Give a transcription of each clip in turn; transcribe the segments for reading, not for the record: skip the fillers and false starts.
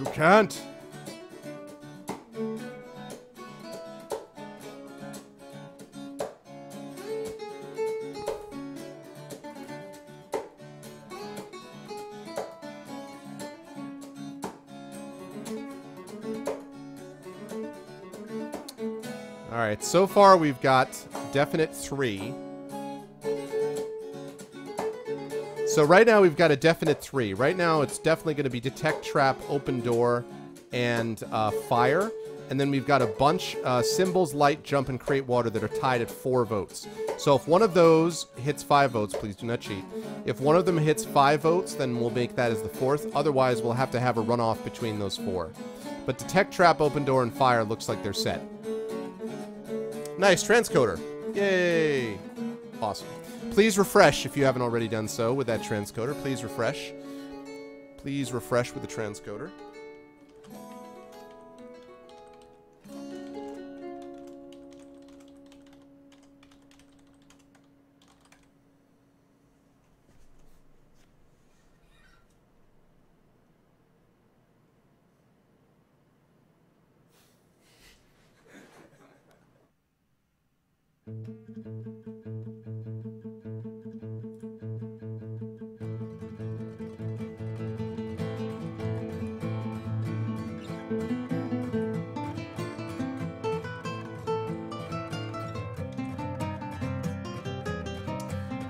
You can't. All right, so far we've got definite 3. So right now we've got a definite 3. Right now it's definitely going to be detect, trap, open door, and fire. And then we've got a bunch, symbols, light, jump, and create water that are tied at 4 votes. So if one of those hits 5 votes, please do not cheat. If one of them hits 5 votes, then we'll make that as the 4th. Otherwise, we'll have to have a runoff between those 4. But detect, trap, open door, and fire looks like they're set. Nice, transcoder. Yay. Awesome. Please refresh if you haven't already done so with that transcoder. Please refresh. Please refresh with the transcoder.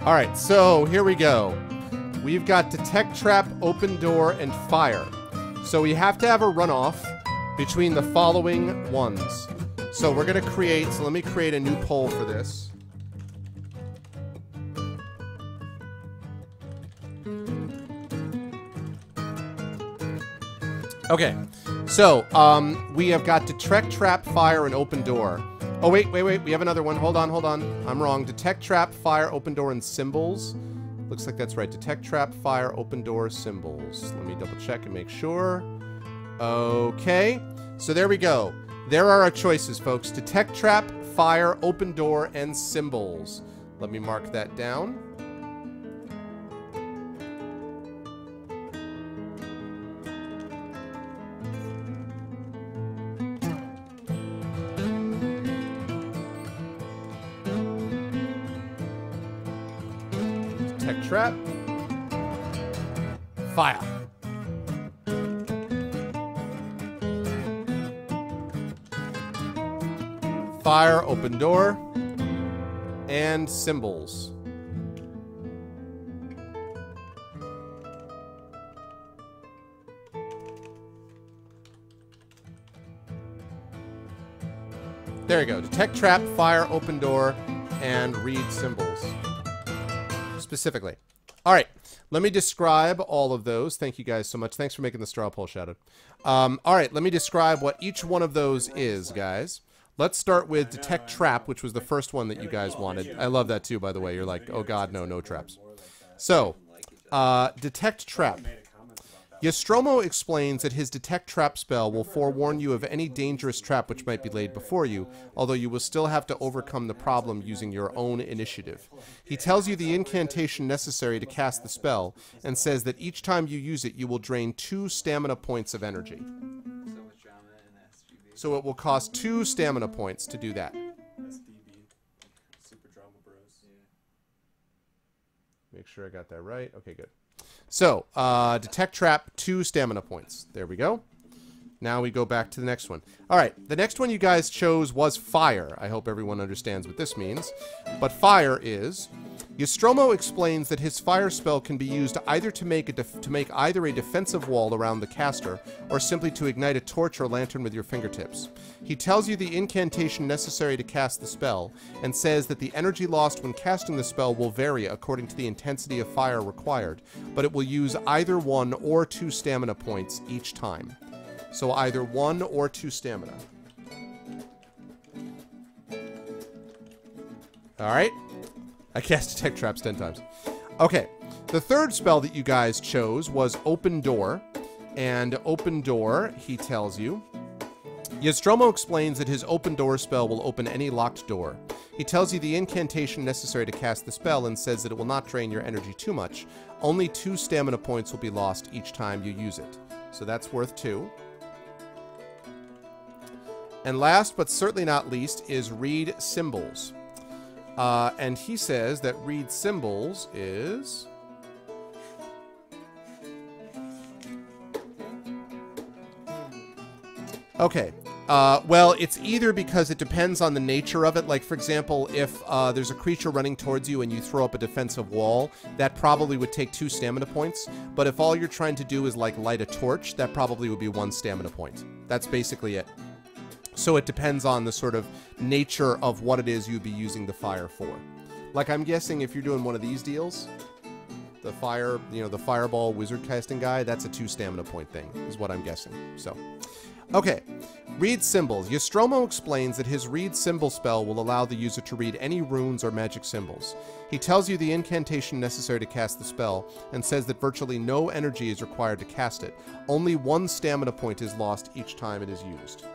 All right, so here we go. We've got detect, trap, open door, and fire. So we have to have a runoff between the following ones. So we're going to create, so let me create a new poll for this. Okay, so we have got detect, trap, fire, and open door. Oh, wait. We have another one. Hold on. I'm wrong. Detect, trap, fire, open door, and symbols. Looks like that's right. Detect, trap, fire, open door, symbols. Let me double check and make sure. Okay. So there we go. There are our choices, folks. Detect, trap, fire, open door, and symbols. Let me mark that down. Detect, trap, fire. Fire, open door, and symbols. There you go. Detect, trap, fire, open door, and read symbols. Specifically. All right. Let me describe all of those. Thank you guys so much. Thanks for making the straw poll, Shadowed. All right. Let me describe what each one of those is, guys. Let's start with detect, trap, which was the first one that you guys wanted. I love that too, by the way. You're like, oh god, no traps. So, detect, trap. Nostromo explains that his detect, trap spell will forewarn you of any dangerous trap which might be laid before you, although you will still have to overcome the problem using your own initiative. He tells you the incantation necessary to cast the spell, and says that each time you use it, you will drain 2 stamina points of energy. So it will cost 2 stamina points to do that. Super Drama Bros. Make sure I got that right. Okay, good. So, detect, trap, 2 stamina points. There we go. Now we go back to the next one. All right, the next one you guys chose was fire. I hope everyone understands what this means. But fire is... Nostromo explains that his fire spell can be used either to make either a defensive wall around the caster, or simply to ignite a torch or lantern with your fingertips. He tells you the incantation necessary to cast the spell, and says that the energy lost when casting the spell will vary according to the intensity of fire required, but it will use either 1 or 2 stamina points each time. So either 1 or 2 stamina. Alright. I cast detect traps 10 times. Okay. The third spell that you guys chose was open door. And open door, he tells you. Nostromo explains that his open door spell will open any locked door. He tells you the incantation necessary to cast the spell and says that it will not drain your energy too much. Only 2 stamina points will be lost each time you use it. So that's worth 2. And last, but certainly not least, is read symbols. And he says that read symbols is... Okay. Well, it's either because it depends on the nature of it. Like, for example, if there's a creature running towards you and you throw up a defensive wall, that probably would take 2 stamina points. But if all you're trying to do is, like, light a torch, that probably would be 1 stamina point. That's basically it. So it depends on the sort of nature of what it is you'd be using the fire for. Like, I'm guessing if you're doing one of these deals, the fire, you know, the fireball wizard casting guy, that's a 2 stamina point thing, is what I'm guessing. So... okay, read symbols. Nostromo explains that his read symbol spell will allow the user to read any runes or magic symbols. He tells you the incantation necessary to cast the spell and says that virtually no energy is required to cast it. Only 1 stamina point is lost each time it is used.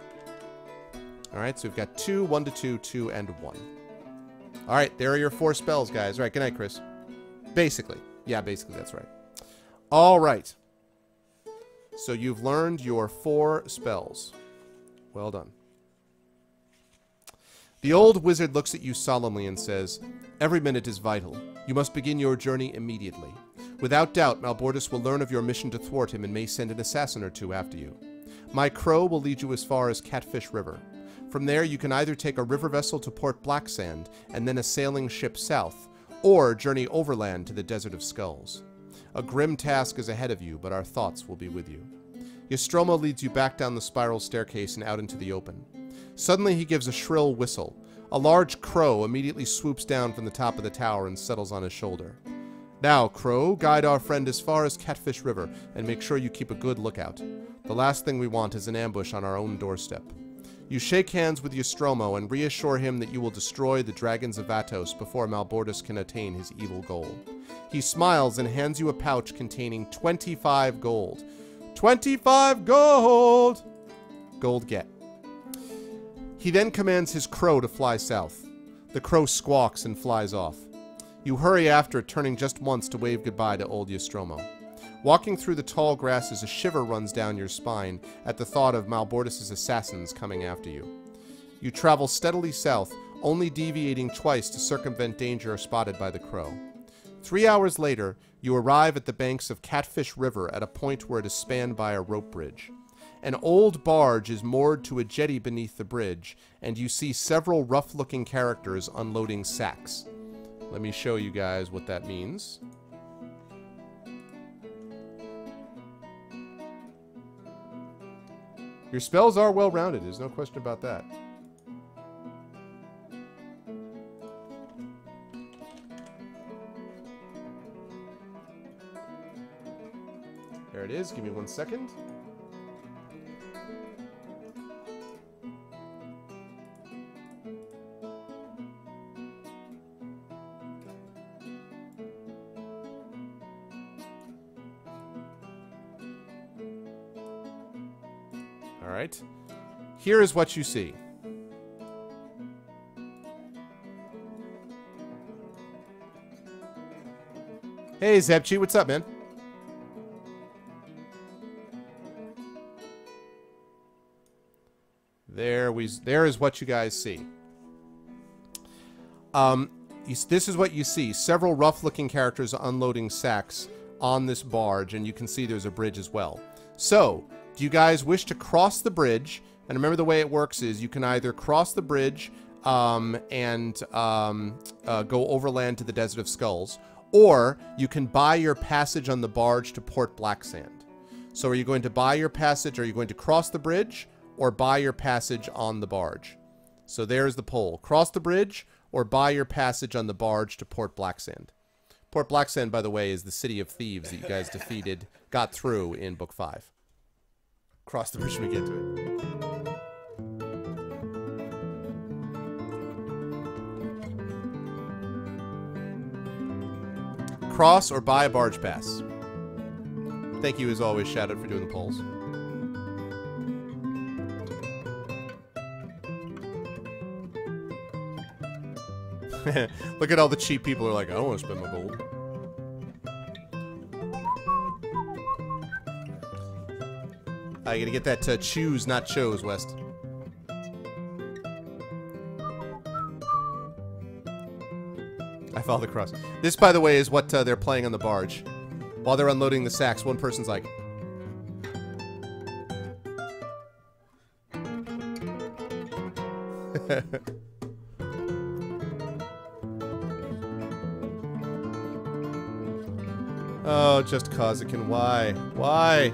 Alright, so we've got 2, 1 to 2, 2, and 1. Alright, there are your 4 spells, guys. Alright, good night, Chris. Basically. Yeah, basically, that's right. Alright. So you've learned your 4 spells. Well done. The old wizard looks at you solemnly and says, "Every minute is vital. You must begin your journey immediately. Without doubt, Malbortis will learn of your mission to thwart him and may send an assassin or 2 after you. My crow will lead you as far as Catfish River. From there, you can either take a river vessel to Port Blacksand and then a sailing ship south, or journey overland to the Desert of Skulls. A grim task is ahead of you, but our thoughts will be with you." Nostromo leads you back down the spiral staircase and out into the open. Suddenly he gives a shrill whistle. A large crow immediately swoops down from the top of the tower and settles on his shoulder. "Now, Crow, guide our friend as far as Catfish River, and make sure you keep a good lookout. The last thing we want is an ambush on our own doorstep." You shake hands with Nostromo and reassure him that you will destroy the dragons of Vatos before Malbortis can attain his evil goal. He smiles and hands you a pouch containing 25 gold. 25 gold! Gold get. He then commands his crow to fly south. The crow squawks and flies off. You hurry after, turning just once to wave goodbye to old Nostromo. Walking through the tall grasses, a shiver runs down your spine at the thought of Malbortis' assassins coming after you. You travel steadily south, only deviating twice to circumvent danger spotted by the crow. 3 hours later, you arrive at the banks of Catfish River at a point where it is spanned by a rope bridge. An old barge is moored to a jetty beneath the bridge, and you see several rough-looking characters unloading sacks. Let me show you guys what that means. Your spells are well-rounded, there's no question about that. There it is, give me 1 second. Alright. Here is what you see. Hey, Zepchi, what's up, man? There is what you guys see. This is what you see. Several rough-looking characters unloading sacks on this barge, and you can see there's a bridge as well. So, do you guys wish to cross the bridge? And remember, the way it works is you can either cross the bridge and go overland to the Desert of Skulls, or you can buy your passage on the barge to Port Blacksand. So are you going to buy your passage? Are you going to cross the bridge or buy your passage on the barge? So there's the poll. Cross the bridge or buy your passage on the barge to Port Blacksand. Port Blacksand, by the way, is the city of thieves that you guys got through in Book 5. Cross the bridge when we get to it. Cross or buy a barge pass. Thank you, as always, Shadow, for doing the polls. Look at all the cheap people who are like, I don't want to spend my gold. I gotta get that choose, not chose, West. I follow the cross. This, by the way, is what they're playing on the barge. While they're unloading the sacks, one person's like... Oh, just cause it can. Why? Why?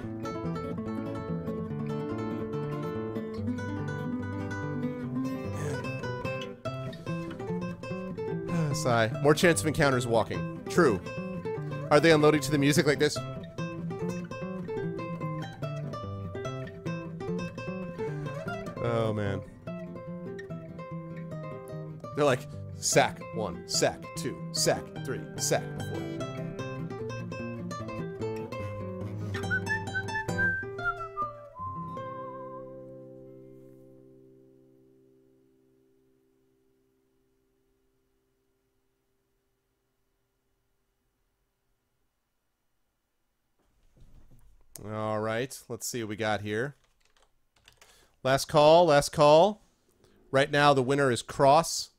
Sigh. More chance of encounters walking. True. Are they unloading to the music like this? Oh, man. They're like, sack 1, sack 2, sack 3, sack 4. All right, let's see what we got here. Last call, last call. Right now, the winner is Cross.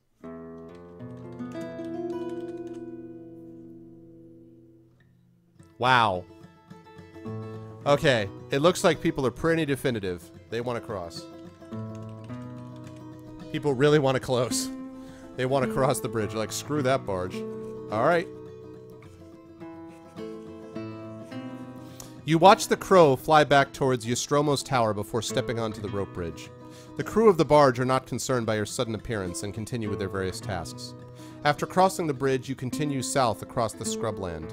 Wow. Okay, it looks like people are pretty definitive. They want to cross. People really want to close. They want to cross the bridge. Like, screw that barge. All right. You watch the crow fly back towards Nostromo's tower before stepping onto the rope bridge. The crew of the barge are not concerned by your sudden appearance and continue with their various tasks. After crossing the bridge, you continue south across the scrubland.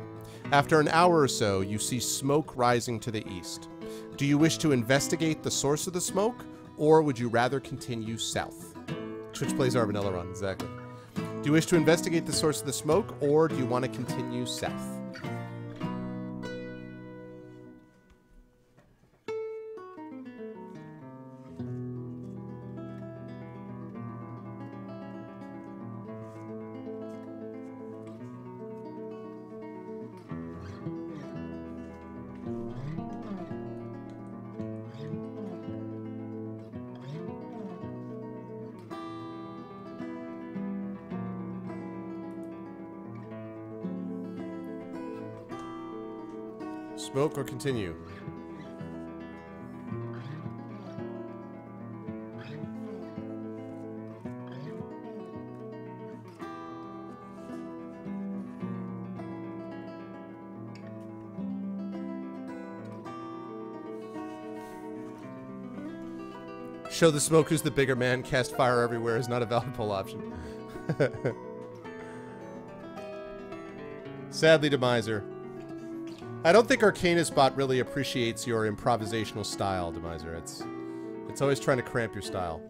After an hour or so, you see smoke rising to the east. Do you wish to investigate the source of the smoke, or would you rather continue south? Twitch plays our vanilla run, exactly. Do you wish to investigate the source of the smoke, or do you want to continue south? Smoke or continue? Show the smoke who's the bigger man. Cast fire everywhere is not a valid poll option. Sadly, Demiser. I don't think Arcanusbot really appreciates your improvisational style, Demiser. It's always trying to cramp your style.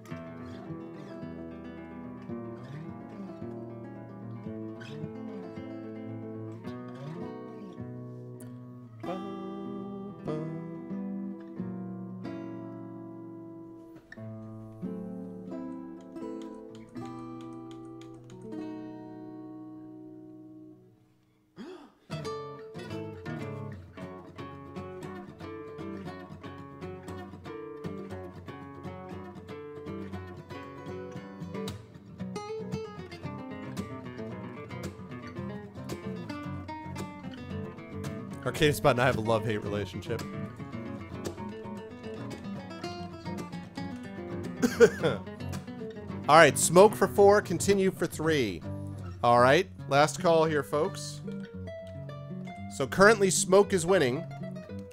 Arcanusbot and I have a love-hate relationship. Alright, smoke for 4, continue for 3. Alright, last call here, folks. So currently smoke is winning.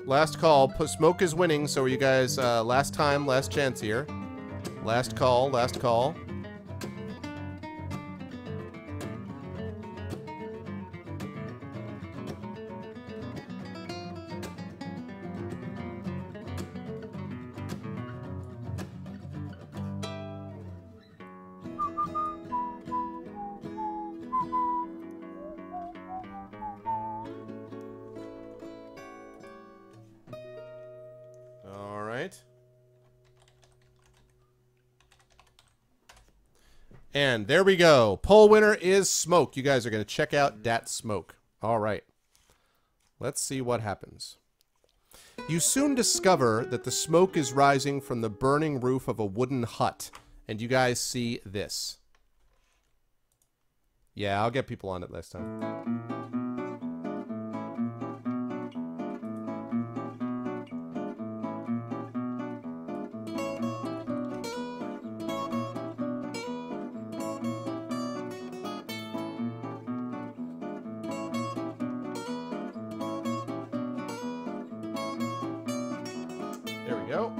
Last call, smoke is winning, so you guys, last time, last chance here. Last call, last call. And there we go. Poll winner is Smoke. You guys are going to check out that Smoke. All right. Let's see what happens. You soon discover that the smoke is rising from the burning roof of a wooden hut. And you guys see this. Yeah, I'll get people on it next time. There we go.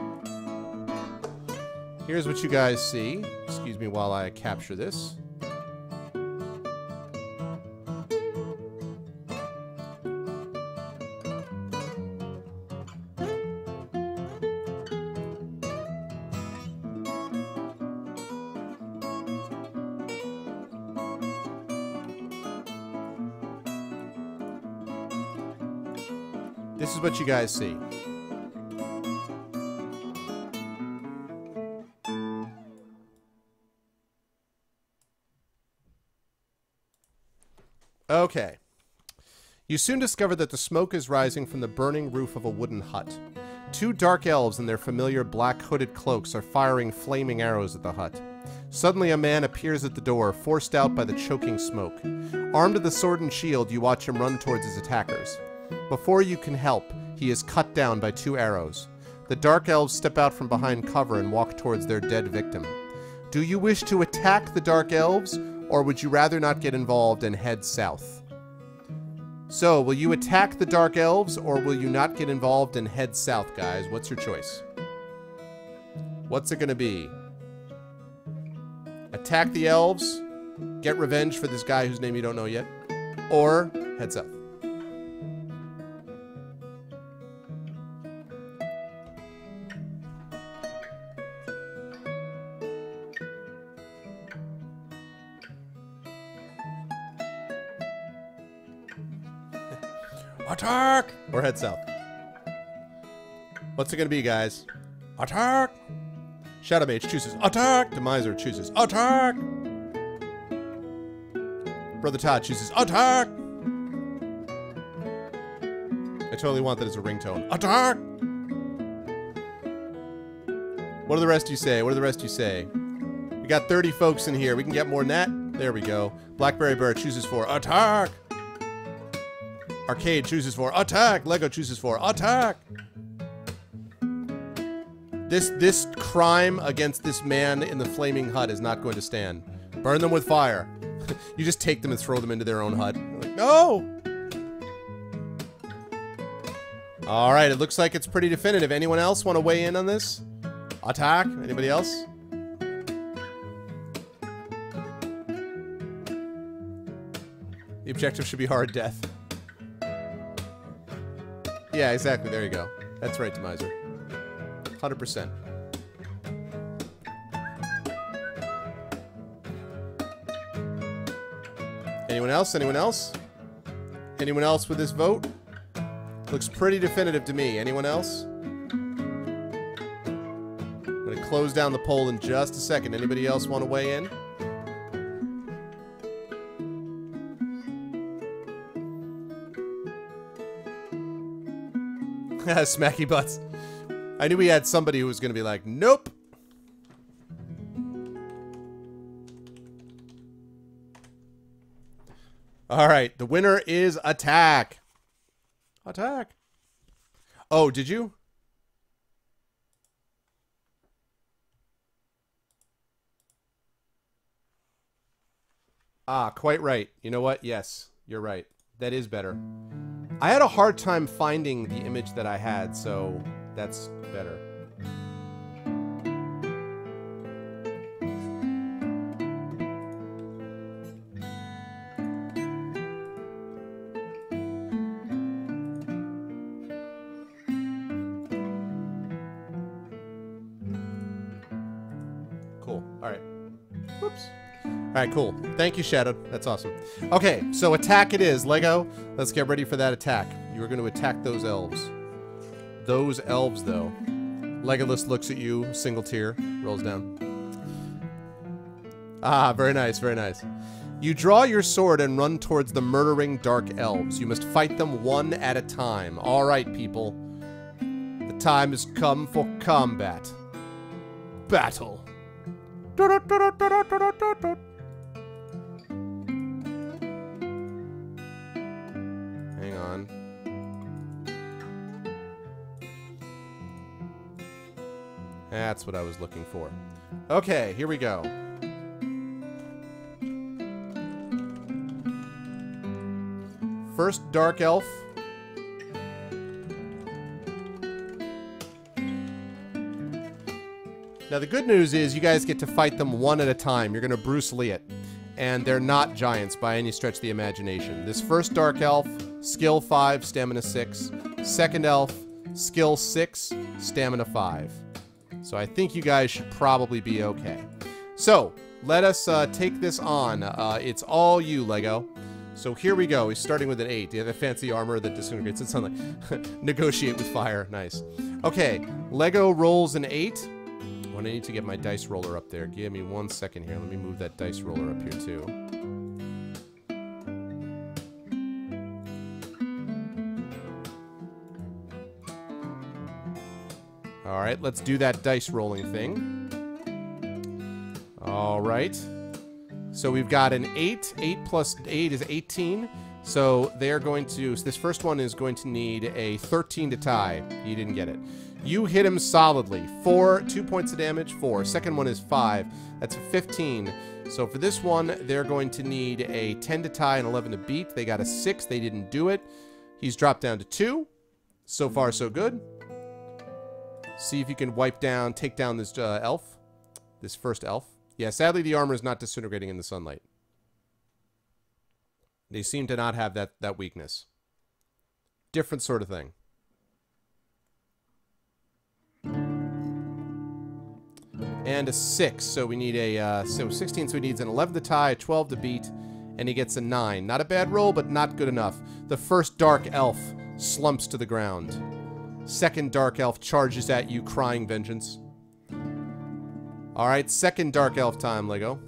Here's what you guys see. Excuse me while I capture this. This is what you guys see. Okay. You soon discover that the smoke is rising from the burning roof of a wooden hut. Two dark elves in their familiar black hooded cloaks are firing flaming arrows at the hut. Suddenly a man appears at the door, forced out by the choking smoke. Armed with a sword and shield, you watch him run towards his attackers. Before you can help, he is cut down by two arrows. The dark elves step out from behind cover and walk towards their dead victim. Do you wish to attack the dark elves, or would you rather not get involved and head south? So, will you attack the dark elves, or will you not get involved and head south, guys? What's your choice? What's it gonna be? Attack the elves, get revenge for this guy whose name you don't know yet, or head south? Attack! Or head south. What's it gonna be, guys? Attack! Shadow Mage chooses attack. Demiser chooses attack. Brother Todd chooses attack. I totally want that as a ringtone. Attack! What do the rest of you say? What do the rest of you say? We got 30 folks in here. We can get more than that. There we go. Blackberry Bird chooses for attack. Arcade chooses for attack. Lego chooses for attack. This crime against this man in the flaming hut is not going to stand. Burn them with fire. You just take them and throw them into their own hut. Like, no! Alright, it looks like it's pretty definitive. Anyone else want to weigh in on this? Attack? Anybody else? The objective should be hard death. Yeah, exactly. There you go. That's right, Demiser. 100%. Anyone else? Anyone else? Anyone else with this vote? Looks pretty definitive to me. Anyone else? I'm going to close down the poll in just a second. Anybody else want to weigh in? Smacky butts. I knew we had somebody who was going to be like, nope. All right, the winner is attack. Attack. Oh, did you? Ah, quite right. You know what? Yes, you're right. That is better. I had a hard time finding the image that I had, so that's better. Cool. All right. Whoops. All right, cool. Thank you, Shadow. That's awesome. Okay, so attack it is. Lego, let's get ready for that attack. You are going to attack those elves. Those elves, though. Legolas looks at you, single tear, rolls down. Ah, very nice, very nice. You draw your sword and run towards the murdering dark elves. You must fight them one at a time. All right, people. The time has come for combat. Battle. That's what I was looking for. Okay, here we go. First Dark Elf. Now, the good news is you guys get to fight them one at a time. You're going to Bruce Lee it. And they're not giants by any stretch of the imagination. This first Dark Elf, skill 5, stamina 6. Second Elf, skill 6, stamina 5. So I think you guys should probably be okay. So, let us take this on. It's all you, Lego. So here we go. He's starting with an 8. Do you have a fancy armor that disintegrates? It sounds like negotiate with fire. Nice. Okay, Lego rolls an 8. I need to get my dice roller up there. Give me 1 second here. Let me move that dice roller up here too. Alright, let's do that dice rolling thing. Alright. So we've got an 8. 8 plus 8 is 18. So they're going to... So this first one is going to need a 13 to tie. He didn't get it. You hit him solidly. 4, 2 points of damage, 4. Second one is 5. That's a 15. So for this one, they're going to need a 10 to tie and 11 to beat. They got a 6. They didn't do it. He's dropped down to 2. So far, so good. See if you can take down this elf. This first elf. Yeah, sadly, the armor is not disintegrating in the sunlight. They seem to not have that weakness. Different sort of thing. And a 6, so we need a, so 16, so he needs an 11 to tie, a 12 to beat, and he gets a 9. Not a bad roll, but not good enough. The first Dark Elf slumps to the ground. Second Dark Elf charges at you, crying vengeance. Alright, second Dark Elf time, Lego.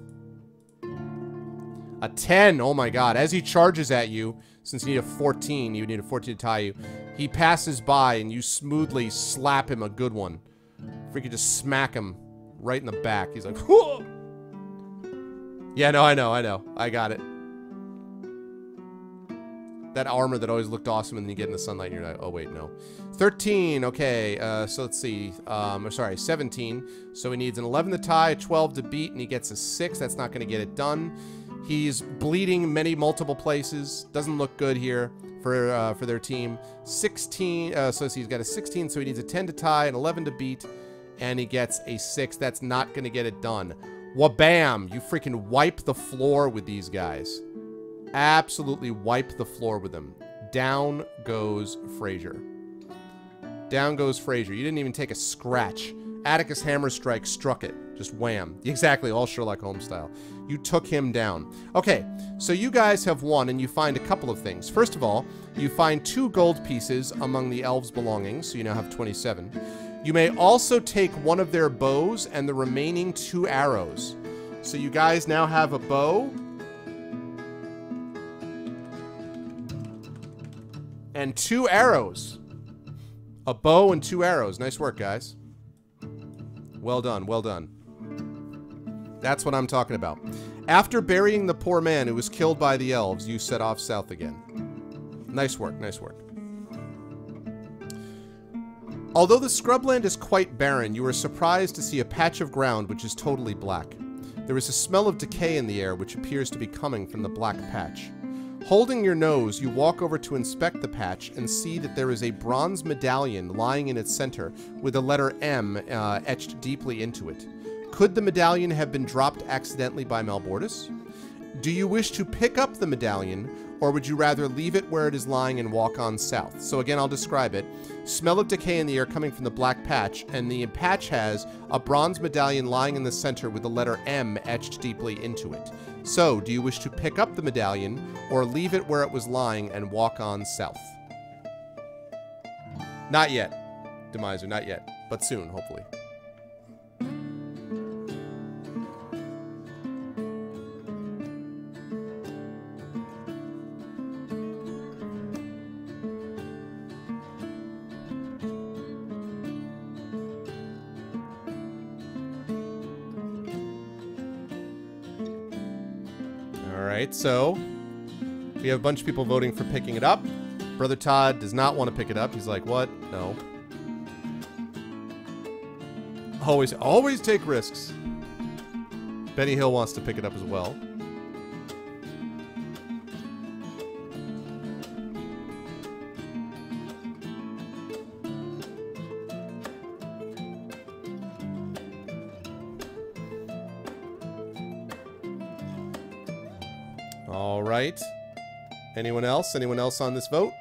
A 10, oh my god. As he charges at you, since you need a 14, you need a 14 to tie you, he passes by and you smoothly slap him a good one. Freaking just smack him right in the back. He's like, whoa! Yeah, no, I know. I got it. That armor that always looked awesome and then you get in the sunlight and you're like, oh wait, no. 13, okay, so let's see. Sorry, 17. So he needs an 11 to tie, a 12 to beat, and he gets a 6. That's not gonna get it done. He's bleeding multiple places. Doesn't look good here for their team. 16, so he's got a 16, so he needs a 10 to tie, an 11 to beat, and he gets a 6. That's not going to get it done. Wabam! You freaking wipe the floor with these guys. Absolutely wipe the floor with them. Down goes Frazier. Down goes Frazier. You didn't even take a scratch. Atticus Hammer Strike struck it. Just wham. Exactly, all Sherlock Holmes style. You took him down. Okay, so you guys have won, and you find a couple of things. First of all, you find 2 gold pieces among the elves' belongings, so you now have 27. You may also take one of their bows and the remaining 2 arrows. So you guys now have a bow and 2 arrows. A bow and 2 arrows. Nice work, guys. Well done, well done. That's what I'm talking about. After burying the poor man who was killed by the elves, you set off south again. Nice work, nice work. Although the scrubland is quite barren, you are surprised to see a patch of ground which is totally black. There is a smell of decay in the air which appears to be coming from the black patch. Holding your nose, you walk over to inspect the patch and see that there is a bronze medallion lying in its center with the letter M etched deeply into it. Could the medallion have been dropped accidentally by Malbortis? Do you wish to pick up the medallion, or would you rather leave it where it is lying and walk on south? So again, I'll describe it. Smell of decay in the air coming from the black patch, and the patch has a bronze medallion lying in the center with the letter M etched deeply into it. So, do you wish to pick up the medallion, or leave it where it was lying and walk on south? Not yet, Demiser, not yet, but soon, hopefully. Alright, so we have a bunch of people voting for picking it up. Brother Todd does not want to pick it up. He's like, what? No. Always take risks. Benny Hill wants to pick it up as well. All right. Anyone else? Anyone else on this vote?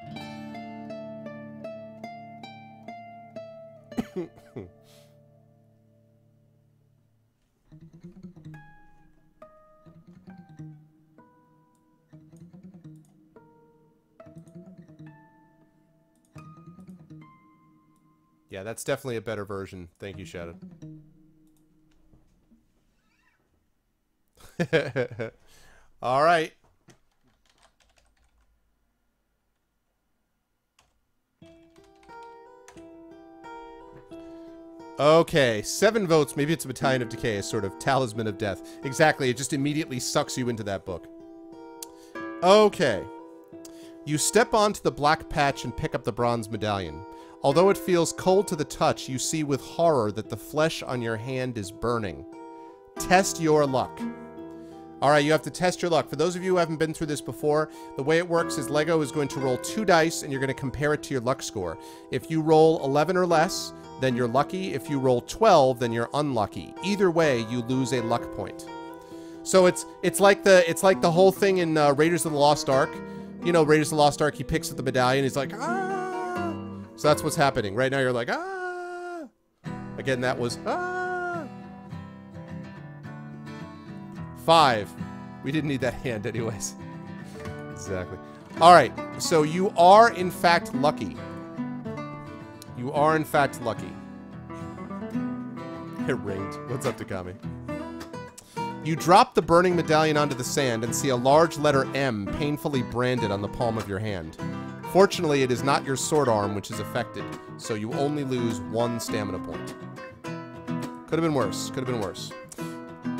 Yeah, that's definitely a better version. Thank you, Shadow. All right. Okay, 7 votes. Maybe it's a Battalion of Decay, a sort of talisman of death. Exactly, it just immediately sucks you into that book. Okay. You step onto the black patch and pick up the bronze medallion. Although it feels cold to the touch, you see with horror that the flesh on your hand is burning. Test your luck. Alright, you have to test your luck. For those of you who haven't been through this before, the way it works is Lego is going to roll 2 dice and you're going to compare it to your luck score. If you roll 11 or less, then you're lucky. If you roll 12, then you're unlucky. Either way, you lose a luck point. So it's like the whole thing in Raiders of the Lost Ark. You know, Raiders of the Lost Ark, he picks up the medallion, he's like, ah! So that's what's happening. Right now you're like, ah! Again, that was, ah! 5. We didn't need that hand anyways. Exactly. Alright, so you are in fact lucky. You are in fact lucky. It ringed. What's up, Takami? You drop the burning medallion onto the sand and see a large letter M painfully branded on the palm of your hand. Fortunately, it is not your sword arm which is affected, so you only lose 1 stamina point. Could have been worse. Could have been worse.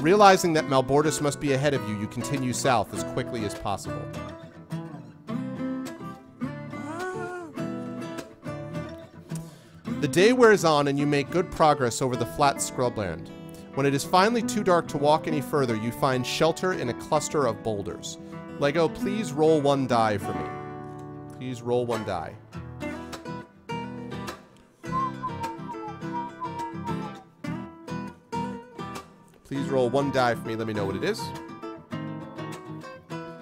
Realizing that Malbortis must be ahead of you, you continue south as quickly as possible. The day wears on and you make good progress over the flat scrubland. When it is finally too dark to walk any further, you find shelter in a cluster of boulders. Lego, please roll 1 die for me. Please roll 1 die. Please roll 1 die for me. Let me know what it is.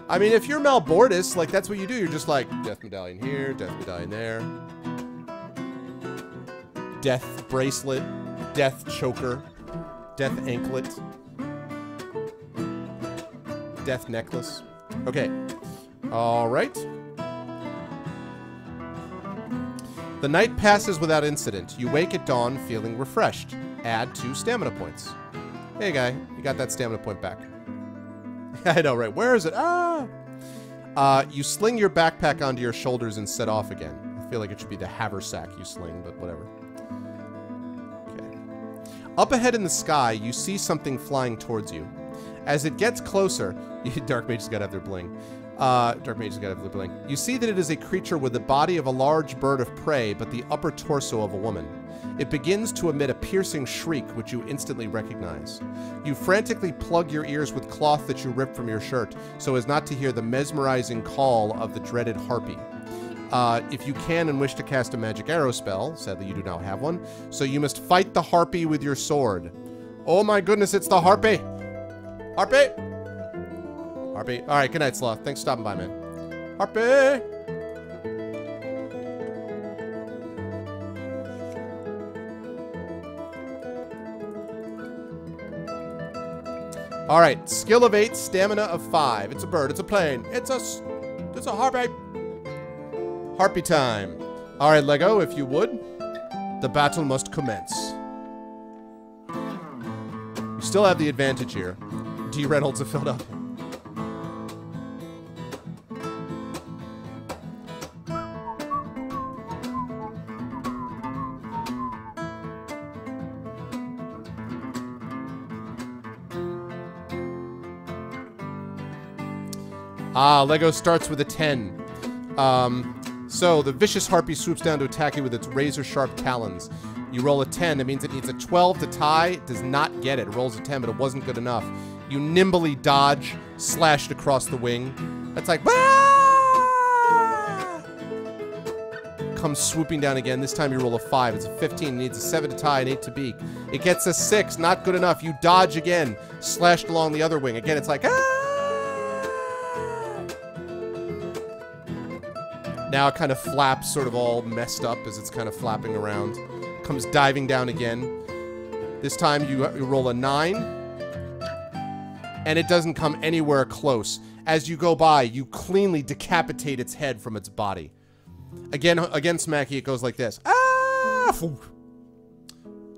I mean, if you're Malbortis, like, that's what you do. You're just like, death medallion here, death medallion there. Death bracelet, death choker, death anklet, death necklace. Okay. All right. The night passes without incident. You wake at dawn feeling refreshed. Add 2 stamina points. Hey, guy. You got that stamina point back. I know, right? Where is it? Ah! You sling your backpack onto your shoulders and set off again. I feel like it should be the haversack you sling, but whatever. Up ahead in the sky, you see something flying towards you. As it gets closer, Dark Mage's gotta have their bling. Dark Mage's gotta have their bling. You see that it is a creature with the body of a large bird of prey, but the upper torso of a woman. It begins to emit a piercing shriek, which you instantly recognize. You frantically plug your ears with cloth that you rip from your shirt, so as not to hear the mesmerizing call of the dreaded harpy. If you can and wish to cast a magic arrow spell, sadly you do not have one, so you must fight the harpy with your sword. Oh my goodness, it's the harpy! Harpy! Harpy. Alright, good night, Sloth. Thanks for stopping by, man. Harpy! Alright, skill of 8, stamina of 5. It's a bird, it's a plane, it's a harpy! Harpy time. Alright, Lego, if you would. The battle must commence. You still have the advantage here. D. Reynolds of Philadelphia. Lego starts with a 10. So, the vicious harpy swoops down to attack you with its razor-sharp talons. You roll a 10. That means it needs a 12 to tie. It does not get it. It rolls a 10, but it wasn't good enough. You nimbly dodge, slashed across the wing. That's like, ah! Comes swooping down again. This time you roll a 5. It's a 15. It needs a 7 to tie, an 8 to beak. It gets a 6. Not good enough. You dodge again, slashed along the other wing. Again, it's like, ah! Now it kind of flaps, sort of all messed up as it's kind of flapping around. Comes diving down again. This time you roll a 9. And it doesn't come anywhere close. As you go by, you cleanly decapitate its head from its body. Again, Smacky, it goes like this. Ah!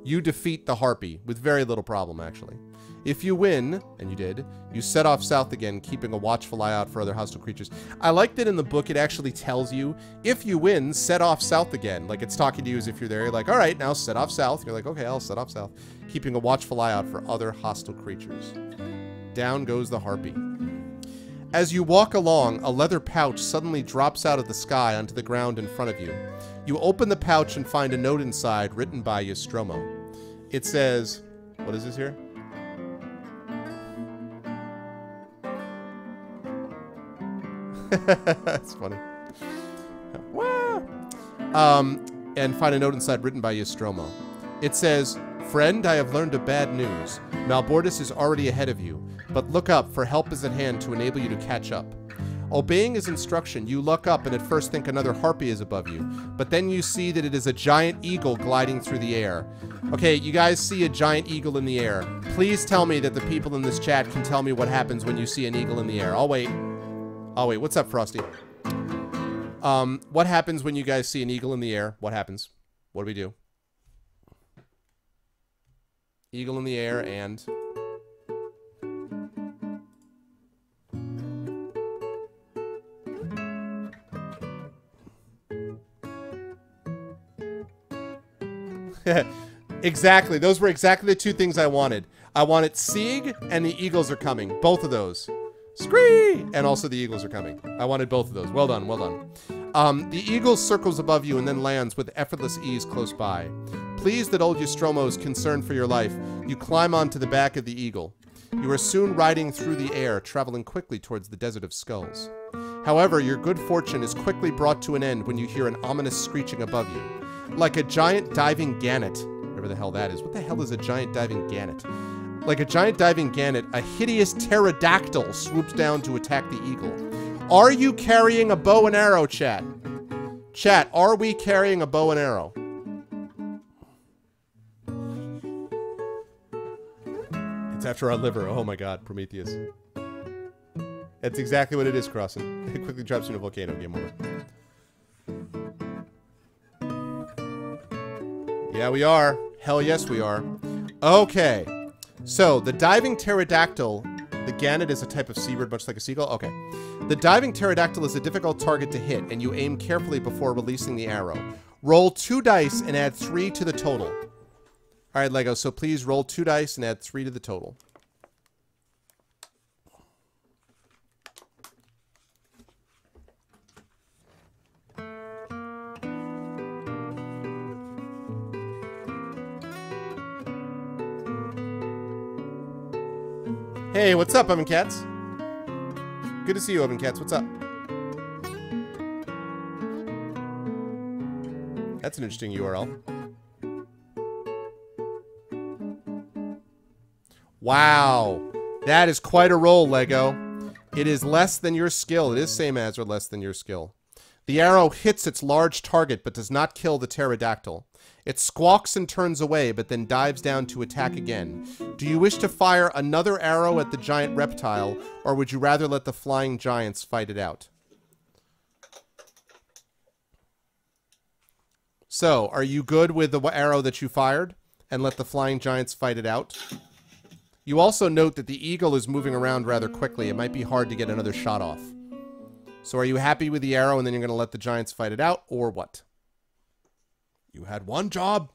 You defeat the harpy with very little problem, actually. If you win, and you did, you set off south again, keeping a watchful eye out for other hostile creatures. I like that in the book it actually tells you, if you win, set off south again. Like, it's talking to you as if you're there. You're like, all right, now set off south. You're like, okay, I'll set off south. Keeping a watchful eye out for other hostile creatures. Down goes the harpy. As you walk along, a leather pouch suddenly drops out of the sky onto the ground in front of you. You open the pouch and find a note inside written by Nostromo. It says, what is this here? That's funny. And find a note inside written by Nostromo. It says, "Friend, I have learned of bad news. Malbordis is already ahead of you, but look up, for help is at hand to enable you to catch up." Obeying his instruction, you look up and at first think another harpy is above you, but then you see that it is a giant eagle gliding through the air. Okay, you guys see a giant eagle in the air. Please tell me that the people in this chat can tell me what happens when you see an eagle in the air. I'll wait. Oh, wait, what's up, Frosty? What happens when you guys see an eagle in the air? What happens? What do we do? Eagle in the air and... Exactly. Those were exactly the two things I wanted. I wanted Sieg and the eagles are coming. Both of those. Scree! And also the eagles are coming. I wanted both of those. Well done, well done. The eagle circles above you and then lands with effortless ease close by. Pleased that old Nostromo is concerned for your life, you climb onto the back of the eagle. You are soon riding through the air, traveling quickly towards the Desert of Skulls. However, your good fortune is quickly brought to an end when you hear an ominous screeching above you. Like a giant diving gannet, whatever the hell that is. What the hell is a giant diving gannet? Like a giant diving gannet, a hideous pterodactyl swoops down to attack the eagle. Are you carrying a bow and arrow, chat? Chat, are we carrying a bow and arrow? It's after our liver. Oh my god, Prometheus. That's exactly what it is, Crossan. It quickly drops in a volcano. Game over. Yeah, we are. Hell yes, we are. Okay. So, the diving pterodactyl, the gannet is a type of seabird, much like a seagull. Okay. The diving pterodactyl is a difficult target to hit, and you aim carefully before releasing the arrow. Roll 2 dice and add 3 to the total. Alright, Lego, so please roll 2 dice and add 3 to the total. Hey, what's up, Oven Cats? Good to see you, Oven Cats. What's up? That's an interesting URL. Wow. That is quite a roll, Lego. It is less than your skill. It is same as or less than your skill. The arrow hits its large target, but does not kill the pterodactyl. It squawks and turns away, but then dives down to attack again. Do you wish to fire another arrow at the giant reptile, or would you rather let the flying giants fight it out? So, are you good with the arrow that you fired, and let the flying giants fight it out? You also note that the eagle is moving around rather quickly. It might be hard to get another shot off. So are you happy with the arrow and then you're going to let the giants fight it out, or what? You had one job.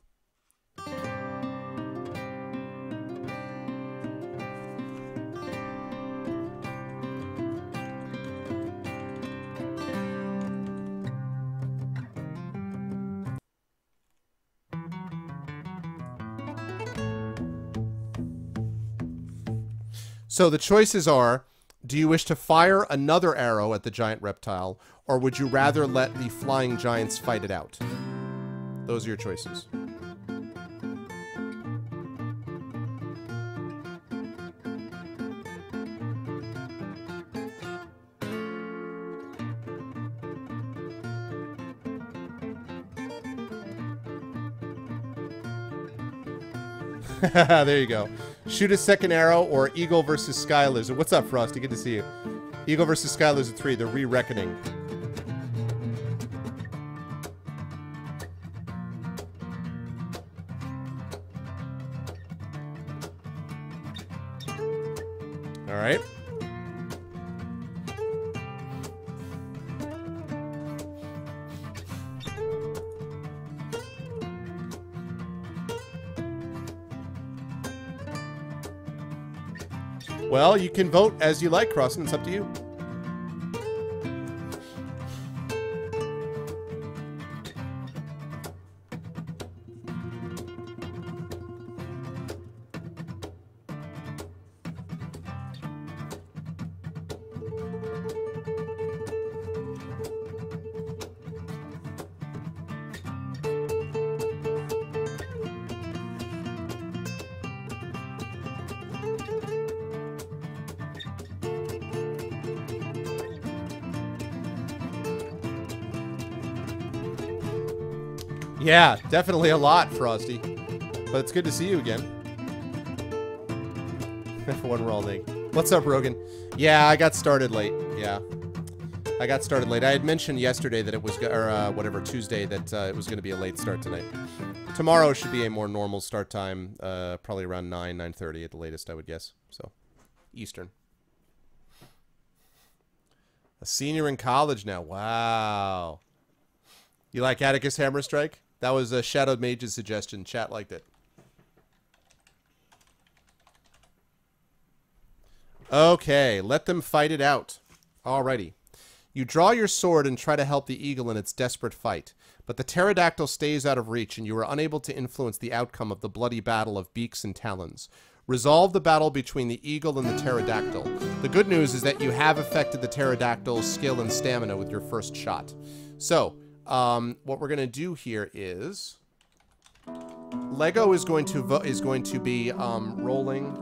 So the choices are, do you wish to fire another arrow at the giant reptile, or would you rather let the flying giants fight it out? Those are your choices. There you go. Shoot a second arrow or Eagle versus Sky Lizard. What's up, Frosty? Good to see you. Eagle versus Sky Lizard 3, the re-reckoning. All right. Well, you can vote as you like, Crossan. It's up to you. Yeah, definitely a lot, Frosty. But it's good to see you again. F1 rolling. What's up, Rogan? Yeah, I got started late. Yeah. I got started late. I had mentioned yesterday that it was, or whatever, Tuesday, that it was going to be a late start tonight. Tomorrow should be a more normal start time, probably around 9:30 at the latest, I would guess. So, Eastern. A senior in college now. Wow. You like Atticus Hammer Strike? That was a Shadowed Mage's suggestion. Chat liked it. Okay, let them fight it out. Alrighty. You draw your sword and try to help the eagle in its desperate fight, but the pterodactyl stays out of reach and you are unable to influence the outcome of the bloody battle of beaks and talons. Resolve the battle between the eagle and the pterodactyl. The good news is that you have affected the pterodactyl's skill and stamina with your first shot. So, what we're gonna do here is Lego is going to be rolling.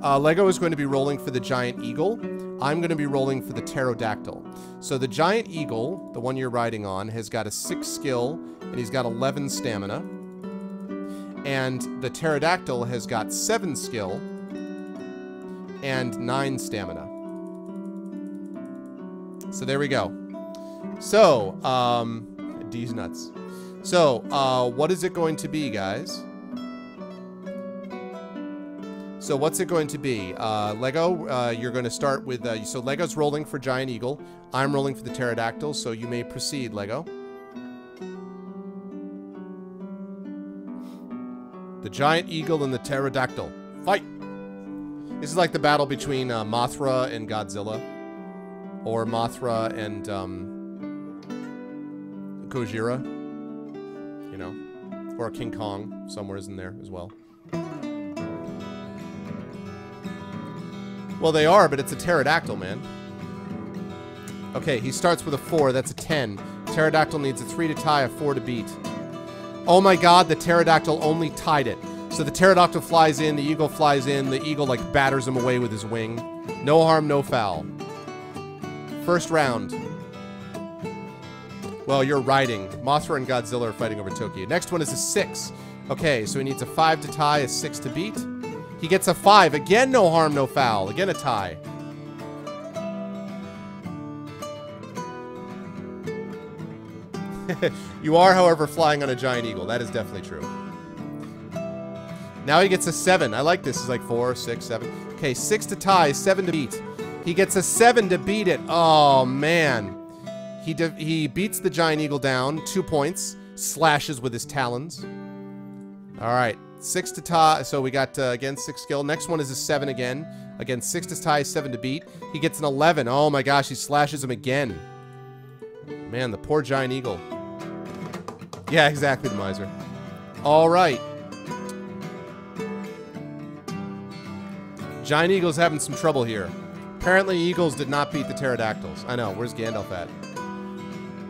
Lego is going to be rolling for the giant eagle. I'm going to be rolling for the pterodactyl. So the giant eagle, the one you're riding on, has got a 6 skill and he's got 11 stamina. And the pterodactyl has got 7 skill and 9 stamina. So there we go. So, D's nuts. So, what is it going to be, guys? So what's it going to be? Lego, you're going to start with, so Lego's rolling for Giant Eagle. I'm rolling for the Pterodactyl, so you may proceed, Lego. The Giant Eagle and the Pterodactyl. Fight! This is like the battle between Mothra and Godzilla. Or Mothra and Gojira. You know. Or King Kong. Somewhere's in there as well. Well, they are, but it's a pterodactyl, man. Okay, he starts with a 4. That's a 10. Pterodactyl needs a 3 to tie, a 4 to beat. Oh my god, the pterodactyl only tied it. So the pterodactyl flies in, the eagle flies in, the eagle, like, batters him away with his wing. No harm, no foul. First round. Well, you're riding. Mothra and Godzilla are fighting over Tokyo. Next one is a 6. Okay, so he needs a 5 to tie, a 6 to beat. He gets a 5. Again, no harm, no foul. Again, a tie. You are, however, flying on a giant eagle. That is definitely true. Now he gets a 7. I like this. It's like 4, 6, 7. Okay, 6 to tie, 7 to beat. He gets a 7 to beat it. Oh, man. He beats the giant eagle down. 2 points. Slashes with his talons. All right. 6 to tie, so we got, again, 6 skill. Next one is a 7 again. Again, 6 to tie, 7 to beat. He gets an 11. Oh my gosh, he slashes him again. Man, the poor giant eagle. Yeah, exactly, the miser. All right. Giant Eagle's having some trouble here. Apparently, Eagles did not beat the pterodactyls. I know. Where's Gandalf at?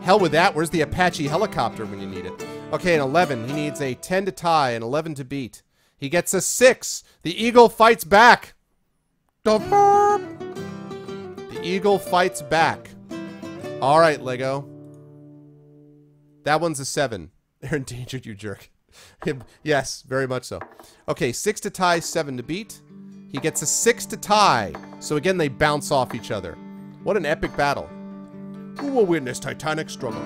Hell with that. Where's the Apache helicopter when you need it? Okay, an 11. He needs a 10 to tie and 11 to beat. He gets a 6. The Eagle fights back. The Eagle fights back. All right, Lego. That one's a 7. They're endangered, you jerk. Yes, very much so. Okay, 6 to tie, 7 to beat. He gets a 6 to tie. So again, they bounce off each other. What an epic battle. Who will win this titanic struggle?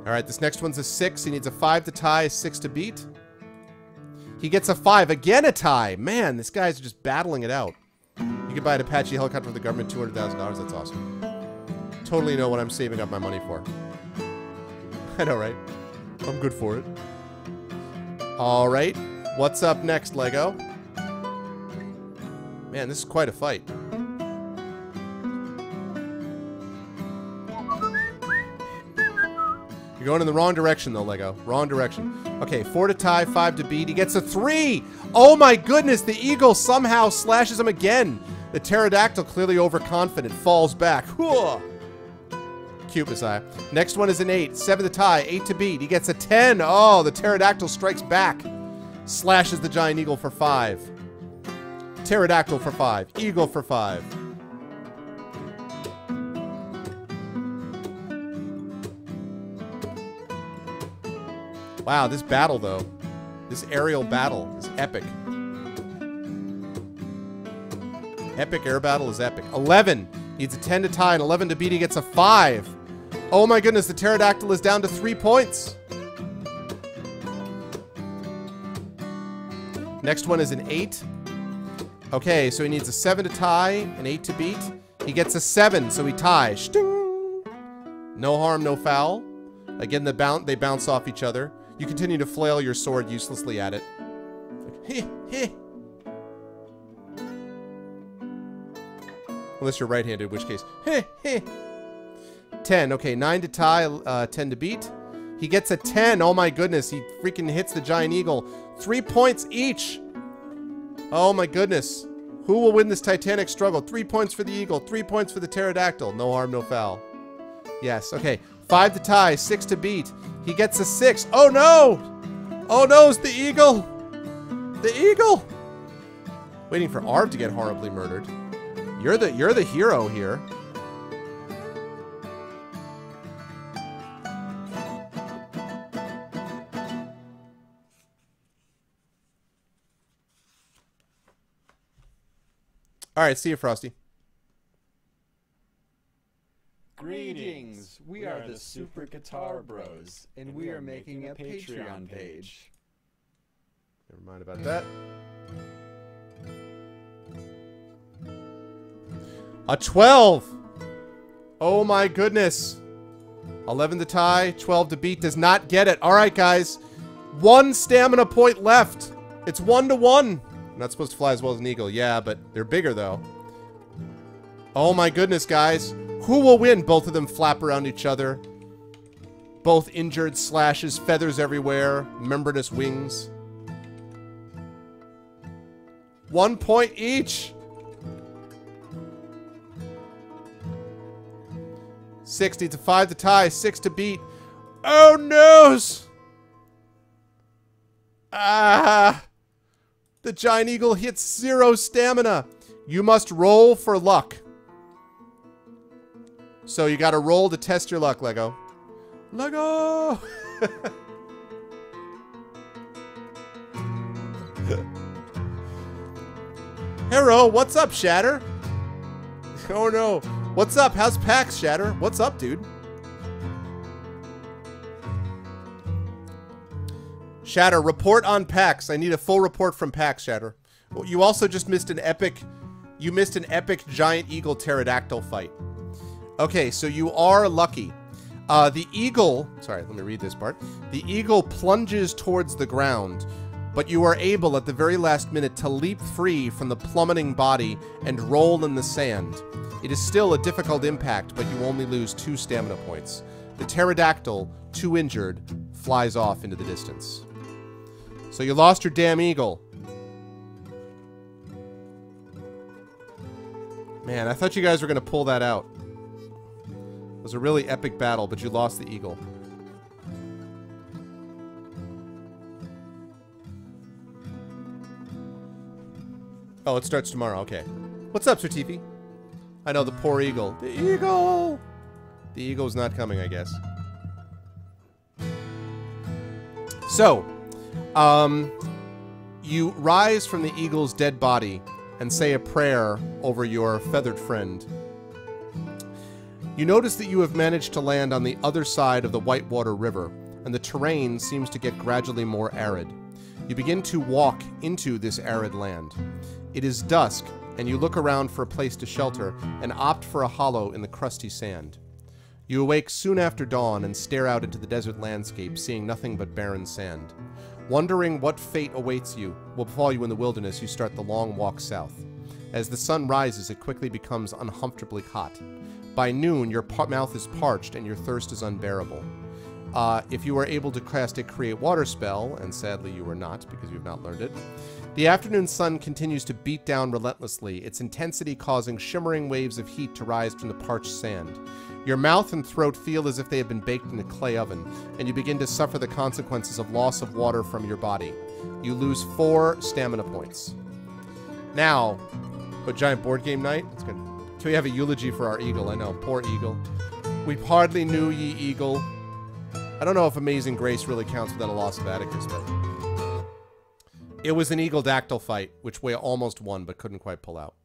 All right, this next one's a 6. He needs a 5 to tie, a 6 to beat. He gets a 5. Again, a tie. Man, this guy's just battling it out. You can buy an Apache helicopter for the government, $200,000. That's awesome. Totally know what I'm saving up my money for. I know, right? I'm good for it. All right. What's up next, Lego? Man, this is quite a fight. You're going in the wrong direction, though, Lego. Wrong direction. Okay, 4 to tie, 5 to beat. He gets a 3! Oh my goodness, the Eagle somehow slashes him again. The pterodactyl, clearly overconfident, falls back. Whoa! Cute, Messiah. Next one is an 8. 7 to tie, 8 to beat. He gets a 10. Oh, the pterodactyl strikes back. Slashes the giant eagle for 5. Pterodactyl for 5. Eagle for 5. Wow, this battle, though. This aerial battle is epic. Epic air battle is epic. 11. Needs a 10 to tie and 11 to beat. He gets a 5. Oh my goodness, the pterodactyl is down to 3 points. Next one is an 8. Okay, so he needs a 7 to tie, an 8 to beat. He gets a 7, so he ties. Sting! No harm, no foul. Again, they bounce off each other. You continue to flail your sword uselessly at it. Unless you're right-handed, in which case, 10. Okay, 9 to tie, 10 to beat. He gets a 10. Oh my goodness, he freaking hits the giant eagle. 3 points each. Oh my goodness. Who will win this titanic struggle? 3 points for the eagle, 3 points for the pterodactyl. No harm, no foul. Yes, okay. 5 to tie, 6 to beat. He gets a 6. Oh no! Oh no, it's the eagle! The eagle! Waiting for Arv to get horribly murdered. You're the hero here. Alright, see you, Frosty. Greetings! We are the Super Guitar Bros, and we are making a Patreon page. Never mind about that. A 12! Oh my goodness. 11 to tie, 12 to beat, does not get it. Alright, guys. 1 stamina point left. It's 1 to 1. I'm not supposed to fly as well as an eagle. Yeah, but they're bigger, though. Oh my goodness, guys. Who will win? Both of them flap around each other. Both injured, slashes, feathers everywhere, membranous wings. 1 point each. 60 to 5 to tie, 6 to beat. Oh no! Ah! The giant eagle hits 0 stamina. You must roll for luck. So you gotta roll to test your luck, Lego. Lego! Hero, what's up, Shatter? Oh no. What's up? How's PAX, Shatter? What's up, dude? Shatter, report on PAX. I need a full report from PAX, Shatter. Well, you also just missed an epic... You missed an epic giant eagle pterodactyl fight. Okay, so you are lucky. The eagle... Sorry, let me read this part. The eagle plunges towards the ground, but you are able at the very last minute to leap free from the plummeting body and roll in the sand. It is still a difficult impact, but you only lose 2 stamina points. The pterodactyl, too injured, flies off into the distance. So you lost your damn eagle. Man, I thought you guys were going to pull that out. It was a really epic battle, but you lost the eagle. Oh, it starts tomorrow. Okay. What's up, Sir Tiffy? I know, the poor eagle. The eagle! The eagle's not coming, I guess. So, you rise from the eagle's dead body and say a prayer over your feathered friend. You notice that you have managed to land on the other side of the Whitewater River, and the terrain seems to get gradually more arid. You begin to walk into this arid land. It is dusk, and you look around for a place to shelter and opt for a hollow in the crusty sand. You awake soon after dawn and stare out into the desert landscape, seeing nothing but barren sand. Wondering what fate awaits you, will befall you in the wilderness, you start the long walk south. As the sun rises, it quickly becomes uncomfortably hot. By noon, your mouth is parched and your thirst is unbearable. If you are able to cast a Create Water spell, and sadly you are not because you have not learned it, the afternoon sun continues to beat down relentlessly, its intensity causing shimmering waves of heat to rise from the parched sand. Your mouth and throat feel as if they have been baked in a clay oven, and you begin to suffer the consequences of loss of water from your body. You lose 4 stamina points. Now, a giant board game night? That's good. Can we have a eulogy for our eagle? I know, poor eagle. We hardly knew ye, eagle. I don't know if Amazing Grace really counts without a loss of Atticus, but it was an eagle-dactyl fight, which we almost won, but couldn't quite pull out.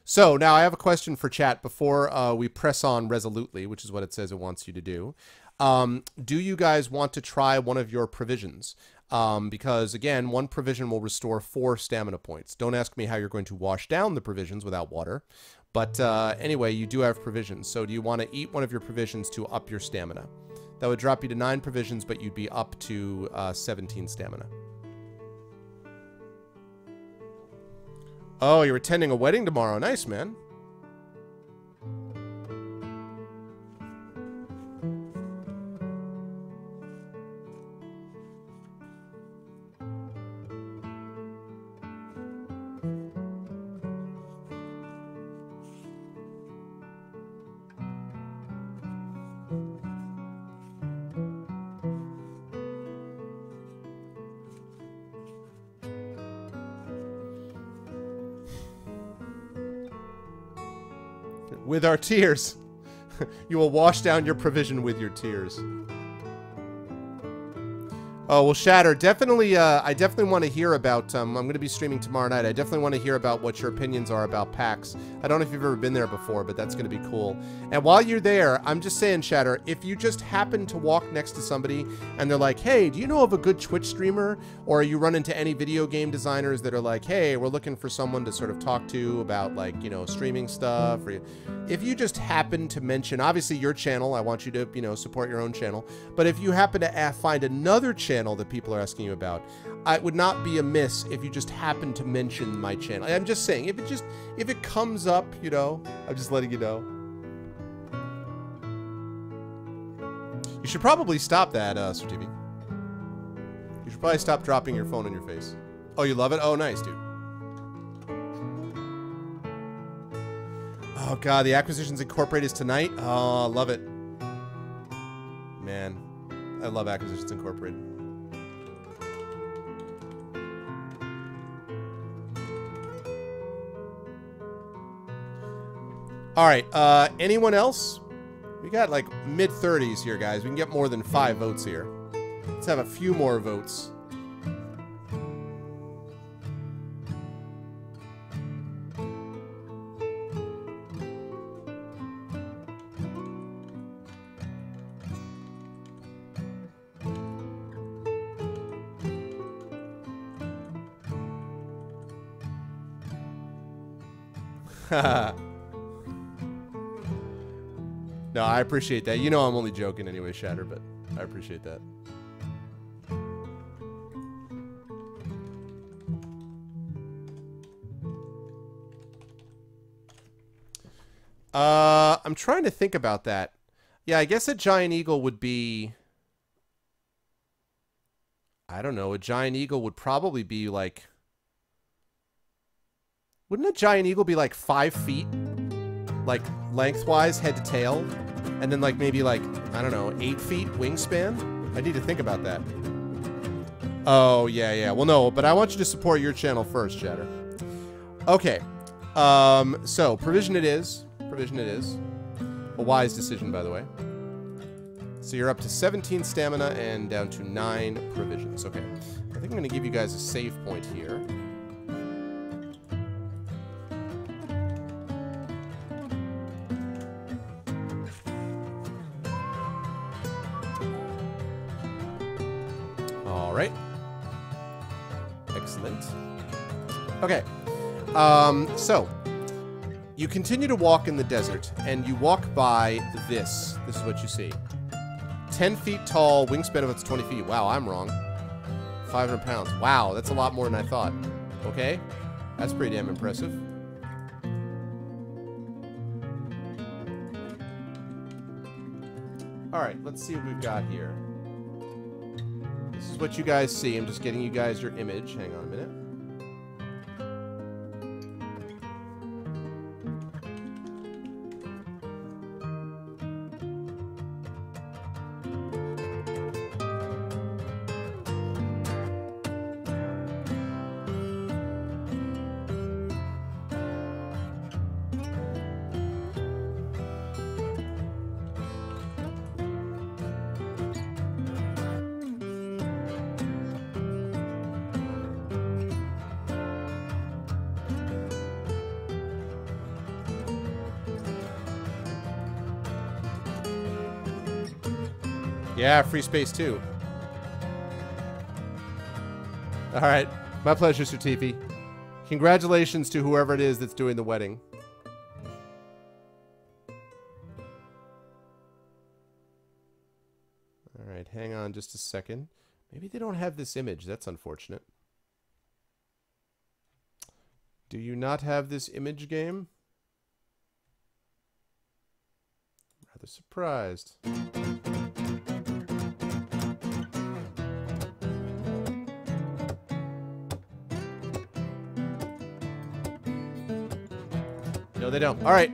So, now I have a question for chat before we press on resolutely, which is what it says it wants you to do. Do you guys want to try one of your provisions? Because, again, one provision will restore 4 stamina points. Don't ask me how you're going to wash down the provisions without water. But anyway, you do have provisions. So do you want to eat one of your provisions to up your stamina? That would drop you to 9 provisions, but you'd be up to 17 stamina. Oh, you're attending a wedding tomorrow. Nice, man. With our tears. You will wash down your provision with your tears. Oh, well, Shatter, definitely, I definitely want to hear about, I'm going to be streaming tomorrow night. I definitely want to hear about what your opinions are about PAX. I don't know if you've ever been there before, but that's going to be cool. And while you're there, I'm just saying, Shatter, if you just happen to walk next to somebody and they're like, hey, do you know of a good Twitch streamer? Or you run into any video game designers that are like, hey, we're looking for someone to sort of talk to about, like, you know, streaming stuff. Or if you just happen to mention, obviously your channel, I want you to, you know, support your own channel. But if you happen to find another channel that people are asking you about, it would not be amiss if you just happen to mention my channel. I'm just saying, if it comes up, you know, I'm just letting you know. You should probably stop that, Sir TV. You should probably stop dropping your phone in your face. Oh, you love it? Oh, nice, dude. Oh, God, the Acquisitions Incorporated is tonight? Oh, I love it. Man, I love Acquisitions Incorporated. All right, anyone else? We got like mid-30s here, guys. We can get more than 5 votes here. Let's have a few more votes. No, I appreciate that. You know I'm only joking anyway, Shatter, but I appreciate that. I'm trying to think about that. Yeah, I guess a giant eagle would be... I don't know. A giant eagle would probably be like... Wouldn't a giant eagle be like 5 feet? Like lengthwise, head to tail? And then like maybe like, I don't know, 8 feet wingspan? I need to think about that. Oh, yeah, yeah. Well, no, but I want you to support your channel first, Chatter. Okay. So, provision it is. Provision it is. A wise decision, by the way. So you're up to 17 stamina and down to 9 provisions. Okay. I think I'm going to give you guys a save point here. All right. Excellent. Okay. So, you continue to walk in the desert, and you walk by this. This is what you see. 10 feet tall, wingspan of its 20 feet. Wow, I'm wrong. 500 pounds. Wow, that's a lot more than I thought. Okay. That's pretty damn impressive. Alright, let's see what we've got here. This is what you guys see. I'm just getting you guys your image. Hang on a minute. Yeah, free space too. All right. My pleasure, Sir Tifi. Congratulations to whoever it is that's doing the wedding. All right, hang on just a second. Maybe they don't have this image. That's unfortunate. Do you not have this image, game? Rather surprised. No, they don't. All right.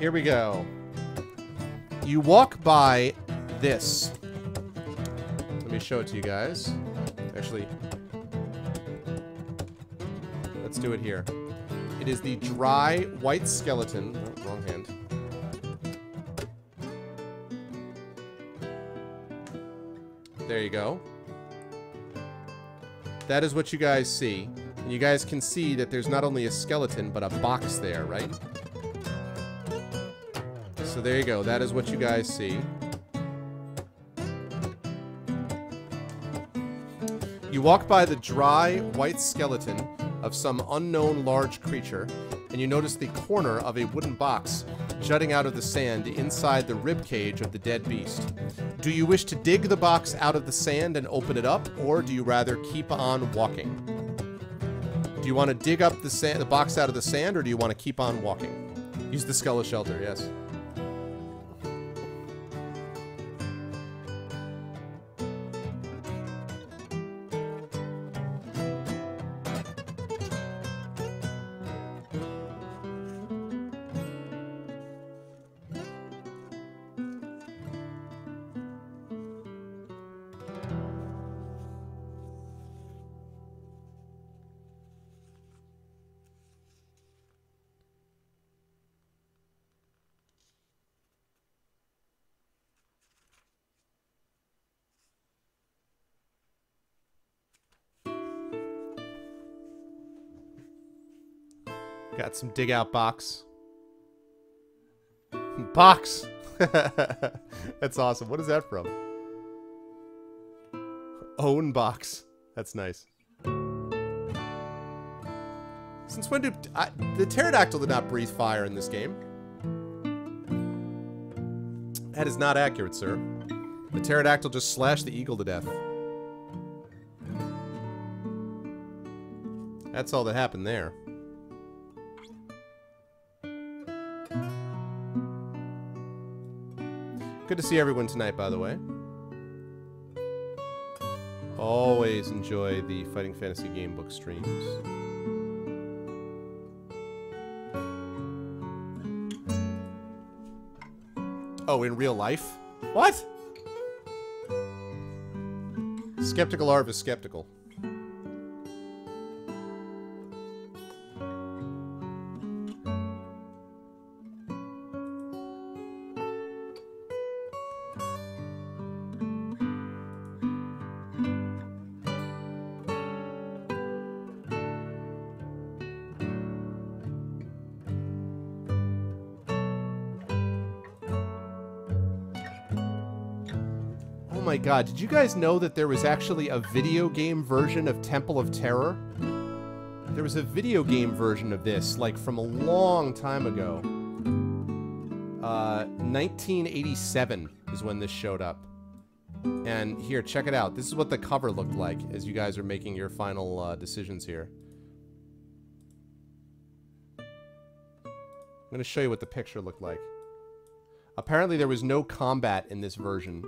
Here we go. You walk by this. Let me show it to you guys. Actually, let's do it here. It is the dry white skeleton. Oh, wrong hand. There you go. That is what you guys see. And you guys can see that there's not only a skeleton, but a box there, right? So there you go. That is what you guys see. You walk by the dry, white skeleton of some unknown large creature, and you notice the corner of a wooden box jutting out of the sand inside the rib cage of the dead beast. Do you wish to dig the box out of the sand and open it up, or do you rather keep on walking? Do you want to dig up the box out of the sand, or do you want to keep on walking? Use the skull as shelter, yes. Got some dig out box. Box! That's awesome. What is that from? Own box. That's nice. Since when do... the pterodactyl did not breathe fire in this game. That is not accurate, sir. The pterodactyl just slashed the eagle to death. That's all that happened there. Good to see everyone tonight, by the way. Always enjoy the Fighting Fantasy Gamebook streams. Oh, in real life? What? Skeptical Arv is skeptical. Oh my god, did you guys know that there was actually a video game version of Temple of Terror? There was a video game version of this, like, from a long time ago. 1987 is when this showed up. And here, check it out. This is what the cover looked like as you guys are making your final decisions here. I'm going to show you what the picture looked like. Apparently there was no combat in this version.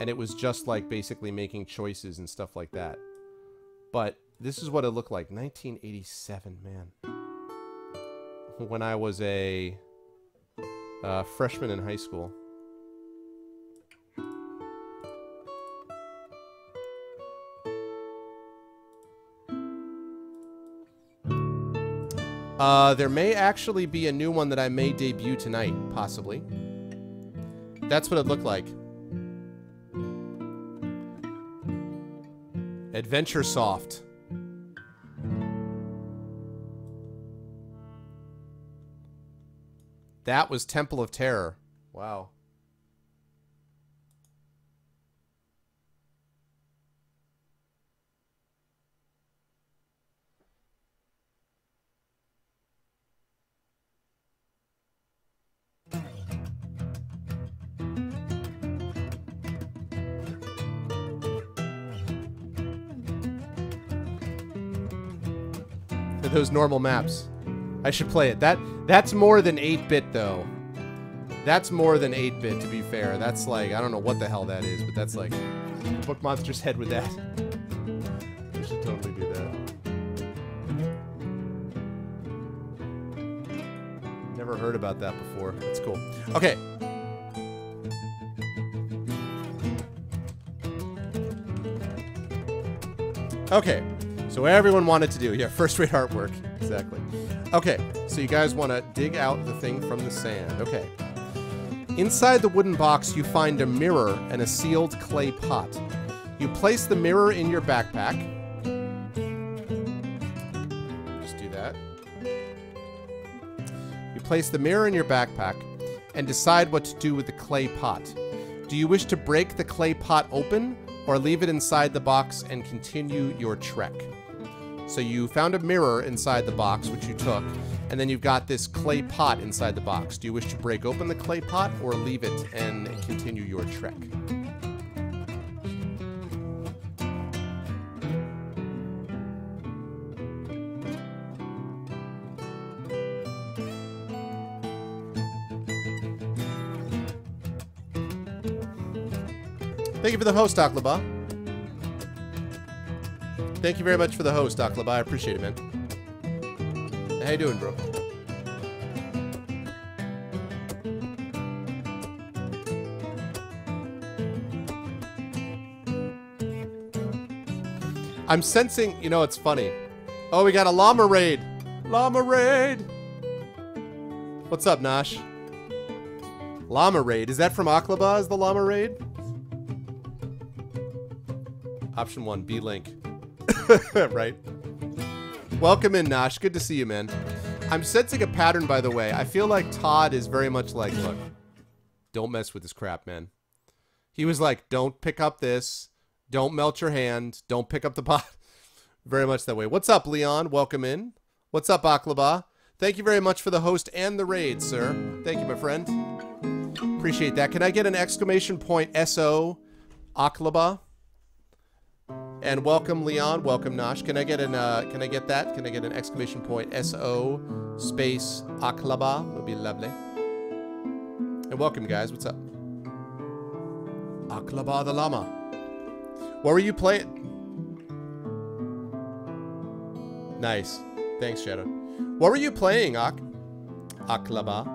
And it was just like basically making choices and stuff like that. But this is what it looked like. 1987, man. When I was a freshman in high school. There may actually be a new one that I may debut tonight, possibly. That's what it looked like. Adventure Soft. That was Temple of Terror. Wow. Those normal maps. I should play it. That's more than 8-bit though. That's more than 8-bit, to be fair. That's like, I don't know what the hell that is, but that's like Book Monster's head with that. I should totally do that. Never heard about that before. That's cool. Okay. Okay. So everyone wanted to do, yeah, first-rate artwork. Exactly. Okay, so you guys want to dig out the thing from the sand. Okay. Inside the wooden box, you find a mirror and a sealed clay pot. You place the mirror in your backpack. Just do that. You place the mirror in your backpack and decide what to do with the clay pot. Do you wish to break the clay pot open or leave it inside the box and continue your trek? So you found a mirror inside the box, which you took, and then you've got this clay pot inside the box. Do you wish to break open the clay pot or leave it and continue your trek? Thank you for the host, Aklaba. Thank you very much for the host, Aklaba. I appreciate it, man. How you doing, bro? I'm sensing, you know, it's funny. Oh, we got a llama raid. Llama raid. What's up, Nosh? Llama raid. Is that from Aklaba, is the llama raid? Option 1, B-Link. Right. Welcome in, Nosh. Good to see you, man. I'm sensing a pattern, by the way. I feel like Todd is very much like, look, don't mess with this crap, man. He was like, don't pick up this. Don't melt your hand. Don't pick up the pot. Very much that way. What's up, Leon? Welcome in. What's up, Aklaba? Thank you very much for the host and the raid, sir. Thank you, my friend. Appreciate that. Can I get an exclamation point SO, Aklaba? And welcome, Leon. Welcome, Nosh. Can I get an can I get that? Can I get an exclamation point SO space Aklaba? Would be lovely. And welcome, guys. What's up? Aklaba the llama. What were you playing? Nice. Thanks, Shadow. What were you playing, Aklaba?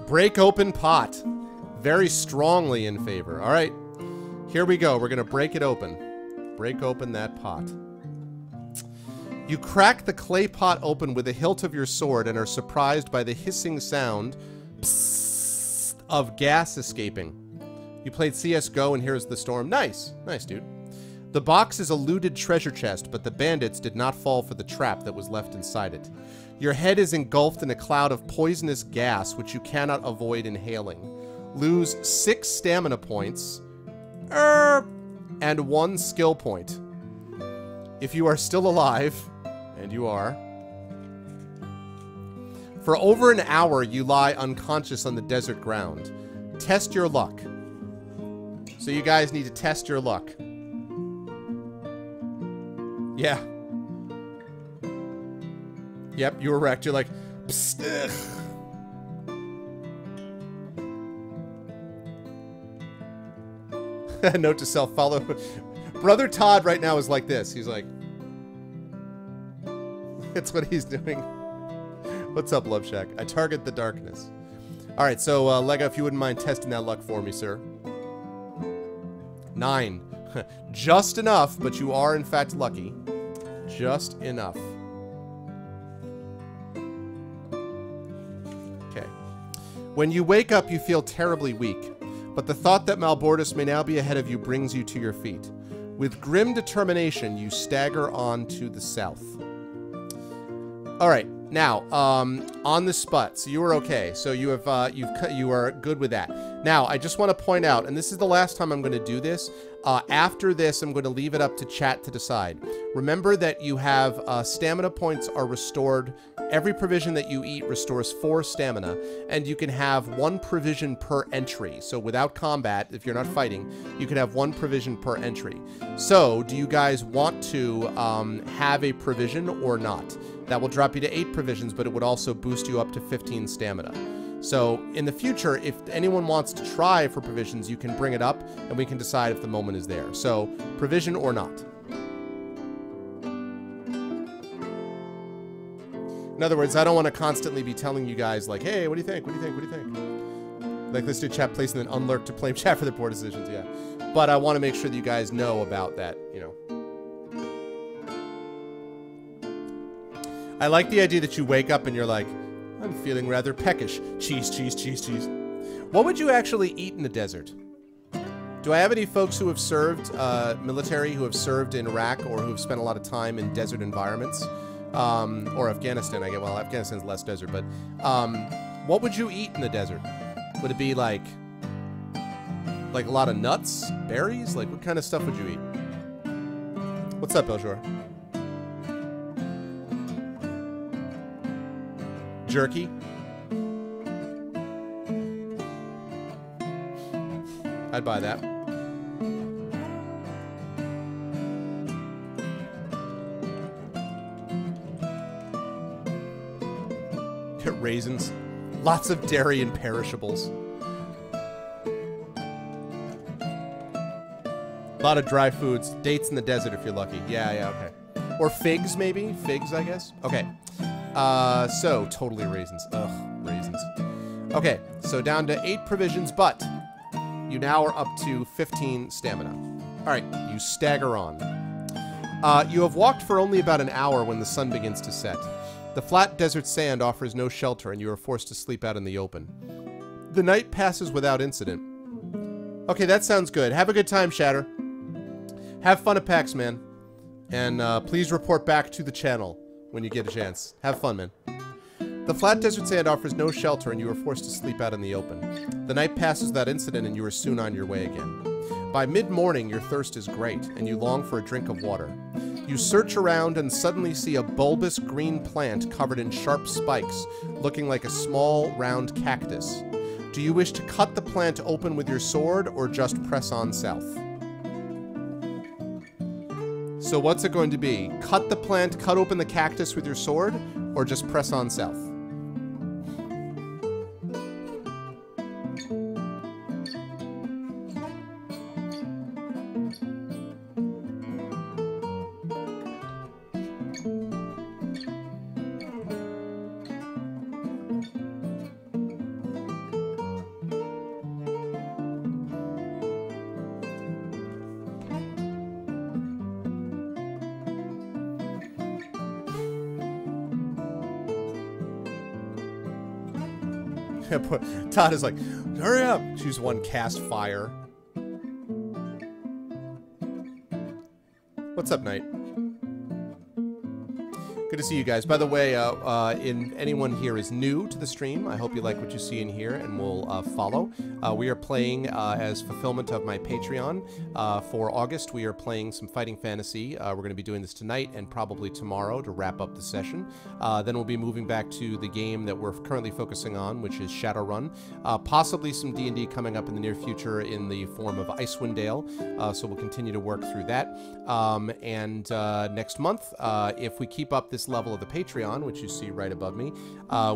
Break open pot. Very strongly in favor. All right. Here we go. We're going to break it open. Break open that pot. You crack the clay pot open with the hilt of your sword and are surprised by the hissing sound of gas escaping. You played CSGO and here's the storm. Nice. Nice, dude. The box is a looted treasure chest, but the bandits did not fall for the trap that was left inside it. Your head is engulfed in a cloud of poisonous gas, which you cannot avoid inhaling. Lose 6 stamina points and 1 skill point. If you are still alive, and you are, for over an hour you lie unconscious on the desert ground. Test your luck. So you guys need to test your luck. Yeah. Yep, you were wrecked. You're like, psst, note to self, follow. Brother Todd right now is like this. He's like, that's what he's doing. What's up, Love Shack? I target the darkness. All right, so Lego, if you wouldn't mind testing that luck for me, sir. 9. Just enough, but you are in fact lucky. Just enough. Okay. When you wake up, you feel terribly weak, but the thought that Malbortis may now be ahead of you brings you to your feet. With grim determination, you stagger on to the south. All right, now on the spot. So you are okay. So you have you are good with that. Now I just want to point out, and this is the last time I'm going to do this. After this, I'm going to leave it up to chat to decide. Remember that you have stamina points are restored. Every provision that you eat restores 4 stamina, and you can have 1 provision per entry. So without combat, if you're not fighting, you can have 1 provision per entry. So do you guys want to have a provision or not? That will drop you to 8 provisions, but it would also boost you up to 15 stamina. So in the future, if anyone wants to try for provisions, you can bring it up and we can decide if the moment is there. So provision or not. In other words, I don't want to constantly be telling you guys like, hey, what do you think? What do you think? What do you think? Like, let's do chat place and then unlurk to blame chat for their poor decisions, yeah. But I want to make sure that you guys know about that, you know. I like the idea that you wake up and you're like, I'm feeling rather peckish. Cheese, cheese, cheese, cheese. What would you actually eat in the desert? Do I have any folks who have served military, who have served in Iraq, or who have spent a lot of time in desert environments? Or Afghanistan, I get. Well, Afghanistan's less desert, but what would you eat in the desert? Would it be like a lot of nuts, berries? Like, what kind of stuff would you eat? What's up, Beljour? Jerky? I'd buy that. Raisins. Lots of dairy and perishables. A lot of dry foods. Dates in the desert if you're lucky. Yeah, yeah, okay. Or figs, maybe? Figs, I guess? Okay. So, totally raisins. Ugh, raisins. Okay, so down to 8 provisions, but you now are up to 15 stamina. Alright, you stagger on. You have walked for only about an hour when the sun begins to set. The flat desert sand offers no shelter, and you are forced to sleep out in the open. The night passes without incident. Okay, that sounds good. Have a good time, Shatter. Have fun at PAX, man. And please report back to the channel when you get a chance. Have fun, man. The flat desert sand offers no shelter, and you are forced to sleep out in the open. The night passes without incident, and you are soon on your way again. By mid-morning, your thirst is great, and you long for a drink of water. You search around and suddenly see a bulbous green plant covered in sharp spikes, looking like a small, round cactus. Do you wish to cut the plant open with your sword, or just press on south? So what's it going to be? Cut the plant, cut open the cactus with your sword, or just press on south? Todd is like, hurry up. Choose one, cast fire. What's up, Knight? Good to see you guys. By the way, anyone here is new to the stream, I hope you like what you see in here and will follow. We are playing as fulfillment of my Patreon. For August, we are playing some Fighting Fantasy. We're going to be doing this tonight and probably tomorrow to wrap up the session. Then we'll be moving back to the game that we're currently focusing on, which is Shadowrun. Possibly some D&D coming up in the near future in the form of Icewind Dale. So we'll continue to work through that. Next month, if we keep up this level of the Patreon, which you see right above me,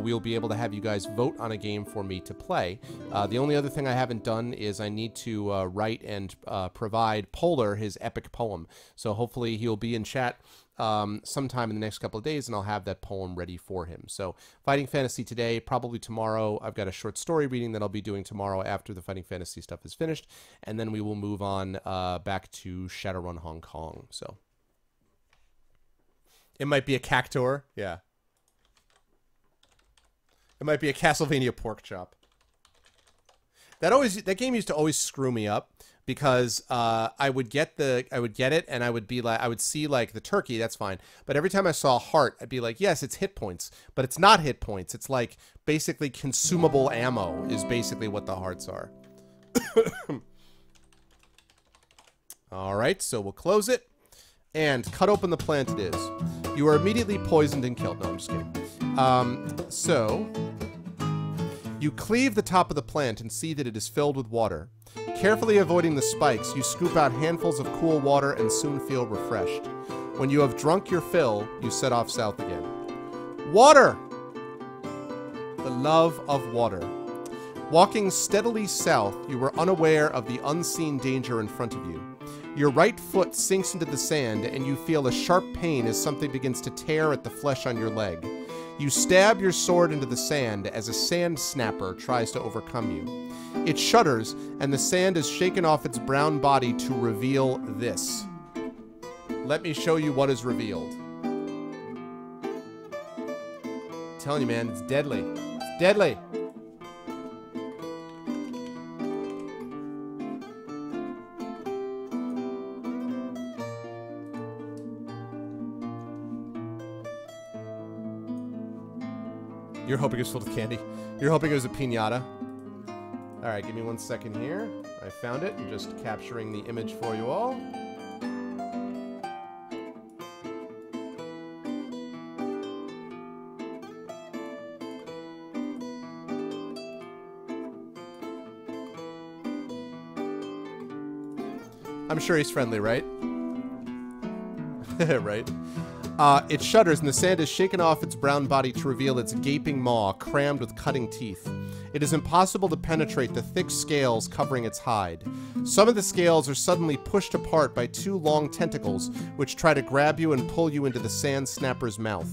we'll be able to have you guys vote on a game for me to play. The only other thing I haven't done is I need to write and provide Polar his epic poem. So hopefully he'll be in chat sometime in the next couple of days, and I'll have that poem ready for him. So Fighting Fantasy today, probably tomorrow. I've got a short story reading that I'll be doing tomorrow after the Fighting Fantasy stuff is finished, and then we will move on back to Shadowrun Hong Kong. So it might be a cactuar, yeah. It might be a Castlevania pork chop. That game used to always screw me up because I would get it and I would be like, I would see like the turkey, that's fine. But every time I saw a heart, I'd be like, yes, it's hit points, but it's not hit points. It's like basically consumable ammo is basically what the hearts are. All right, so we'll close it and cut open the plant it is. You are immediately poisoned and killed. No, I'm just kidding. So you cleave the top of the plant and see that it is filled with water. Carefully avoiding the spikes, you scoop out handfuls of cool water and soon feel refreshed. When you have drunk your fill, you set off south again. Water! The love of water. Walking steadily south, you were unaware of the unseen danger in front of you. Your right foot sinks into the sand and you feel a sharp pain as something begins to tear at the flesh on your leg. You stab your sword into the sand as a sand snapper tries to overcome you. It shudders, and the sand is shaken off its brown body to reveal this. Let me show you what is revealed. I'm telling you, man, it's deadly. It's deadly. You're hoping it's filled with candy. You're hoping it was a piñata. All right, give me 1 second here. I found it. I'm just capturing the image for you all. I'm sure he's friendly, right? Right? It shudders, and the sand is shaken off its brown body to reveal its gaping maw, crammed with cutting teeth. It is impossible to penetrate the thick scales covering its hide. Some of the scales are suddenly pushed apart by two long tentacles, which try to grab you and pull you into the sand snapper's mouth.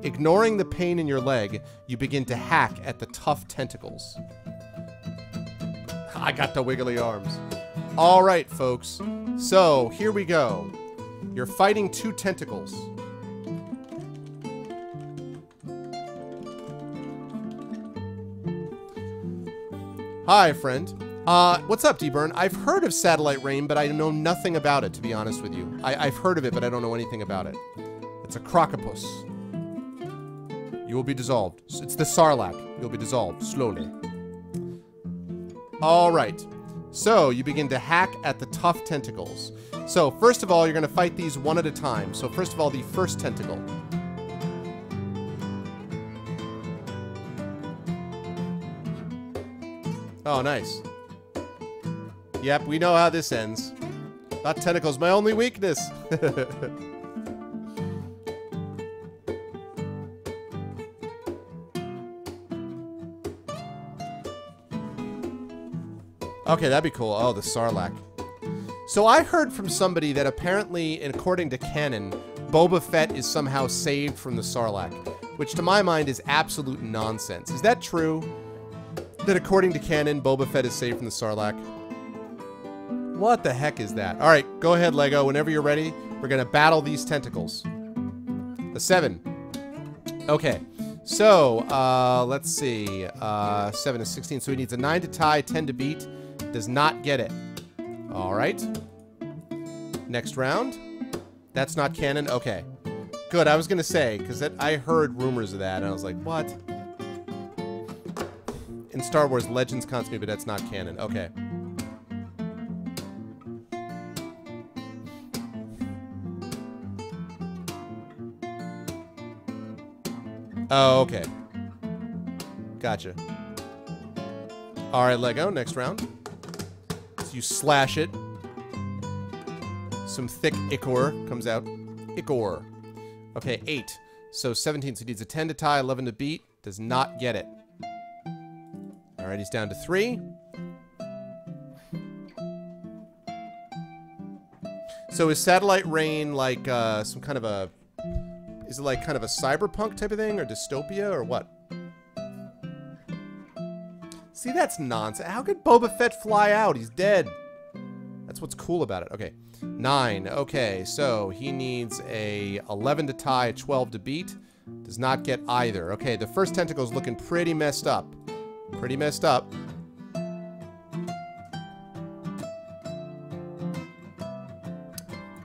Ignoring the pain in your leg, you begin to hack at the tough tentacles. I got the wiggly arms. All right, folks. So, here we go. You're fighting two tentacles. Hi, friend. What's up, D-Burn? I've heard of Satellite Rain, but I know nothing about it, to be honest with you. I've heard of it, but I don't know anything about it. It's a crocopus. You will be dissolved. It's the Sarlacc. You'll be dissolved, slowly. All right. So, you begin to hack at the tough tentacles. So, first of all, you're going to fight these one at a time. So, first of all, the first tentacle. Oh, nice. Yep, we know how this ends. That tentacle's my only weakness. Okay, that'd be cool. Oh, the Sarlacc. So I heard from somebody that apparently, according to canon, Boba Fett is somehow saved from the Sarlacc, which to my mind is absolute nonsense. Is that true? That according to canon, Boba Fett is saved from the Sarlacc? What the heck is that? All right, go ahead, Lego. Whenever you're ready, we're going to battle these tentacles. A 7. Okay. So, let's see. 7 is 16, so he needs a 9 to tie, 10 to beat. Does not get it. All right. Next round. That's not canon? Okay. Good, I was going to say, because I heard rumors of that, and I was like, what? In Star Wars, Legends constantly, but that's not canon. Okay. Oh, okay. Gotcha. All right, Lego, next round. So you slash it. Some thick ichor comes out. Ichor. Okay, 8. So 17, so he needs a 10 to tie, 11 to beat. Does not get it. All right, he's down to 3. So is Satellite Rain like some kind of a... Is it like kind of a cyberpunk type of thing, or dystopia, or what? See, that's nonsense. How could Boba Fett fly out? He's dead. That's what's cool about it. Okay, 9. Okay, so he needs a 11 to tie, 12 to beat. Does not get either. Okay, the first tentacle's looking pretty messed up. Pretty messed up.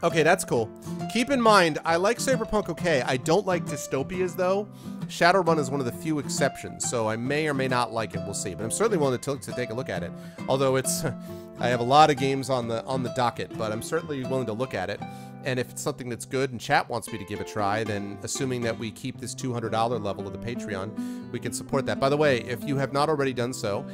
Okay, that's cool. Keep in mind, I like Cyberpunk okay. I don't like dystopias, though. Shadowrun is one of the few exceptions, so I may or may not like it. We'll see. But I'm certainly willing to take a look at it. Although it's... I have a lot of games on the docket, but I'm certainly willing to look at it. And if it's something that's good and chat wants me to give a try, then assuming that we keep this $200 level of the Patreon, we can support that. By the way, if you have not already done so,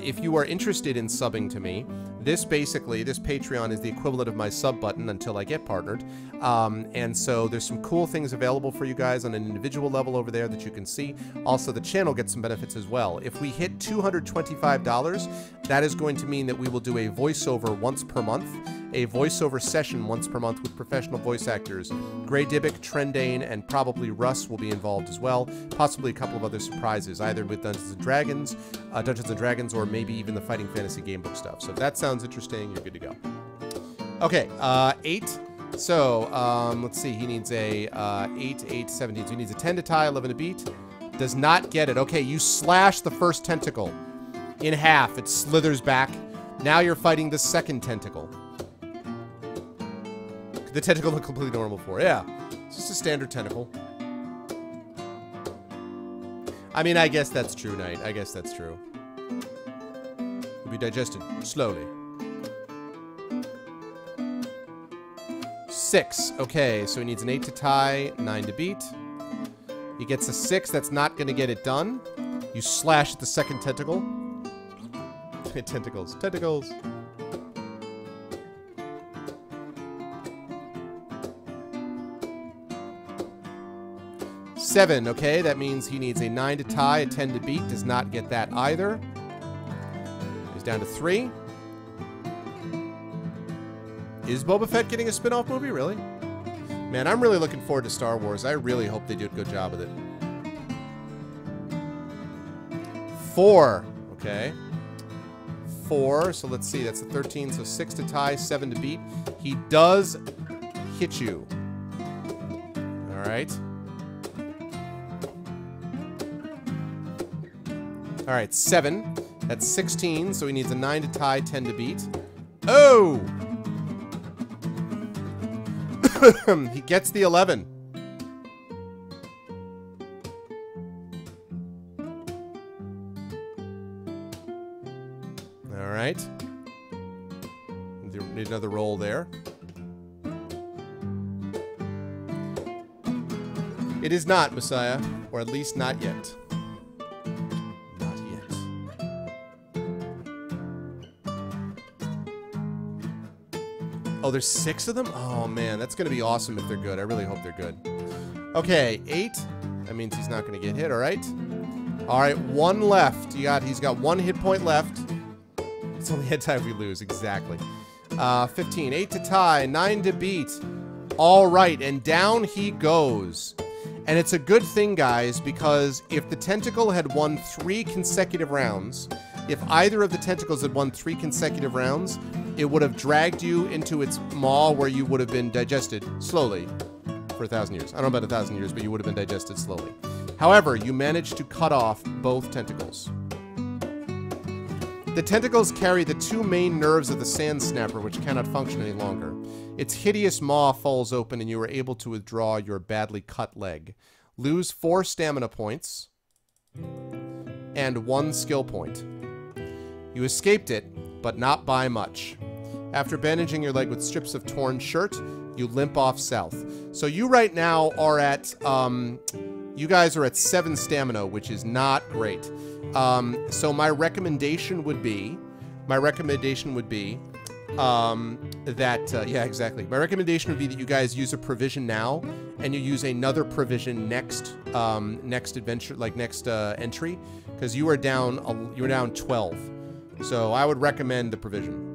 if you are interested in subbing to me, this Patreon is the equivalent of my sub button until I get partnered. And so there's some cool things available for you guys on an individual level over there that you can see. Also, the channel gets some benefits as well. If we hit $225, that is going to mean that we will do a voiceover once per month, a voiceover session once per month with professional voice actors. Gray Dybbuk, Trendane, and probably Russ will be involved as well. Possibly a couple of other surprises, either with Dungeons & Dragons, or maybe even the Fighting Fantasy Gamebook stuff. So if that sounds interesting, you're good to go. Okay, 8. So, let's see. He needs a 8, 8, 17. So he needs a 10 to tie, 11 to beat. Does not get it. Okay, you slash the first tentacle in half. It slithers back. Now you're fighting the second tentacle. The tentacle looked completely normal before. Yeah, it's just a standard tentacle. I mean, I guess that's true, Knight. I guess that's true. It'll be digested slowly. 6. Okay, so he needs an 8 to tie, 9 to beat. He gets a 6. That's not going to get it done. You slash at the second tentacle. Tentacles. Tentacles. Seven, okay, that means he needs a 9 to tie, a 10 to beat. Does not get that either. He's down to 3. Is Boba Fett getting a spin-off movie, really? Man, I'm really looking forward to Star Wars. I really hope they do a good job with it. 4, okay. 4, so let's see, that's a 13, so 6 to tie, 7 to beat. He does hit you. All right. All right, 7. That's 16, so he needs a 9 to tie, 10 to beat. Oh! He gets the 11. All right. Need another roll there. It is not, Messiah, or at least not yet. Oh, there's 6 of them? Oh, man. That's going to be awesome if they're good. I really hope they're good. Okay, 8. That means he's not going to get hit, all right? All right, 1 left. He's got 1 hit point left. It's only head tie if we lose. Exactly. 15. 8 to tie. 9 to beat. All right. And down he goes. And it's a good thing, guys, because if the tentacle had won 3 consecutive rounds, if either of the tentacles had won 3 consecutive rounds, it would have dragged you into its maw where you would have been digested slowly for 1,000 years. I don't know about 1,000 years, but you would have been digested slowly. However, you managed to cut off both tentacles. The tentacles carry the 2 main nerves of the sand snapper, which cannot function any longer. Its hideous maw falls open and you are able to withdraw your badly cut leg. Lose 4 stamina points and 1 skill point. You escaped it, but not by much. After bandaging your leg with strips of torn shirt, you limp off south. So you right now are at, you guys are at 7 stamina, which is not great. So my recommendation would be, yeah, exactly. My recommendation would be that you guys use a provision now, and you use another provision next, next adventure, like next entry, because you are down 12. So I would recommend the provision.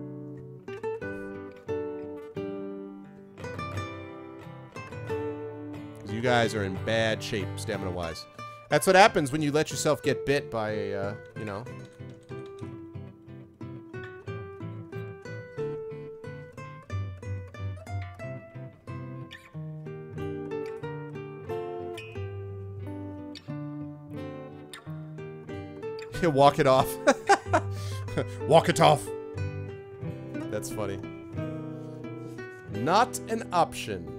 Because you guys are in bad shape, stamina-wise. That's what happens when you let yourself get bit by a, you know. You walk it off. Walk it off. That's funny. Not an option.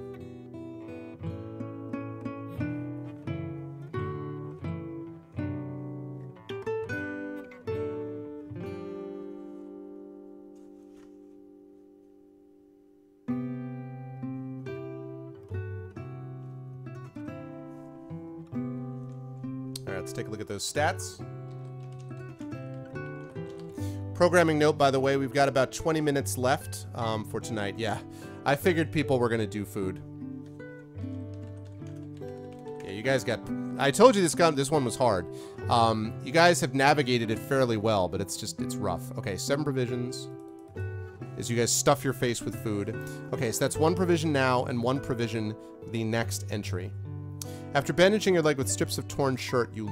All right, let's take a look at those stats. Programming note, by the way, we've got about 20 minutes left for tonight. Yeah, I figured people were going to do food. Yeah, you guys got... I told you this one was hard. You guys have navigated it fairly well, but it's rough. Okay, 7 provisions. As you guys stuff your face with food. Okay, so that's 1 provision now and 1 provision the next entry. After bandaging your leg with strips of torn shirt, you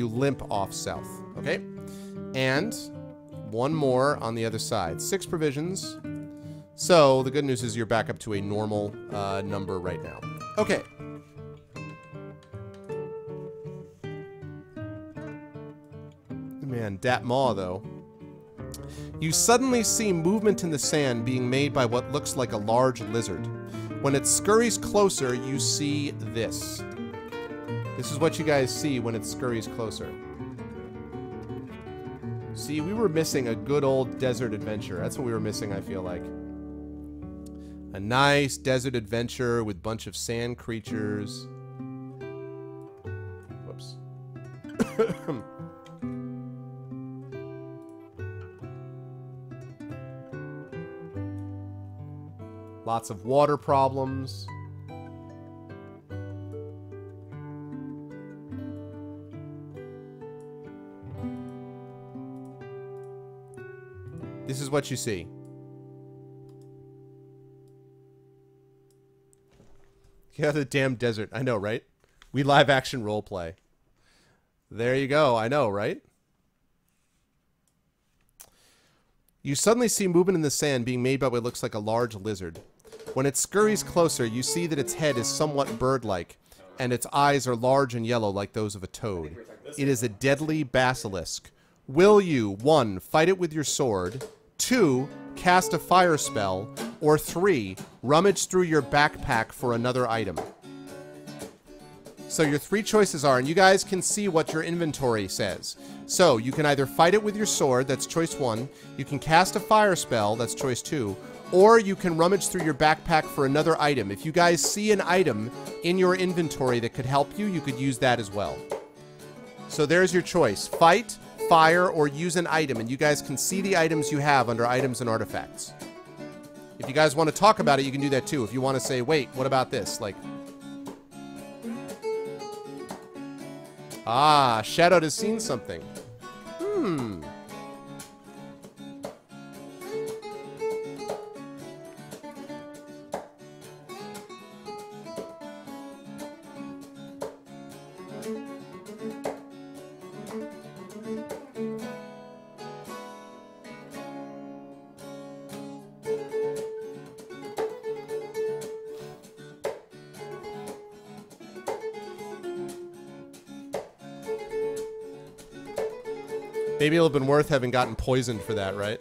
limp off south. Okay? And 1 more on the other side. 6 provisions. So, the good news is you're back up to a normal number right now. Okay. Man, dat maw, though. You suddenly see movement in the sand being made by what looks like a large lizard. When it scurries closer, you see this. This is what you guys see when it scurries closer. See, we were missing a good old desert adventure. That's what we were missing, I feel like. A nice desert adventure with a bunch of sand creatures. Whoops. Lots of water problems. This is what you see. Yeah, the damn desert. I know, right? We live action roleplay. There you go. I know, right? You suddenly see movement in the sand being made by what looks like a large lizard. When it scurries closer, you see that its head is somewhat bird-like, and its eyes are large and yellow like those of a toad. It is a deadly basilisk. Will you, 1, fight it with your sword, 2, cast a fire spell, or 3, rummage through your backpack for another item? So your 3 choices are, and you guys can see what your inventory says. So you can either fight it with your sword, that's choice 1, you can cast a fire spell, that's choice 2, or you can rummage through your backpack for another item. If you guys see an item in your inventory that could help you, you could use that as well. So there's your choice. Fight, fire, or use an item, and you guys can see the items you have under items and artifacts. If you guys want to talk about it, you can do that too. If you want to say, wait, what about this? Like, ah, Shadowed has seen something. Maybe it'll have been worth having gotten poisoned for that, right?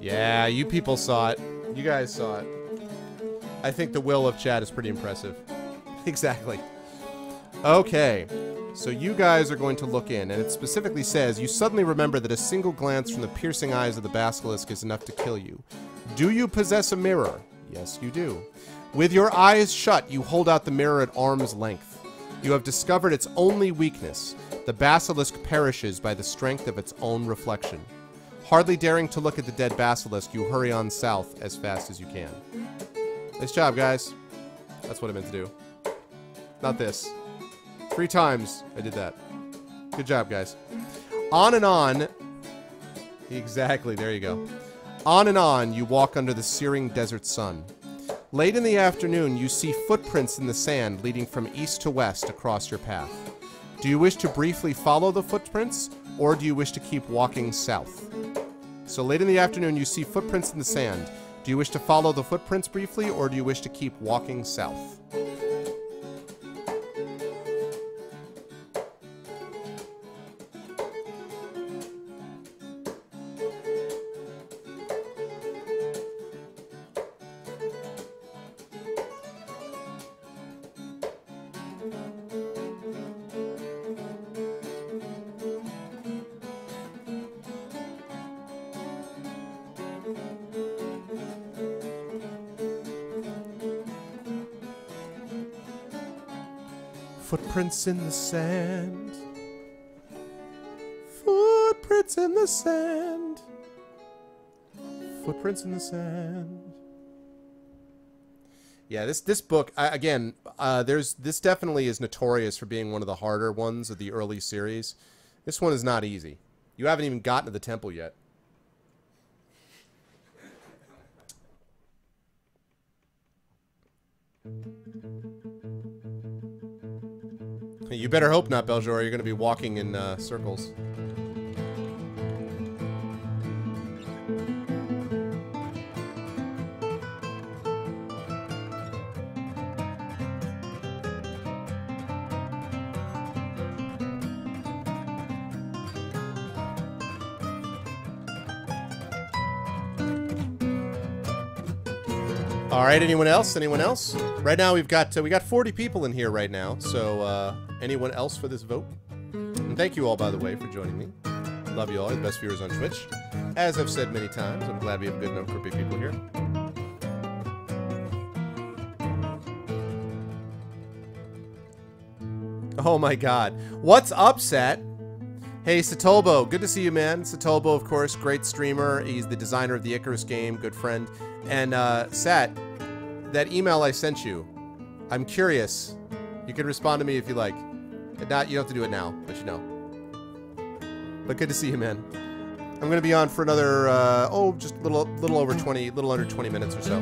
Yeah, you people saw it. You guys saw it. I think the will of chat is pretty impressive. Exactly. Okay. So you guys are going to look in, and it specifically says, you suddenly remember that a single glance from the piercing eyes of the basilisk is enough to kill you. Do you possess a mirror? Yes, you do. With your eyes shut, you hold out the mirror at arm's length. You have discovered its only weakness. The basilisk perishes by the strength of its own reflection. Hardly daring to look at the dead basilisk, you hurry on south as fast as you can. Nice job, guys. That's what I meant to do. Not this. 3 times I did that. Good job, guys. On and on. Exactly, there you go. On and on, you walk under the searing desert sun. Late in the afternoon, you see footprints in the sand leading from east to west across your path. Do you wish to briefly follow the footprints, or do you wish to keep walking south? So late in the afternoon, you see footprints in the sand. Do you wish to follow the footprints briefly, or do you wish to keep walking south? Footprints in the sand. Footprints in the sand. Footprints in the sand. Yeah, this book, again, this definitely is notorious for being one of the harder ones of the early series. This one is not easy. You haven't even gotten to the temple yet. You better hope not, Beljor. You're going to be walking in circles. All right, anyone else? Anyone else? Right now we got 40 people in here right now. So anyone else for this vote? And thank you all, by the way, for joining me. Love you all, the best viewers on Twitch. As I've said many times, I'm glad we have a good number of people here. Oh my God, what's up, Sat? Hey, Satobo, good to see you, man. Satobo, of course, great streamer. He's the designer of the Icarus game, good friend. And Sat, that email I sent you, I'm curious. You can respond to me if you like. If not, you don't have to do it now, but you know. But good to see you, man. I'm gonna be on for another, just a little over 20, little under 20 minutes or so.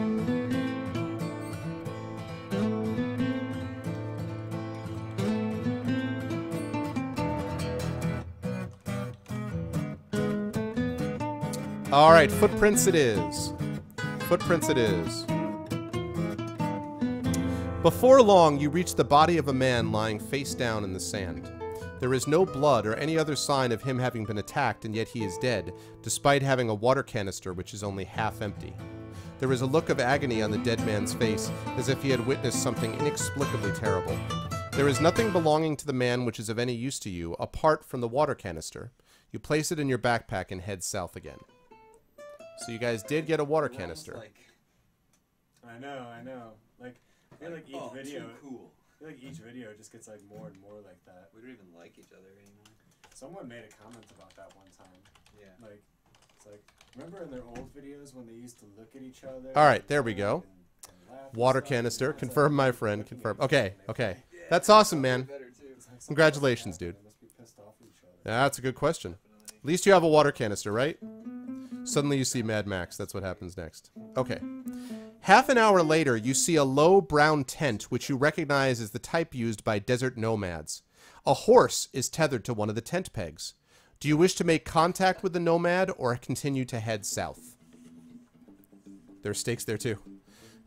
All right, footprints it is. Footprints it is. Before long, you reach the body of a man lying face down in the sand. There is no blood or any other sign of him having been attacked, and yet he is dead, despite having a water canister which is only half empty. There is a look of agony on the dead man's face, as if he had witnessed something inexplicably terrible. There is nothing belonging to the man which is of any use to you, apart from the water canister. You place it in your backpack and head south again. So you guys did get a water canister. I know. Like, I feel like each video, too cool. I feel like each video just gets like more and more like that. We don't even like each other anymore. Someone made a comment about that one time. Yeah. Like, it's like, remember in their old videos when they used to look at each other? All right, there we go. And laugh and Water stuff, canister. and Confirm, my like, friend. looking Confirm. at each Okay, other. okay. That's awesome, man. It's like Congratulations, dude. They must be pissed off at each other. That's a good question. At least you have a water canister, right? Suddenly you see Mad Max. That's what happens next. Okay. Half an hour later, you see a low brown tent, which you recognize as the type used by desert nomads. A horse is tethered to one of the tent pegs. Do you wish to make contact with the nomad or continue to head south? There are stakes there, too.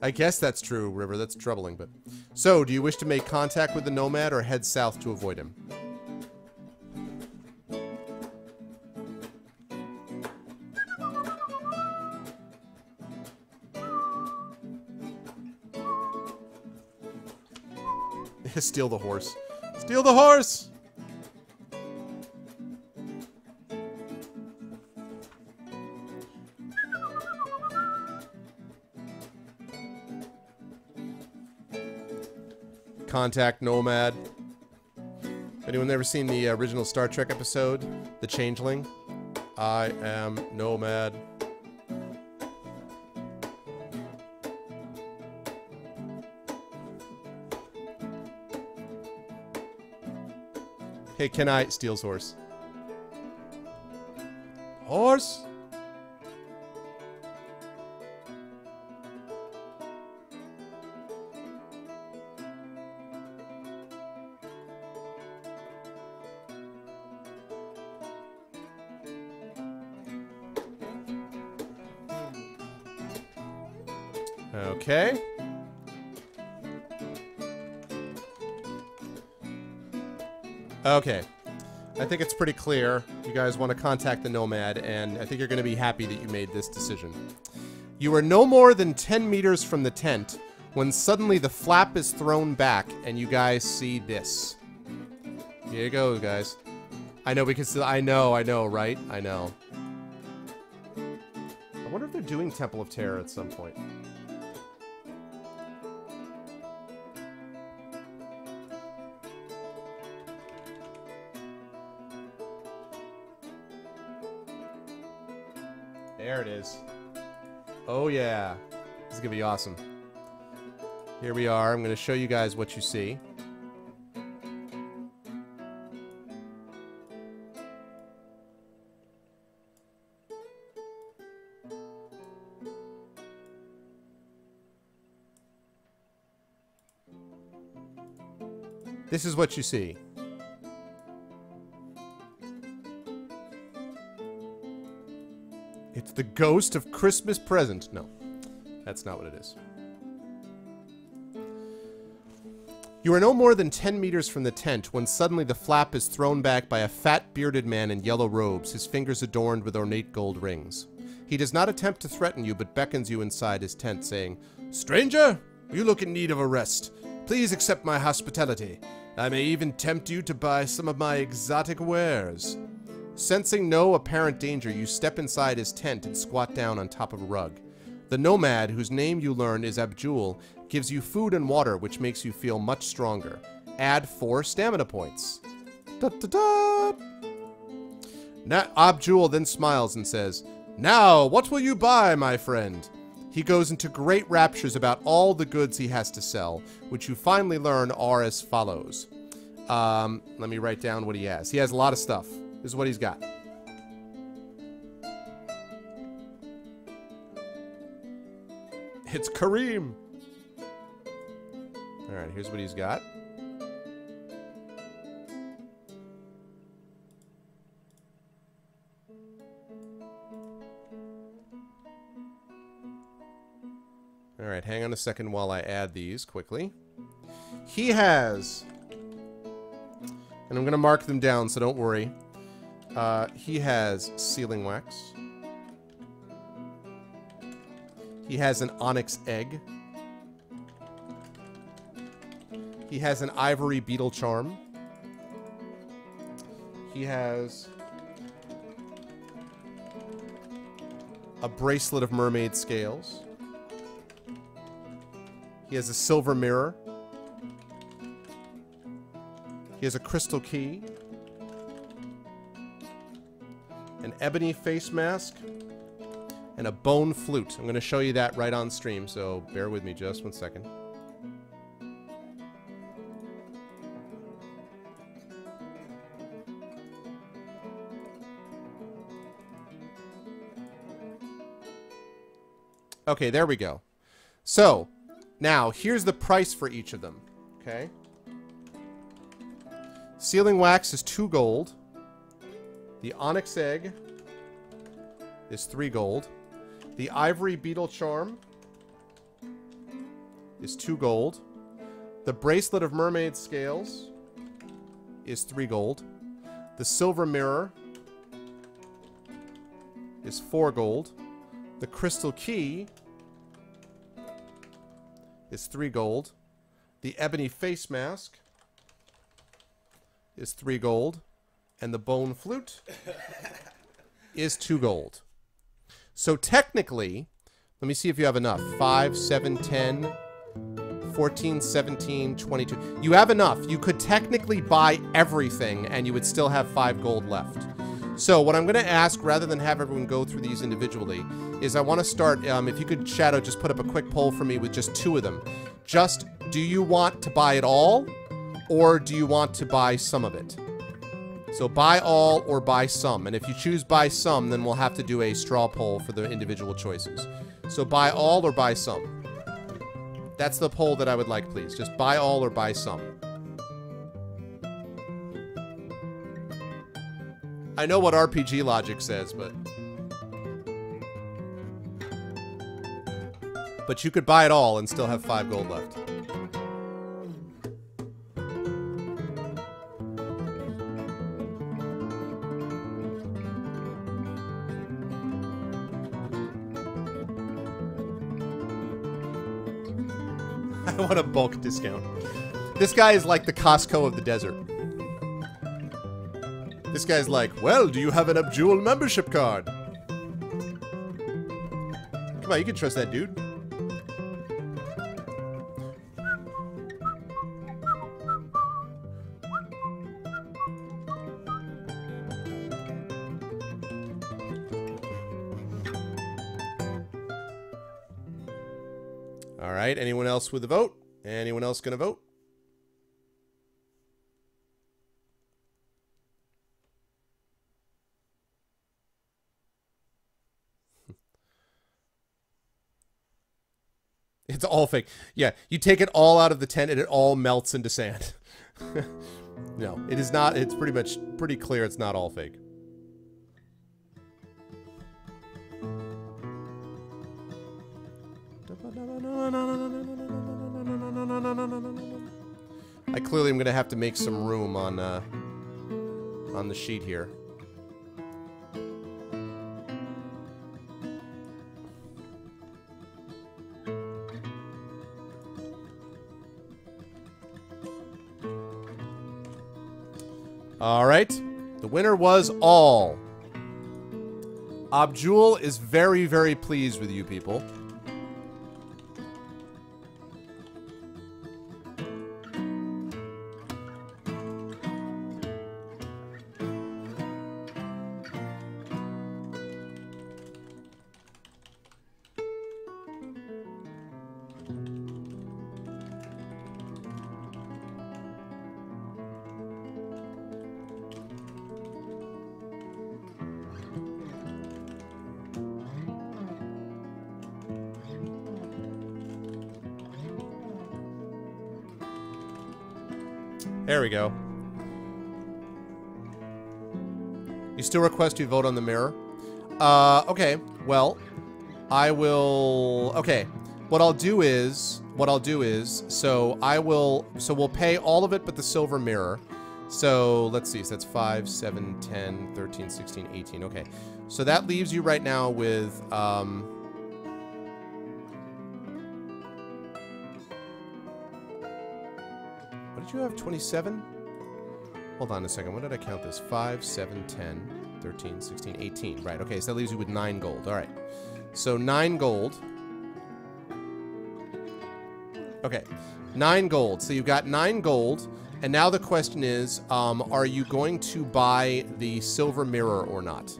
I guess that's true, River. That's troubling, but... So, do you wish to make contact with the Nomad or head south to avoid him? Steal the horse. Steal the horse! Contact Nomad. Anyone ever seen the original Star Trek episode, The Changeling? I am Nomad. Hey, can I... Steals horse. Horse? Okay. Okay. I think it's pretty clear. You guys want to contact the Nomad, and I think you're going to be happy that you made this decision. You are no more than 10 meters from the tent when suddenly the flap is thrown back and you guys see this. Here you go, guys. I know because I know, right? I know. I wonder if they're doing Temple of Terror at some point. There it is. Oh yeah. This is gonna be awesome. Here we are. I'm gonna show you guys what you see. This is what you see. It's the ghost of Christmas present. No, that's not what it is. You are no more than 10 meters from the tent when suddenly the flap is thrown back by a fat, bearded man in yellow robes, his fingers adorned with ornate gold rings. He does not attempt to threaten you, but beckons you inside his tent, saying, "Stranger, you look in need of a rest. Please accept my hospitality. I may even tempt you to buy some of my exotic wares." Sensing no apparent danger, you step inside his tent and squat down on top of a rug. The Nomad, whose name you learn is Abjul, gives you food and water, which makes you feel much stronger. Add 4 stamina points. Da, da, da. Abjul then smiles and says, "Now, what will you buy, my friend?" He goes into great raptures about all the goods he has to sell, which you finally learn are as follows. Let me write down what he has. He has a lot of stuff. This is what he's got. It's Kareem. All right, here's what he's got. All right, hang on a second while I add these quickly. He has, and I'm going to mark them down, so don't worry. He has sealing wax. He has an onyx egg. He has an ivory beetle charm. He has a bracelet of mermaid scales. He has a silver mirror. He has a crystal key. An ebony face mask. And a bone flute. I'm going to show you that right on stream, so bear with me just 1 second. Okay, there we go. So, now, here's the price for each of them. Okay? Sealing wax is 2 gold. The onyx egg is 3 gold. The ivory beetle charm is 2 gold. The bracelet of mermaid scales is 3 gold. The silver mirror is 4 gold. The crystal key is 3 gold. The ebony face mask is 3 gold. And the bone flute is 2 gold. So technically, let me see if you have enough. 5, 7, 10, 14, 17, 22. You have enough. You could technically buy everything and you would still have 5 gold left. So what I'm going to ask, rather than have everyone go through these individually, is I want to start, if you could, Shadow, just put up a quick poll for me with just 2 of them. Just, do you want to buy it all, or do you want to buy some of it? So buy all or buy some. And if you choose buy some, then we'll have to do a straw poll for the individual choices. So buy all or buy some. That's the poll that I would like, please. Just buy all or buy some. I know what RPG logic says, but you could buy it all and still have 5 gold left. I want a bulk discount. This guy is like the Costco of the desert. This guy's like, well, do you have an Abjul membership card? Come on, you can trust that dude. All right, anyone else with a vote? Anyone else gonna vote? It's all fake. Yeah, you take it all out of the tent and it all melts into sand. No, it is not. It's pretty clear it's not all fake. I clearly am going to have to make some room on the sheet here. All right. The winner was all. Abjul is very, very pleased with you people. There we go. You still request you vote on the mirror? Okay. Well, I will... Okay. What I'll do is... So we'll pay all of it but the silver mirror. So, let's see. So that's 5, 7, 10, 13, 16, 18. Okay. So that leaves you right now with... What did you have? 27? Hold on a second. When did I count this? 5, 7, 10, 13, 16, 18. Right, okay, so that leaves you with 9 gold. Alright. So 9 gold. Okay. 9 gold. So you've got 9 gold. And now the question is, are you going to buy the silver mirror or not?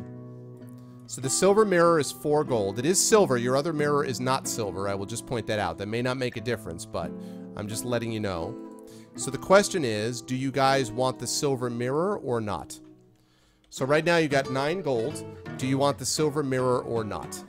So the silver mirror is 4 gold. It is silver. Your other mirror is not silver. I will just point that out. That may not make a difference, but I'm just letting you know. So the question is, do you guys want the silver mirror or not? So right now you got 9 gold. Do you want the silver mirror or not?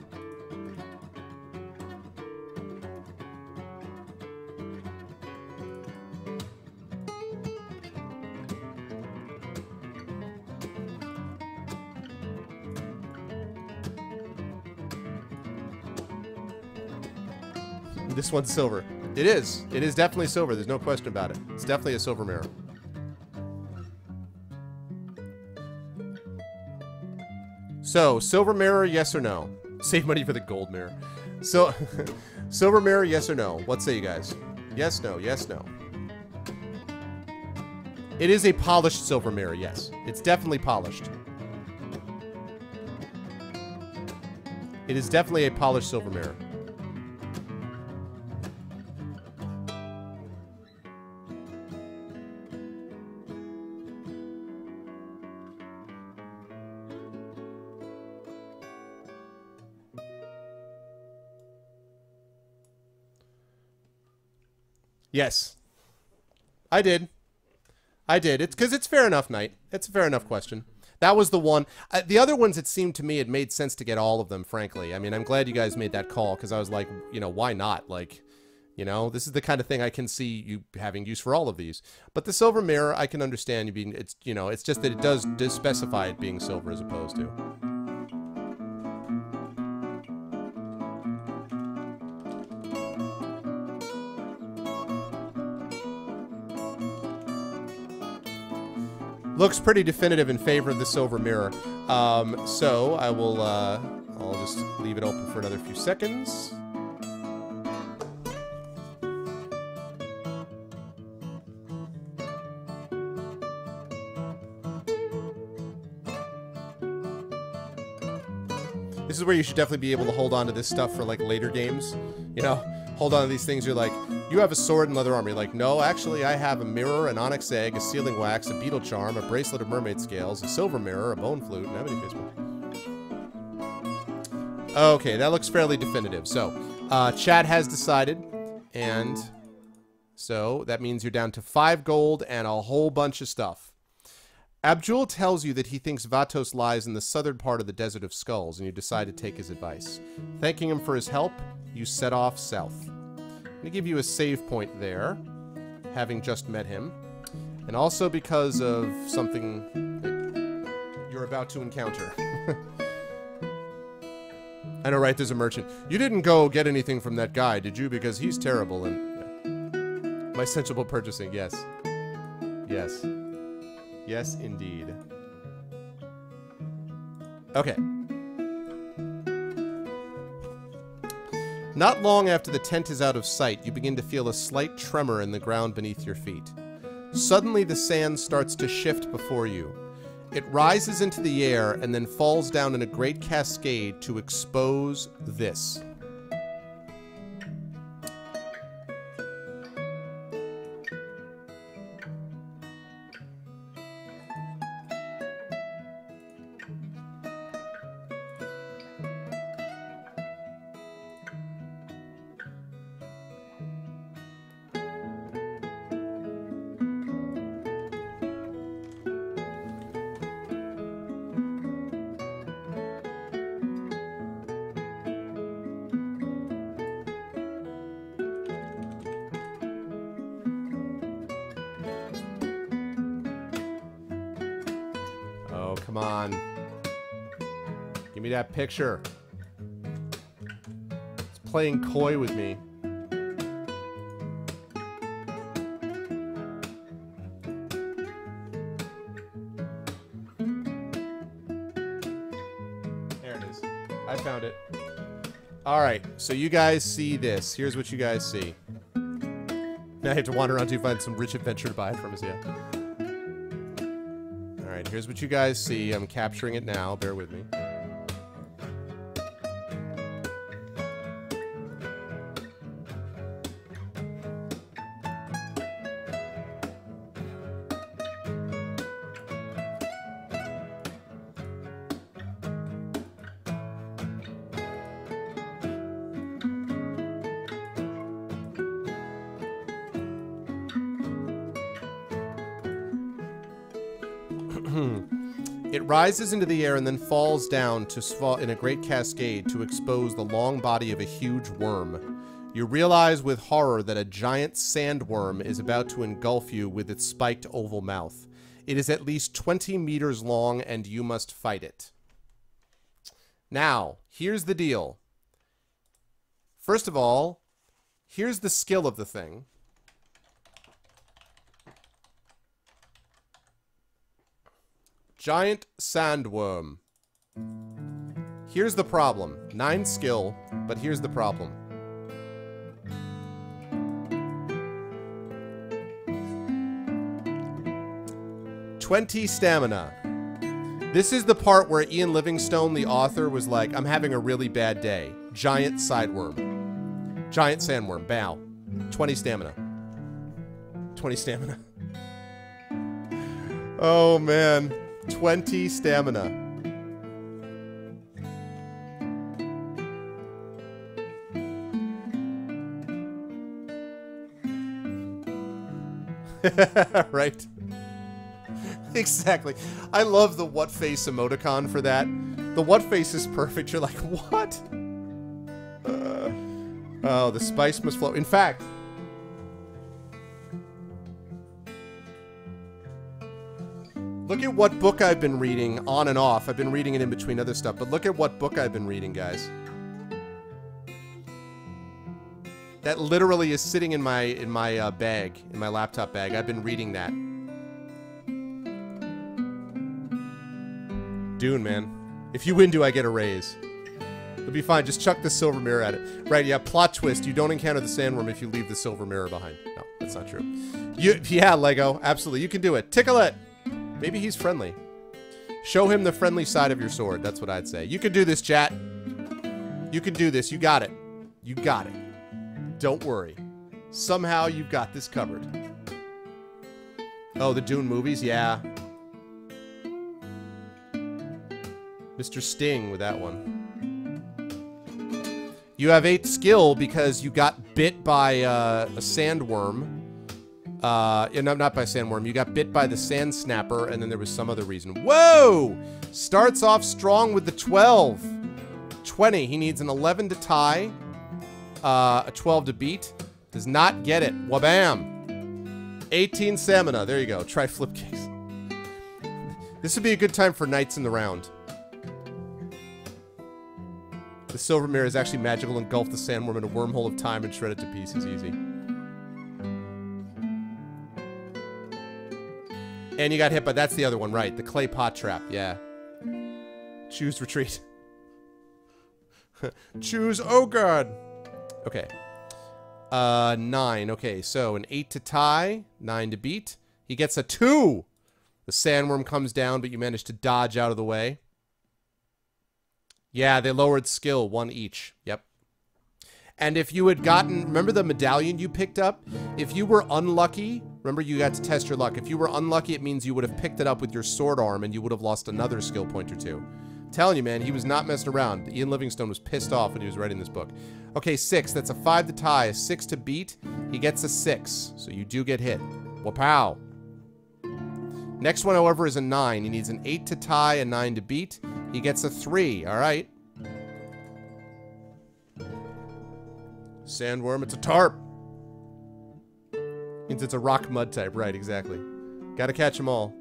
This one's silver. It is. It is definitely silver. There's no question about it. It's definitely a silver mirror. So, silver mirror, yes or no? Save money for the gold mirror. So, silver mirror, yes or no? What say you guys? Yes, no, yes, no. It is a polished silver mirror, yes. It's definitely polished. It is definitely a polished silver mirror. Yes. I did. I did. It's because it's fair enough, Knight. It's a fair enough question. That was the one. The other ones, it seemed to me, it made sense to get all of them, frankly. I mean, I'm glad you guys made that call, because I was like, you know, why not? Like, you know, this is the kind of thing I can see you having use for all of these. But the silver mirror, I can understand you being, it's, you know, it's just that it does specify it being silver as opposed to. Looks pretty definitive in favor of the silver mirror. So I will, I'll just leave it open for another few seconds. This is where you should definitely be able to hold on to this stuff for like later games. You know, hold on to these things. You're like, you have a sword and leather armor. You're like, no, actually, I have a mirror, an onyx egg, a sealing wax, a beetle charm, a bracelet of mermaid scales, a silver mirror, a bone flute, and ebony basement. Okay, that looks fairly definitive. So, chat has decided, and so that means you're down to 5 gold and a whole bunch of stuff. Abjul tells you that he thinks Vatos lies in the southern part of the Desert of Skulls, and you decide to take his advice. Thanking him for his help, you set off south. I'm going to give you a save point there, having just met him, and also because of something that you're about to encounter. I know, right? There's a merchant. You didn't go get anything from that guy, did you? Because he's terrible, and yeah. My sensible purchasing, yes. Yes. Yes, indeed. Okay. Not long after the tent is out of sight, you begin to feel a slight tremor in the ground beneath your feet. Suddenly, the sand starts to shift before you. It rises into the air and then falls down in a great cascade to expose this. Come on. Give me that picture. It's playing coy with me. There it is. I found it. Alright, so you guys see this. Here's what you guys see. Now I have to wander around to find some rich adventure to buy it from us, yeah. Alright, here's what you guys see. I'm capturing it now. Bear with me. It rises into the air and then falls down to fall in a great cascade to expose the long body of a huge worm. You realize with horror that a giant sandworm is about to engulf you with its spiked oval mouth. It is at least 20 meters long and you must fight it. Now, here's the deal. First of all, Here's the skill of the thing. Giant sandworm. Here's the problem. 9 skill, but here's the problem. $20 stamina. This is the part where Ian Livingstone, the author, was like, I'm having a really bad day. Giant sideworm. Giant sandworm. Bow. 20 stamina. 20 stamina. Oh, man. 20 stamina. Right? Exactly. I love the what face emoticon for that. The what face is perfect. You're like, what? Oh, the spice must flow. In fact, look at what book I've been reading on and off. I've been reading it in between other stuff, but look at what book I've been reading, guys. That literally is sitting in my bag, in my laptop bag. I've been reading that. Dune, man. If you win, do I get a raise? It'll be fine. Just chuck the silver mirror at it. Right, yeah, plot twist. You don't encounter the sandworm if you leave the silver mirror behind. No, that's not true. Yeah, Lego. Absolutely. You can do it. Tickle it. Maybe he's friendly. Show him the friendly side of your sword. That's what I'd say. You can do this, chat. You can do this. You got it. You got it. Don't worry. Somehow you've got this covered. Oh, the Dune movies? Yeah. Mr. Sting with that one. You have 8 skill because you got bit by a sandworm. No, not by sandworm. You got bit by the sand snapper, and then there was some other reason. Whoa! Starts off strong with the 12. 20. He needs an 11 to tie. A 12 to beat. Does not get it. Wabam! 18 stamina. There you go. Try flip kicks. This would be a good time for knights in the round. The silver mirror is actually magical. Engulf the sandworm in a wormhole of time and shred it to pieces. Easy. And you got hit by... That's the other one, right. The clay pot trap. Yeah. Choose retreat. Choose... Oh, God. Okay. 9. Okay, so an 8 to tie. 9 to beat. He gets a 2. The sandworm comes down, but you manage to dodge out of the way. Yeah, they lowered skill 1 each. Yep. And if you had gotten... Remember the medallion you picked up? If you were unlucky... Remember, you got to test your luck. If you were unlucky, it means you would have picked it up with your sword arm and you would have lost another skill point or 2. I'm telling you, man, he was not messing around. Ian Livingstone was pissed off when he was writing this book. Okay, 6. That's a 5 to tie. A 6 to beat. He gets a 6. So you do get hit. Wapow. Next one, however, is a 9. He needs an 8 to tie, a 9 to beat. He gets a 3. All right. Sandworm, it's a tarp. Means it's a rock mud type. Right, exactly. Gotta catch them all.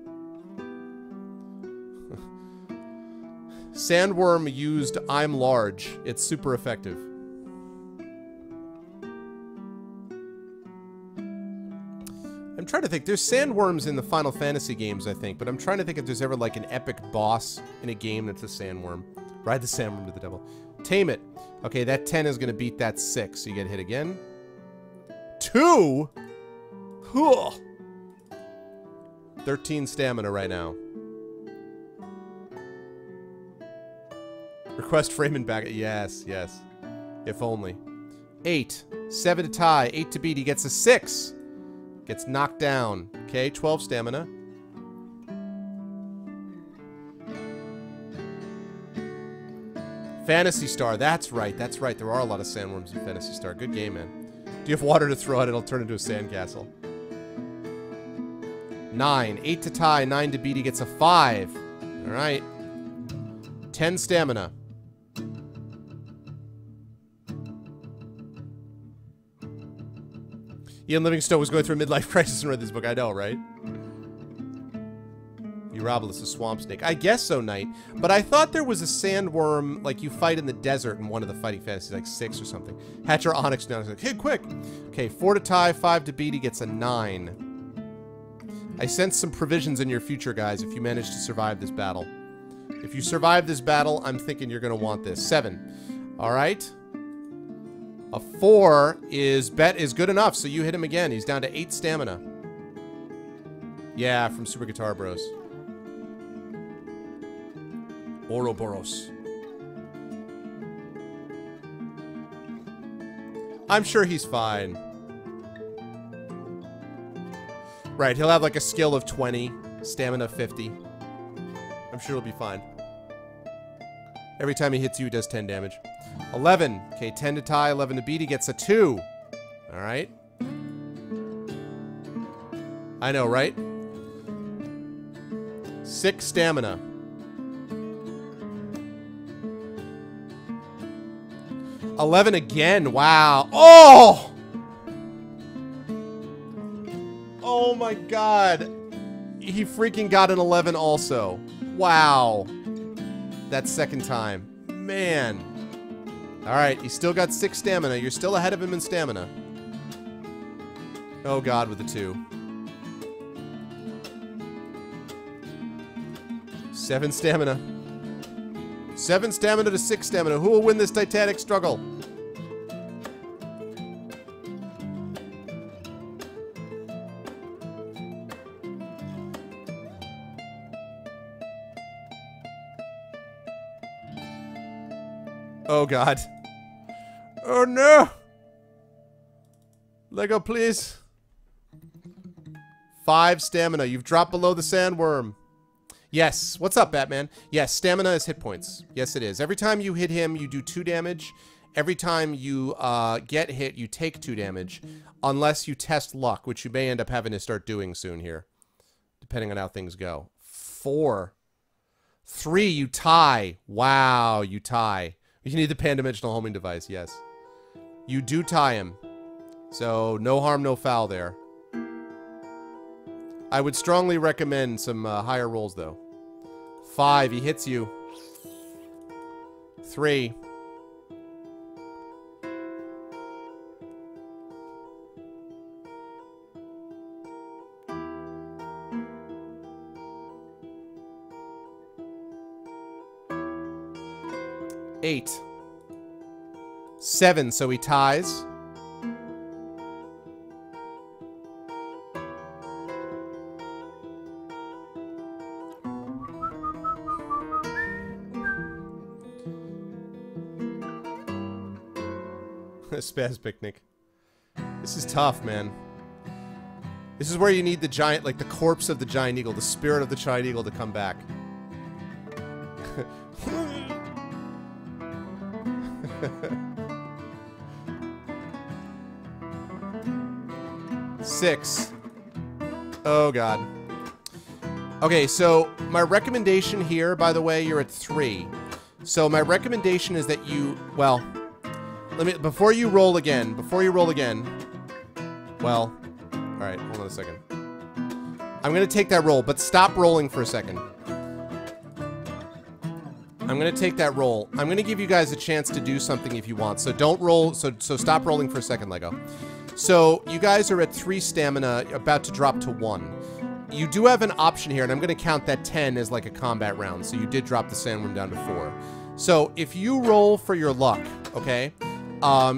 Sandworm used I'm large. It's super effective. I'm trying to think. There's sandworms in the Final Fantasy games, I think. But I'm trying to think if there's ever like an epic boss in a game that's a sandworm. Ride the sandworm to the devil. Tame it. Okay, that 10 is going to beat that 6. So you get hit again. 2? 13 stamina right now. Request Freeman back. Yes, yes. If only. 8. 7 to tie. 8 to beat. He gets a 6. Gets knocked down. Okay, 12 stamina. Phantasy Star. That's right. That's right. There are a lot of sandworms in Phantasy Star. Good game, man. Do you have water to throw at it? It'll turn into a sandcastle. 9. 8 to tie. 9 to beat. He gets a 5. All right. 10 stamina. Ian Livingstone was going through a midlife crisis and read this book. I know, right? You Grobolus, a swamp snake. I guess so, Knight. But I thought there was a sandworm, like you fight in the desert in one of the Fighting Fantasies, like 6 or something. Hatcher Onyx now is like, hey, quick! Okay, 4 to tie, 5 to beat, he gets a 9. I sense some provisions in your future, guys, if you manage to survive this battle. If you survive this battle, I'm thinking you're going to want this. 7. Alright. A 4 is good enough, so you hit him again. He's down to 8 stamina. Yeah, from Super Guitar Bros. Ouroboros. I'm sure he's fine. Right, he'll have like a skill of 20, stamina 50. I'm sure he'll be fine. Every time he hits you, he does 10 damage. 11. Okay, 10 to tie, 11 to beat. He gets a 2. All right. I know, right? 6 stamina. 11 again. Wow. Oh! Oh my god. He freaking got an 11 also. Wow. That second time. Man. Alright, he's still got 6 stamina. You're still ahead of him in stamina. Oh god, with the 2. 7 stamina. 7 stamina to 6 stamina. Who will win this titanic struggle? Oh god. Oh no! Lego, please. 5 stamina. You've dropped below the sandworm. Yes. What's up, Batman? Yes, stamina is hit points. Yes, it is. Every time you hit him, you do 2 damage. Every time you get hit, you take 2 damage. Unless you test luck, which you may end up having to start doing soon here. Depending on how things go. 4. 3, you tie. Wow, you tie. You need the pan-dimensional homing device, yes. You do tie him. So, no harm, no foul there. I would strongly recommend some higher rolls, though. 5, he hits you. 3. Eight. 7, so he ties. Spaz picnic. This is tough, man. This is where you need the giant, like the corpse of the giant eagle, the spirit of the giant eagle to come back. 6. Oh god. Okay, so my recommendation here, by the way, you're at 3. So my recommendation is that you, well, before you roll again, well, alright, hold on a second. I'm gonna take that roll, but stop rolling for a second. I'm gonna take that roll. I'm gonna give you guys a chance to do something if you want. So don't roll, so stop rolling for a second, Lego. So you guys are at 3 stamina, about to drop to 1. You do have an option here, and I'm gonna count that 10 as like a combat round. So you did drop the sandworm down to 4. So if you roll for your luck, okay?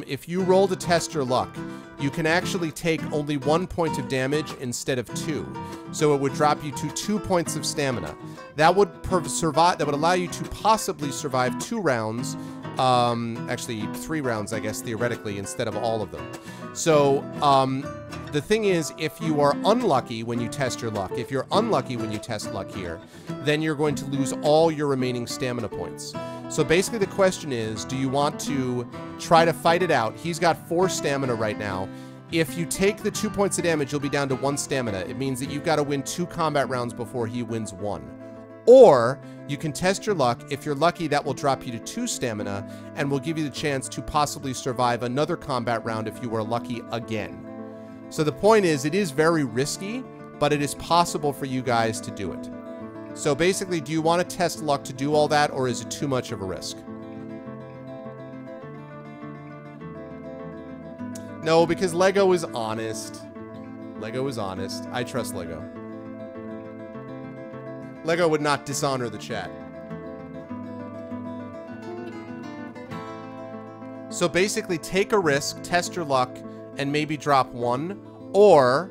If you roll to test your luck, you can actually take only 1 point of damage instead of 2. So it would drop you to 2 points of stamina. That would allow you to possibly survive 2 rounds, actually 3 rounds, I guess, theoretically, instead of all of them. So, the thing is, if you are unlucky when you test your luck, if you're unlucky when you test luck here, then you're going to lose all your remaining stamina points. So basically the question is, do you want to try to fight it out? He's got 4 stamina right now. If you take the 2 points of damage, you'll be down to 1 stamina. It means that you've got to win 2 combat rounds before he wins 1. Or you can test your luck. If you're lucky, that will drop you to 2 stamina and will give you the chance to possibly survive another combat round if you are lucky again. So the point is, it is very risky, but it is possible for you guys to do it. So basically, do you want to test luck to do all that, or is it too much of a risk? No, because Lego is honest. Lego is honest. I trust Lego. Lego would not dishonor the chat. So basically, take a risk, test your luck, and maybe drop 1. Or,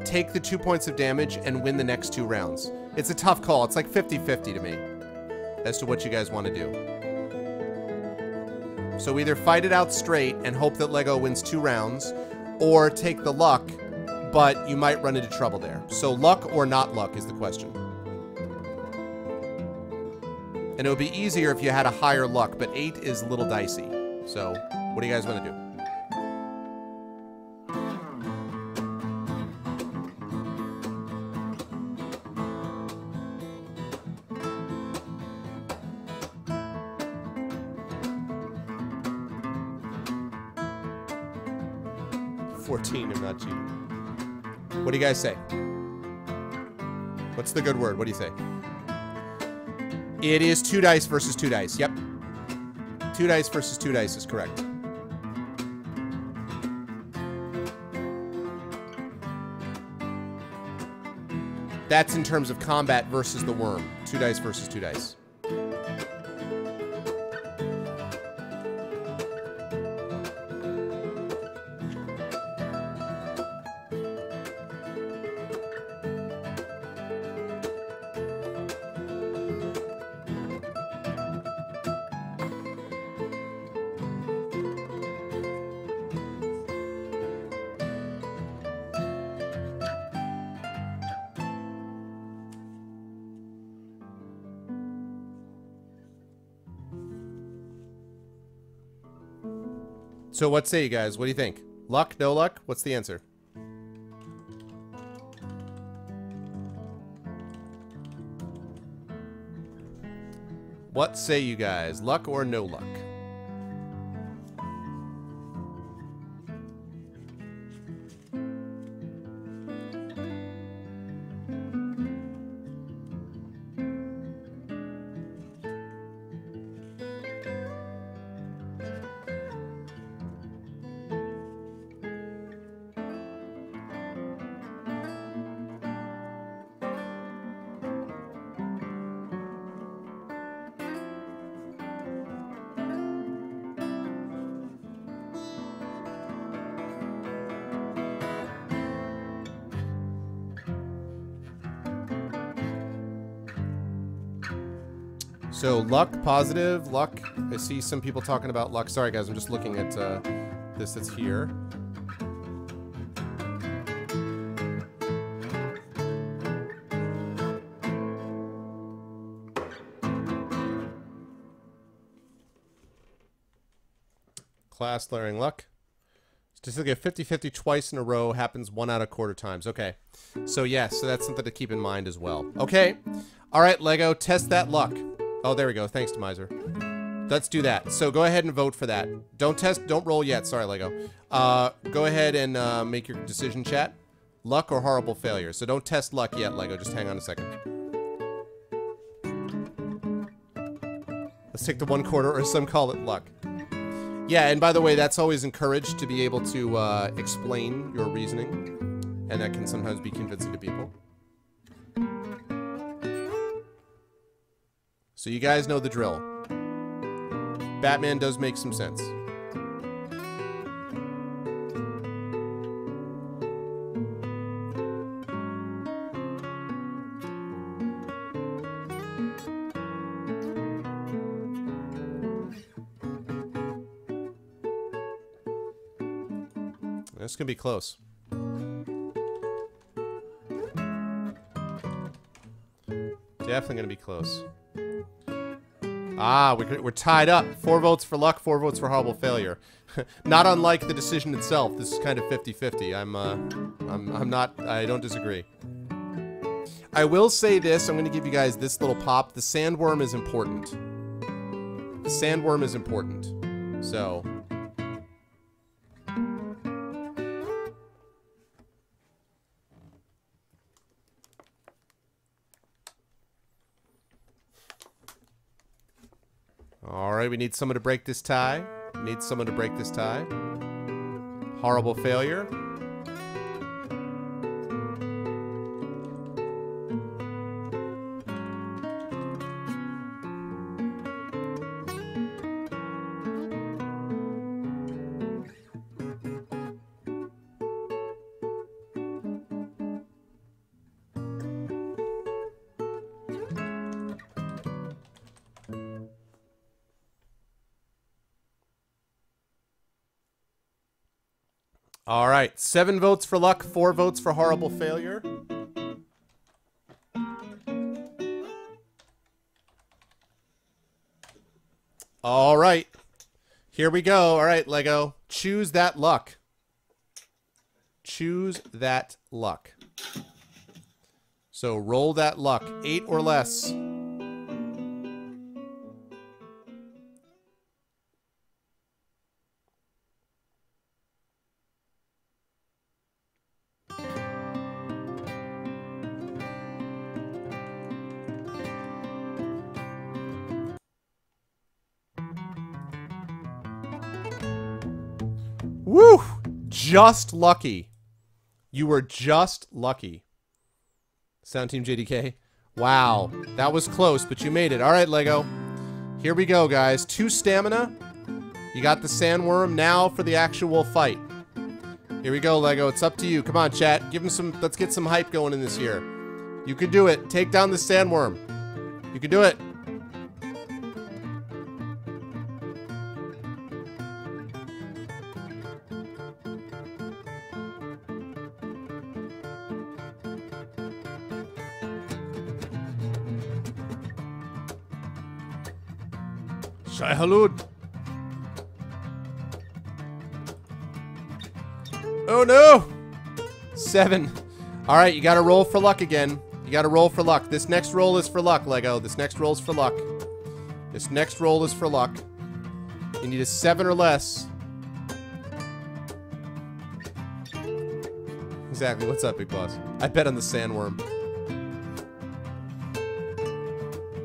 take the 2 points of damage and win the next 2 rounds. It's a tough call. It's like 50-50 to me as to what you guys want to do. So either fight it out straight and hope that Lego wins 2 rounds, or take the luck, but you might run into trouble there. So luck or not luck is the question. And it would be easier if you had a higher luck, but 8 is a little dicey. So what do you guys want to do? I'm not cheating. What do you guys say? What's the good word? What do you say? It is 2 dice versus 2 dice. Yep. 2 dice versus 2 dice is correct. That's in terms of combat versus the worm. 2 dice versus 2 dice. So what say you guys? What do you think? Luck? No luck? What's the answer? What say you guys? Luck or no luck? So luck, positive, luck. I see some people talking about luck. Sorry guys, I'm just looking at this that's here. Class layering luck. Statistically, a 50-50 twice in a row happens 1 out of quarter times. Okay. So yes, so that's something to keep in mind as well. Okay. All right, Lego, test that luck. Oh, there we go. Thanks, Miser. Let's do that. So go ahead and vote for that. Don't roll yet. Sorry, Lego. Go ahead and make your decision, chat. Luck or horrible failure. So don't test luck yet, Lego. Just hang on a second. Let's take the 1 quarter, or some call it luck. Yeah, and by the way, that's always encouraged to be able to explain your reasoning. And that can sometimes be convincing to people. So you guys know the drill. Batman does make some sense. This can be close. Definitely gonna be close. Ah, we're tied up. 4 votes for luck, 4 votes for horrible failure. Not unlike the decision itself. This is kind of 50-50. I don't disagree. I will say this. I'm going to give you guys this little pop. The sandworm is important. The sandworm is important. So. All right, we need someone to break this tie. Need someone to break this tie. Horrible failure. All right, 7 votes for luck, 4 votes for horrible failure. All right, here we go. All right, Lego, choose that luck. Choose that luck. So roll that luck, 8 or less. Woo! Just lucky. You were just lucky. Sound Team JDK. Wow. That was close, but you made it. All right, Lego. Here we go, guys. 2 stamina. You got the sandworm. Now for the actual fight. Here we go, Lego. It's up to you. Come on, chat. Give him some. Let's get some hype going in this here. You can do it. Take down the sandworm. You can do it. Shai Halud. Oh no! 7. All right, you got to roll for luck again. You got to roll for luck. This next roll is for luck, Lego. This next roll is for luck. This next roll is for luck. You need a 7 or less. Exactly. What's up, Big Boss? I bet on the sandworm.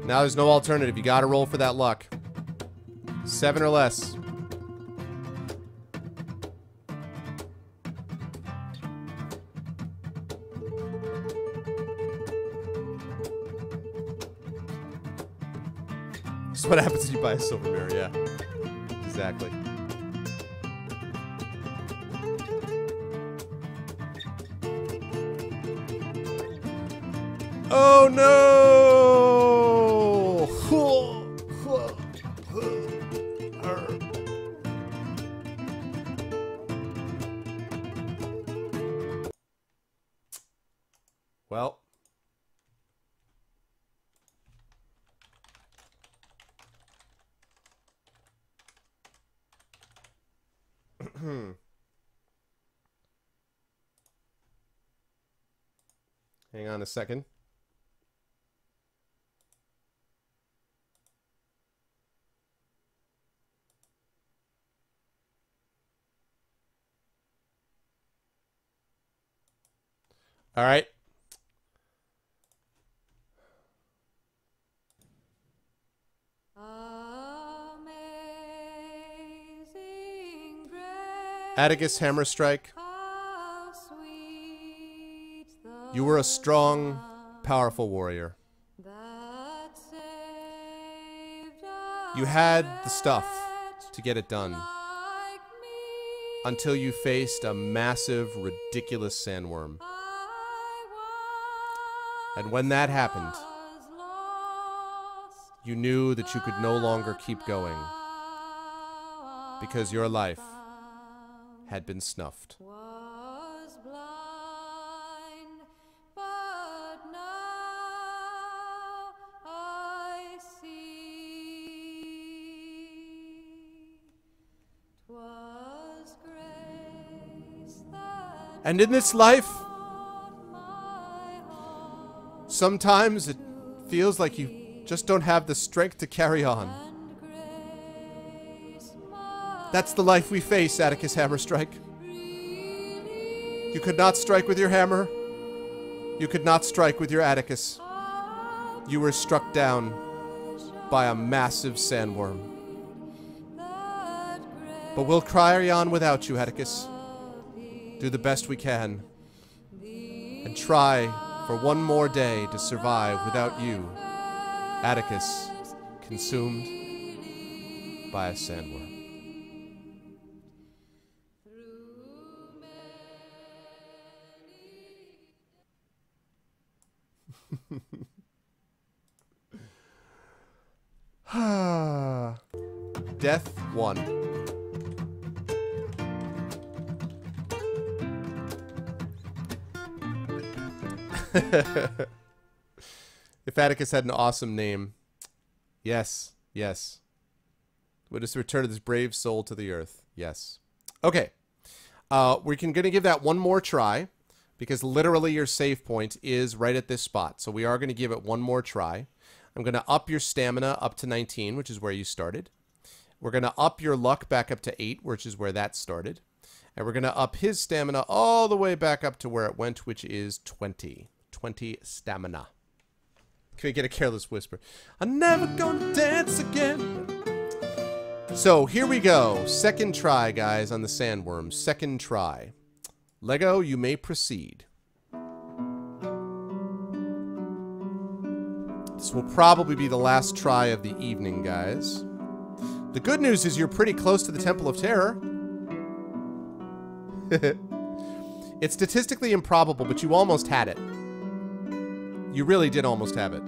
Now there's no alternative. You got to roll for that luck. 7 or less. This is what happens when you buy a silver mirror, yeah. Exactly. Oh no! Well. Hang on a second. All right. Atticus Hammerstrike. You were a strong, powerful warrior. You had the stuff to get it done. Until you faced a massive, ridiculous sandworm. And when that happened, you knew that you could no longer keep going. Because your life had been snuffed. And in this life, sometimes it feels like you just don't have the strength to carry on. That's the life we face, Atticus Hammerstrike. You could not strike with your hammer. You could not strike with your Atticus. You were struck down. by a massive sandworm. But we'll carry on without you, Atticus. Do the best we can. And try for one more day to survive without you, Atticus, consumed by a sandworm. Death 1. If Atticus had an awesome name. Yes, yes. Would just return this brave soul to the earth. Yes. Okay. We're going to give that one more try, because literally your save point is right at this spot. So we are going to give it one more try. I'm going to up your stamina up to 19, which is where you started. We're going to up your luck back up to 8, which is where that started. And we're going to up his stamina all the way back up to where it went, which is 20. 20 stamina. Can we get a careless whisper? I'm never gonna dance again. So here we go. Second try, guys, on the sandworm. Second try. Lego, you may proceed. This will probably be the last try of the evening, guys. The good news is you're pretty close to the Temple of Terror. It's statistically improbable, but you almost had it. You really did almost have it.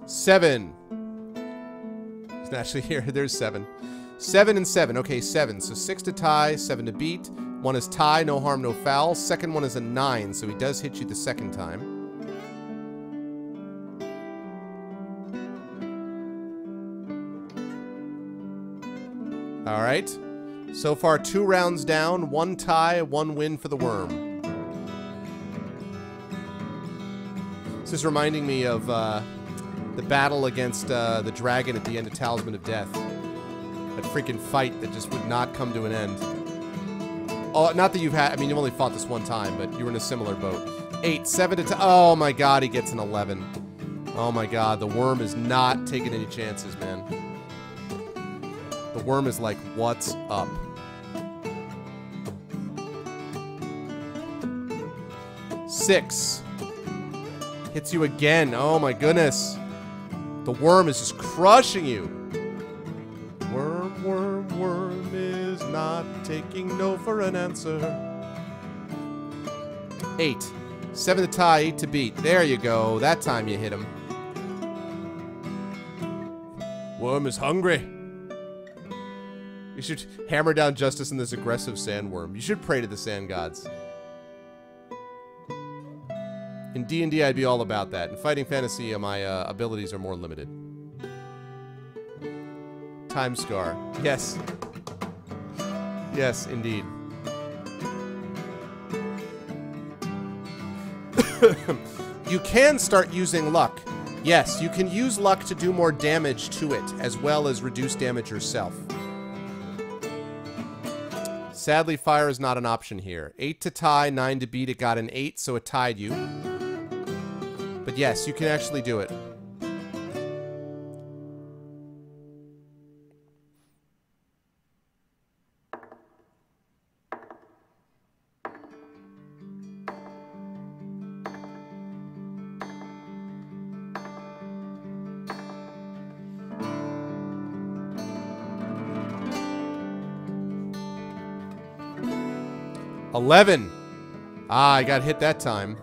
Seven. It's actually here. There's 7. 7 and 7. Okay, 7. So 6 to tie, 7 to beat. 1 is tie, no harm, no foul. Second one is a 9, so he does hit you the second time. All right. So far, 2 rounds down, 1 tie, 1 win for the worm. This is reminding me of the battle against the dragon at the end of Talisman of Death. That freaking fight that just would not come to an end. Oh, not that you've had, I mean, you've only fought this one time, but you were in a similar boat. 8, 7 to 10. Oh my god, he gets an 11. Oh my god, the worm is not taking any chances, man. The worm is like, what's up? Six. Hits you again. Oh my goodness. The worm is just crushing you. Worm, worm, worm is not taking no for an answer. 8. 7 to tie, 8 to beat. There you go. That time you hit him. Worm is hungry. You should hammer down justice in this aggressive sandworm. You should pray to the sand gods. In D&D, I'd be all about that. In Fighting Fantasy, my abilities are more limited. Time Scar. Yes. Yes, indeed. You can start using luck. Yes, you can use luck to do more damage to it, as well as reduce damage yourself. Sadly, fire is not an option here. 8 to tie, 9 to beat. It got an 8, so it tied you. But yes, you can actually do it. $11. Ah, I got hit that time.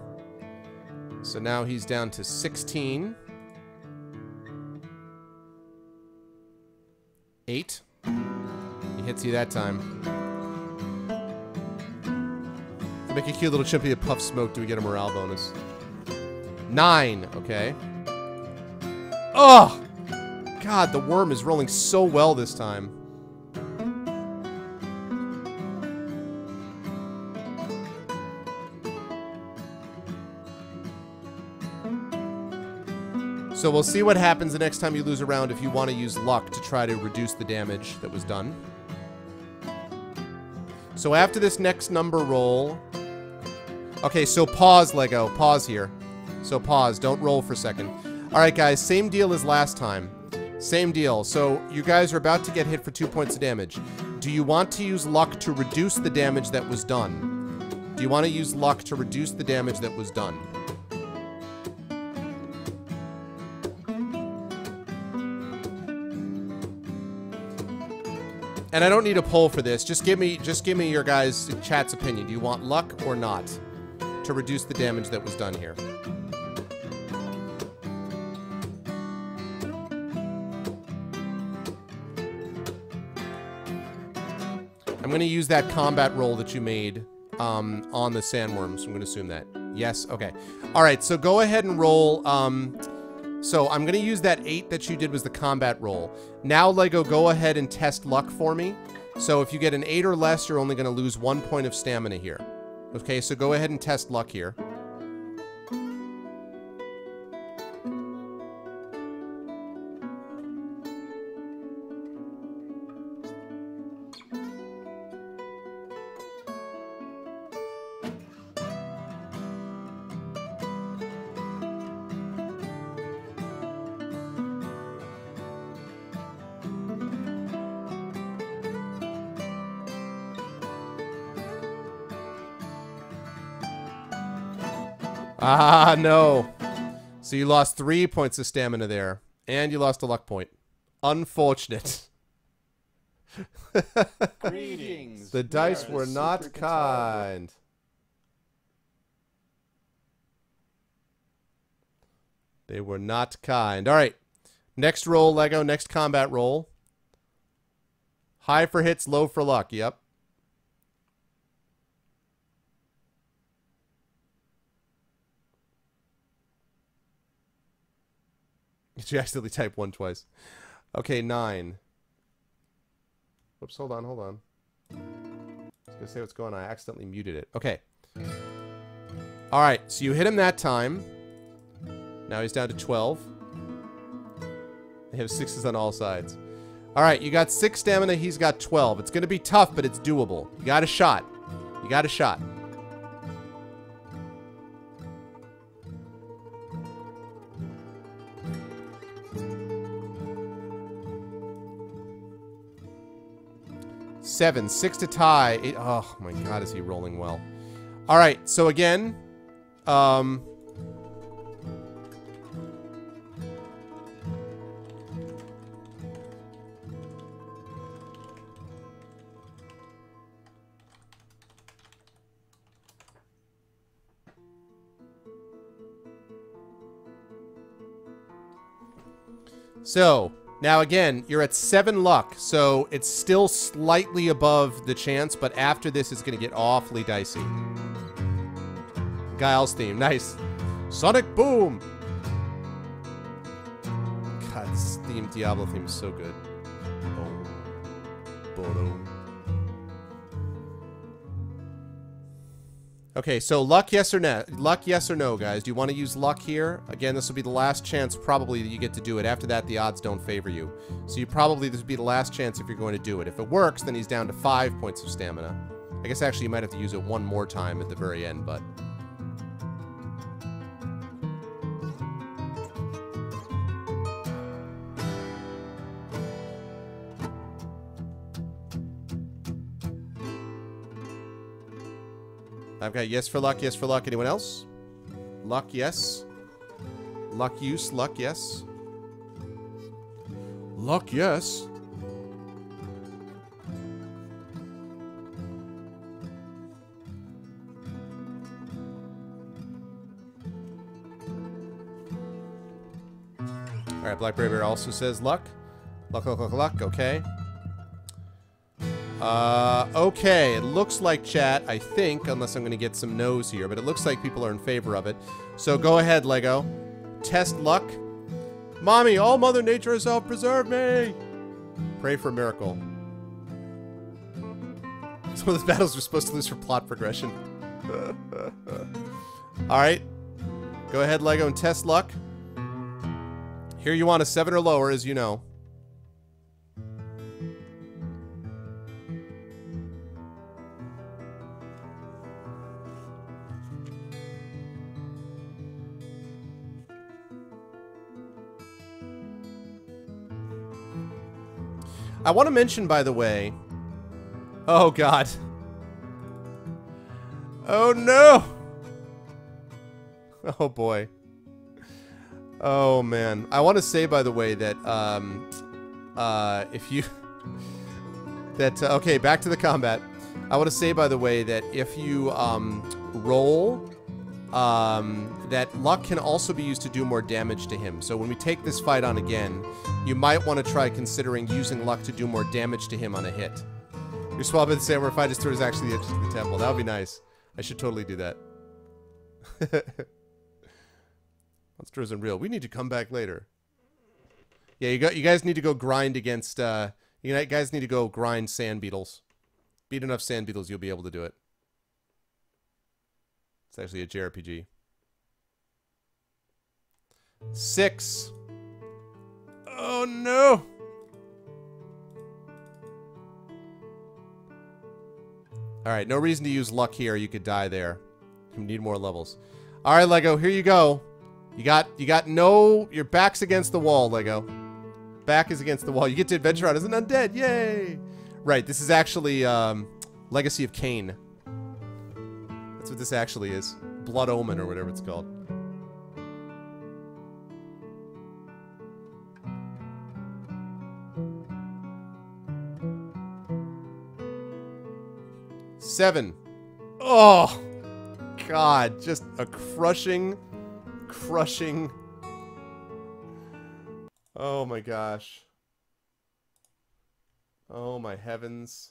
So now he's down to 16. 8. He hits you that time. Make a cute little chimpy of puff smoke. Do we get a morale bonus? 9. Okay. Oh! God, the worm is rolling so well this time. So we'll see what happens the next time you lose a round if you want to use luck to try to reduce the damage that was done. So after this next number roll... Okay, so pause, Lego. Pause here. So pause. Don't roll for a second. Alright, guys. Same deal as last time. Same deal. So you guys are about to get hit for 2 points of damage. Do you want to use luck to reduce the damage that was done? Do you want to use luck to reduce the damage that was done? And I don't need a poll for this. Just give me your guys' chat's opinion. Do you want luck or not to reduce the damage that was done here? I'm going to use that combat roll that you made on the sandworms. I'm going to assume that. Yes? Okay. All right, so go ahead and roll. So I'm going to use that 8 that you did was the combat roll. Now, Lego, go ahead and test luck for me. So if you get an 8 or less, you're only going to lose 1 point of stamina here. Okay, so go ahead and test luck here. Ah, no. So you lost 3 points of stamina there. And you lost a luck point. Unfortunate. Greetings. The dice were not kind. They were not kind. All right. Next roll, Lego. Next combat roll. High for hits, low for luck. Yep. Did you accidentally type 1 twice? Okay, 9. Whoops, hold on. I was gonna say what's going on. I accidentally muted it. Okay. Alright, so you hit him that time. Now he's down to 12. They have 6s on all sides. Alright, you got 6 stamina, he's got 12. It's gonna be tough, but it's doable. You got a shot. You got a shot. Seven, 6 to tie. 8, oh my god, is he rolling well. Alright, so again, alright, so now again, you're at 7 luck, so it's still slightly above the chance, but after this it's going to get awfully dicey. Guile's theme, nice. Sonic Boom! God, this theme, Diablo theme is so good. Boom. Boom. Okay, so luck yes or no? Luck yes or no, guys? Do you want to use luck here? Again, this will be the last chance probably that you get to do it. After that, the odds don't favor you. So this will be the last chance if you're going to do it. If it works, then he's down to 5 points of stamina. I guess actually you might have to use it one more time at the very end, but... I've got yes for luck, yes for luck. Anyone else? Luck, yes. Luck use, luck, yes. Luck, yes. Alright, Blackberry Bear also says luck. Luck, luck, luck, luck, okay. Okay, it looks like chat, I think, unless I'm going to get some no's here, but it looks like people are in favor of it. So go ahead, Lego. Test luck. Mommy, all Mother Nature herself, preserve me! Pray for a miracle. Some of those battles we're supposed to lose for plot progression. Alright. Go ahead, Lego, and test luck. Here you want a 7 or lower, as you know. I want to mention, by the way... Oh, God. Oh, no! Oh, boy. Oh, man. I want to say, by the way, that, if you... that, okay, back to the combat. I want to say, by the way, that if you, roll, that luck can also be used to do more damage to him. So when we take this fight on again, you might want to try considering using luck to do more damage to him on a hit. Your swap in the samurai fight is towards actually the edge of the temple. That would be nice. I should totally do that. Monster isn't real. We need to come back later. Yeah, you guys need to go grind against, you guys need to go grind sand beetles. Beat enough sand beetles, you'll be able to do it. It's actually a JRPG. 6. Oh, no! Alright, no reason to use luck here. You could die there. You need more levels. Alright, Lego, here you go. You got no... Your back's against the wall, Lego. Back is against the wall. You get to adventure out as an undead. Yay! Right, this is actually, Legacy of Cain. That's what this actually is. Blood Omen, or whatever it's called. Seven. Oh, God, just a crushing. Oh my gosh. Oh my heavens.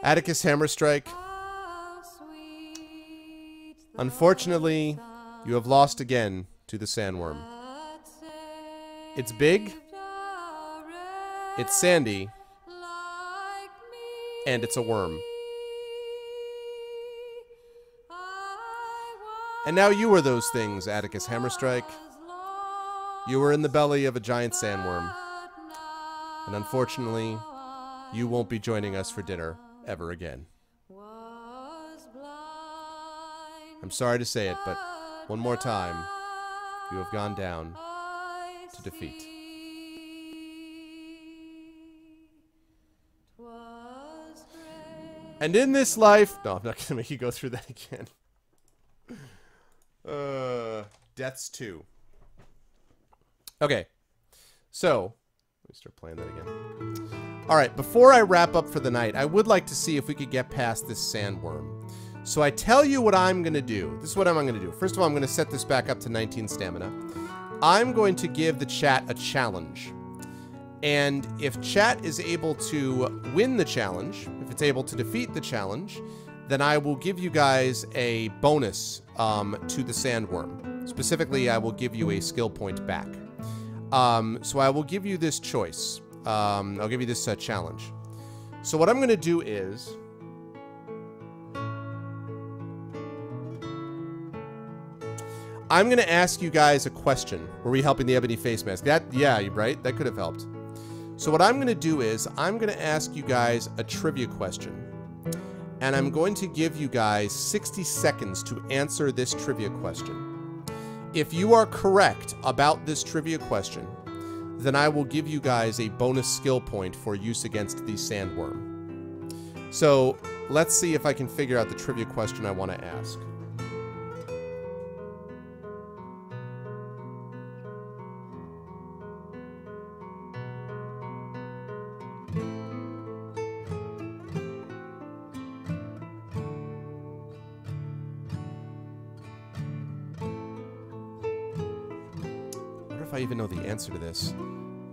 Atticus Hammerstrike. Unfortunately, you have lost again to the sandworm. It's big, it's sandy, and it's a worm. And now you are those things, Atticus Hammerstrike. You were in the belly of a giant sandworm. And unfortunately, you won't be joining us for dinner ever again. I'm sorry to say it, but one more time, you have gone down to defeat. And in this life... No, I'm not going to make you go through that again. Deaths 2. Okay. So, let me start playing that again. Alright, before I wrap up for the night, I would like to see if we could get past this sandworm. So I tell you what I'm going to do. This is what I'm going to do. First of all, I'm going to set this back up to 19 stamina. I'm going to give the chat a challenge. And if chat is able to win the challenge, if it's able to defeat the challenge, then I will give you guys a bonus to the sandworm. Specifically, I will give you a skill point back. So I will give you this choice. I'll give you this challenge. So what I'm going to do is... I'm going to ask you guys a question. Were we helping the Ebony Face Mask? Yeah, right? That could have helped. So what I'm going to do is, I'm going to ask you guys a trivia question. And I'm going to give you guys 60 seconds to answer this trivia question. If you are correct about this trivia question, then I will give you guys a bonus skill point for use against the sandworm. So let's see if I can figure out the trivia question I want to ask. I even know the answer to this.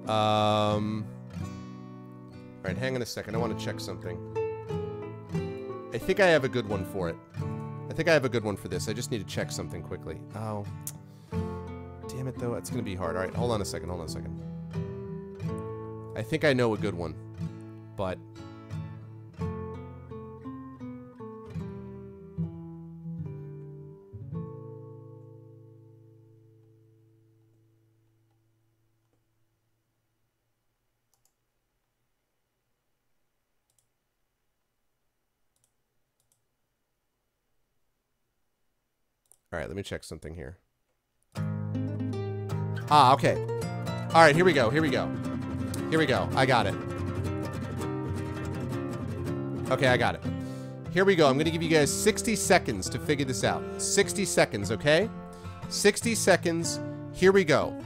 Alright, hang on a second. I want to check something. I think I have a good one for it. I think I have a good one for this. I just need to check something quickly. Oh. Damn it, though. It's going to be hard. All right, hold on a second. Hold on a second. I think I know a good one. But... all right, let me check something here. Ah, okay. All right, here we go. Here we go. Here we go. I got it. Okay, I got it. Here we go. I'm going to give you guys 60 seconds to figure this out. 60 seconds, okay? 60 seconds. Here we go.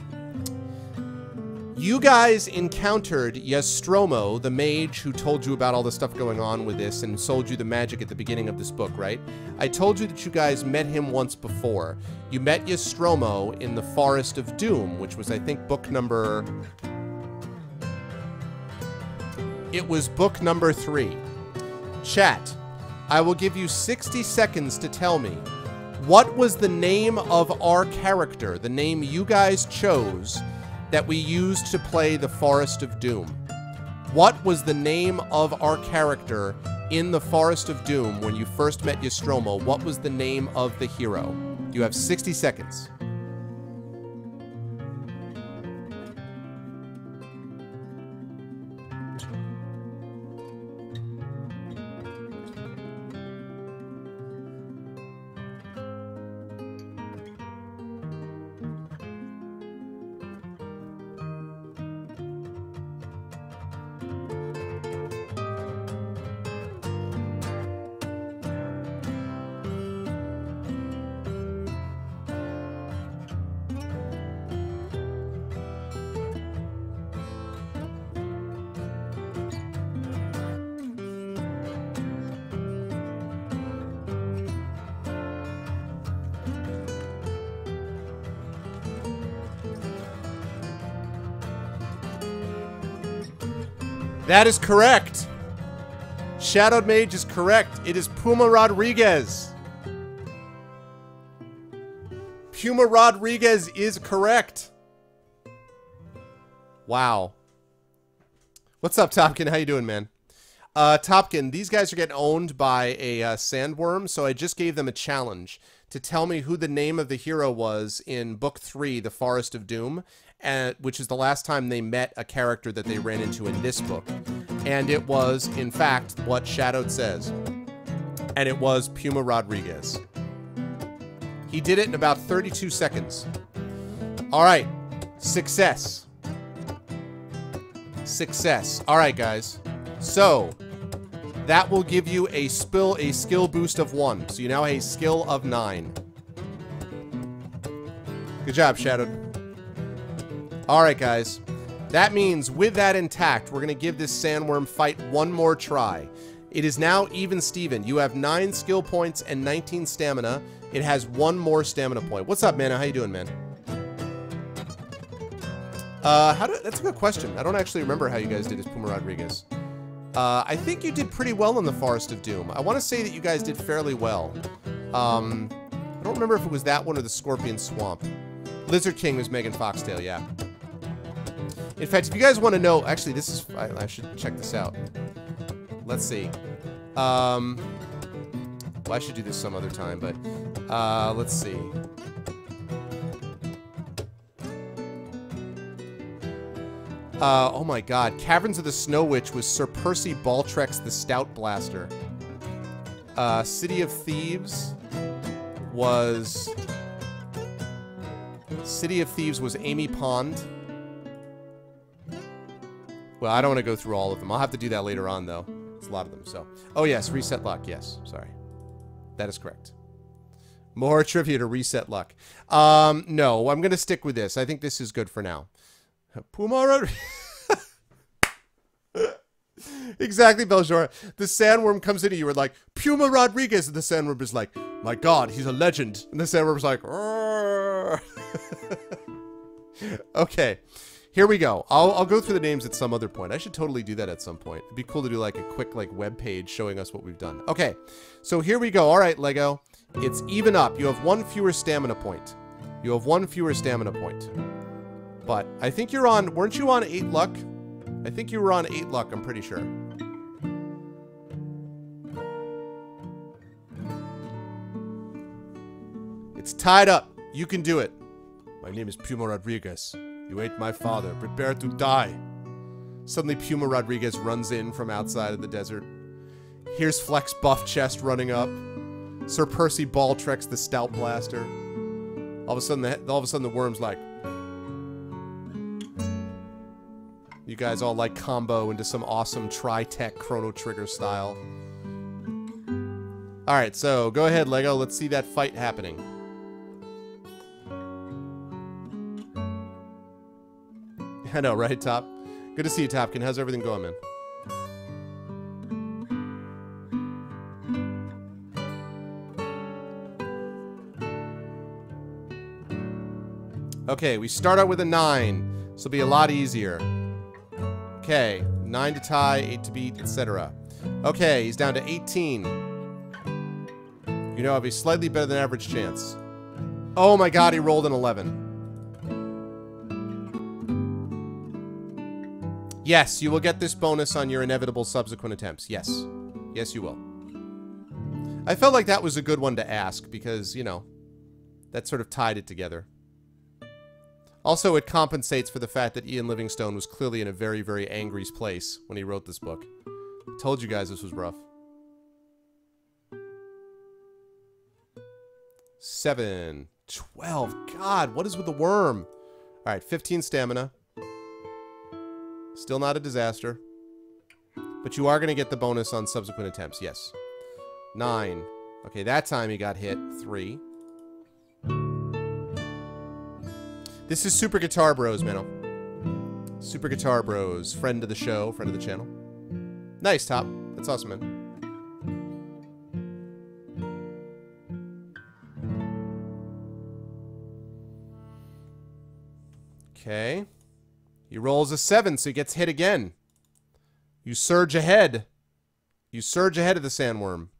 You guys encountered Nostromo, the mage who told you about all the stuff going on with this and sold you the magic at the beginning of this book, right? I told you that you guys met him once before. You met Nostromo in the Forest of Doom, which was, I think, book number... It was book number 3. Chat, I will give you 60 seconds to tell me what was the name of our character, the name you guys chose that we used to play the Forest of Doom. What was the name of our character in the Forest of Doom when you first met Nostromo? What was the name of the hero? You have 60 seconds. That is correct. Shadowed Mage is correct. It is Puma Rodriguez. Puma Rodriguez is correct. Wow. What's up, Topkin? How you doing, man? Topkin, these guys are getting owned by a sandworm, so I just gave them a challenge to tell me who the name of the hero was in Book 3, The Forest of Doom, which is the last time they met a character that they ran into in this book. And it was, in fact, what Shadowed says. And it was Puma Rodriguez. He did it in about 32 seconds. All right. Success. Success. All right, guys. So, that will give you a skill boost of 1. So you now have a skill of 9. Good job, Shadowed. Alright, guys. That means, with that intact, we're going to give this sandworm fight one more try. It is now even Steven. You have 9 skill points and 19 stamina. It has 1 more stamina point. What's up, Mana? How you doing, man? That's a good question. I don't actually remember how you guys did as Puma Rodriguez. I think you did pretty well in the Forest of Doom. I want to say that you guys did fairly well. I don't remember if it was that one or the Scorpion Swamp. Lizard King was Megan Foxtail, yeah. In fact, if you guys want to know... Actually, this is... I should check this out. Let's see. Well, I should do this some other time, but... let's see. Oh my god. Caverns of the Snow Witch was Sir Percy Baltrex the Stout Blaster. City of Thieves was... City of Thieves was Amy Pond. Well, I don't want to go through all of them. I'll have to do that later on, though. It's a lot of them, so... Oh, yes. Reset luck. Yes. Sorry. That is correct. More trivia to reset luck. No. I'm going to stick with this. I think this is good for now. Puma... Exactly, Beljora. The sandworm comes into you and like, Puma Rodriguez, and the sandworm is like, my god, he's a legend. And the sandworm's like, okay. Here we go. I'll go through the names at some other point. I should totally do that at some point. It'd be cool to do like a quick like web page showing us what we've done. Okay, so here we go. All right, Lego. It's even up. You have 1 fewer stamina point. You have 1 fewer stamina point. But I think you're on... Weren't you on 8 luck? I think you were on 8 luck, I'm pretty sure. It's tied up. You can do it. My name is Puma Rodriguez. You ate my father. Prepare to die. Suddenly, Puma Rodriguez runs in from outside of the desert. Here's Flex Buff Chest running up. Sir Percy Balltrex the Stout Blaster. All of a sudden, the worm's like... You guys all like combo into some awesome Tri-Tech Chrono Trigger style. Alright, so go ahead, Lego. Let's see that fight happening. I know, right, Top? Good to see you, Topkin. How's everything going, man? Okay, we start out with a 9. This will be a lot easier. Okay, 9 to tie, 8 to beat, etc. Okay, he's down to 18. You know, I have a slightly better than average chance. Oh my god, he rolled an 11. Yes, you will get this bonus on your inevitable subsequent attempts. Yes. Yes, you will. I felt like that was a good one to ask because, you know, that sort of tied it together. Also, it compensates for the fact that Ian Livingstone was clearly in a very, very angry place when he wrote this book. I told you guys this was rough. 7. 12. God, what is with the worm? Alright, 15 stamina. Still not a disaster. But you are going to get the bonus on subsequent attempts, yes. 9. Okay, that time he got hit. 3. This is Super Guitar Bros, man. Super Guitar Bros. Friend of the show, friend of the channel. Nice, Top. That's awesome, man. Okay. He rolls a 7, so he gets hit again. You surge ahead. You surge ahead of the sandworm.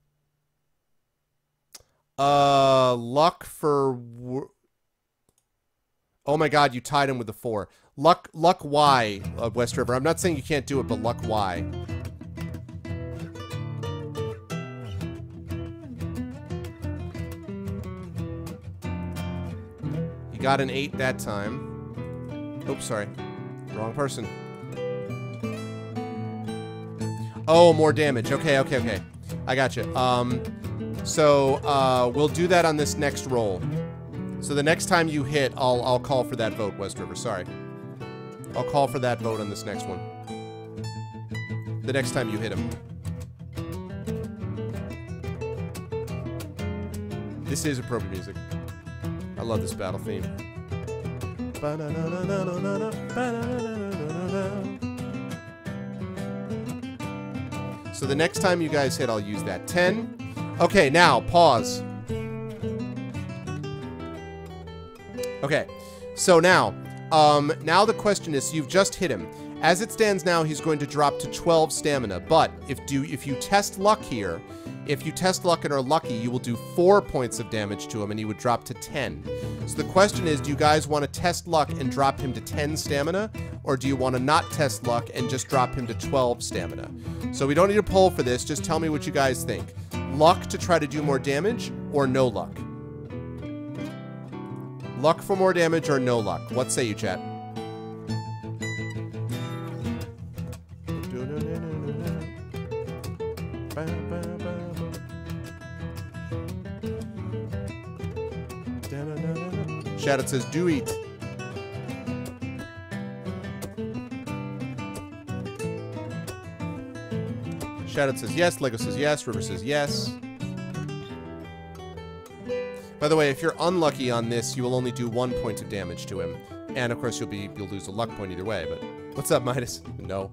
Luck for... Oh my god, you tied him with the 4. Luck Y, West River. I'm not saying you can't do it, but luck Y. You got an 8 that time. Oops, sorry. Wrong person. Oh, more damage. Okay. I gotcha. So, we'll do that on this next roll. So the next time you hit, I'll call for that vote, West River. Sorry. I'll call for that vote on this next one. The next time you hit him. This is appropriate music. I love this battle theme. So the next time you guys hit, I'll use that. 10. Okay, now, pause. Okay, so now the question is, you've just hit him. As it stands now, he's going to drop to 12 stamina, but if you test luck here, if you test luck and are lucky, you will do 4 points of damage to him and he would drop to 10. So the question is, do you guys want to test luck and drop him to 10 stamina, or do you want to not test luck and just drop him to 12 stamina? So we don't need a poll for this, just tell me what you guys think. Luck to try to do more damage, or no luck? Luck for more damage or no luck? What say you, chat? Shadow says, do eat. Shadow says yes. Lego says yes. River says yes. By the way, if you're unlucky on this, you will only do 1 point of damage to him. And of course, you'll lose a luck point either way, but... What's up, Midas? No.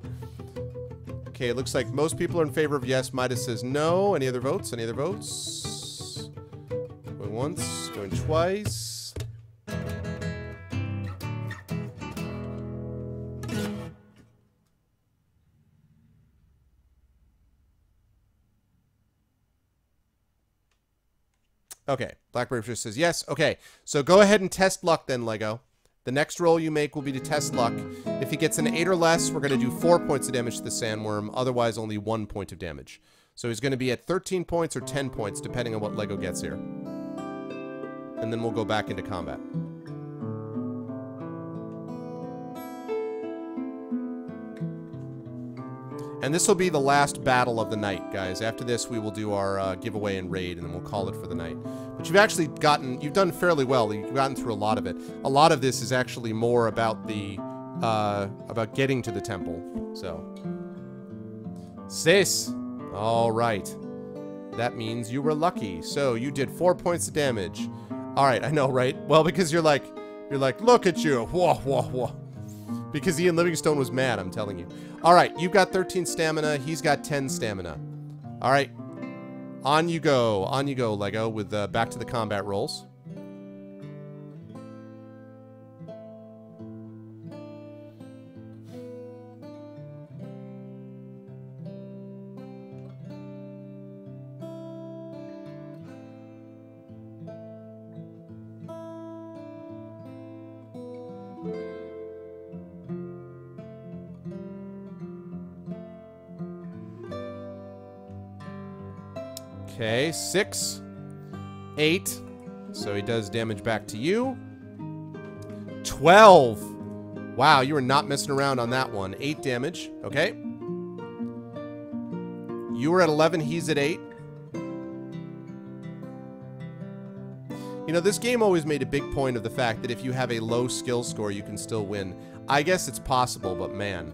Okay, it looks like most people are in favor of yes. Midas says no. Any other votes? Any other votes? Going once, going twice. Okay. Blackberry just says yes. Okay. So go ahead and test luck then, Lego. The next roll you make will be to test luck. If he gets an 8 or less, we're going to do 4 points of damage to the sandworm. Otherwise, only 1 point of damage. So he's going to be at 13 points or 10 points, depending on what Lego gets here. And then we'll go back into combat. And this will be the last battle of the night, guys. After this, we will do our giveaway and raid, and then we'll call it for the night. But you've actually you've done fairly well. You've gotten through a lot of it. A lot of this is actually more about the, about getting to the temple. So. 6. All right. That means you were lucky. So you did 4 points of damage. All right, I know, right? Well, because you're like, look at you. Whoa, whoa, whoa. Because Ian Livingstone was mad, I'm telling you. All right, you've got 13 stamina. He's got 10 stamina. All right. On you go. On you go, Lego, with back to the combat rolls. Okay, 6, 8, so he does damage back to you. 12. Wow, you were not messing around on that one. 8 damage, okay. You were at 11, he's at 8. You know, this game always made a big point of the fact that if you have a low skill score, you can still win. I guess it's possible, but man.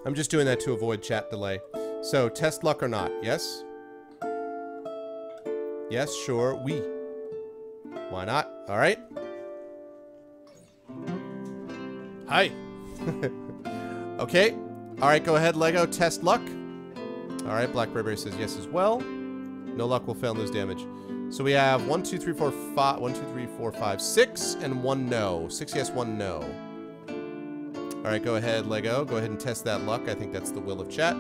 I'm just doing that to avoid chat delay. So, test luck or not? Yes? Yes, sure, oui. Why not? Alright. Hi. Okay. Alright, go ahead, Lego. Test luck. Alright, Blackberry says yes as well. No luck will fail and lose damage. So we have 1, 2, 3, 4, 5, 1, 2, 3, 4, 5, 6, and 1 no. 6 yes, 1 no. Alright, go ahead, Lego. Go ahead and test that luck. I think that's the will of chat. So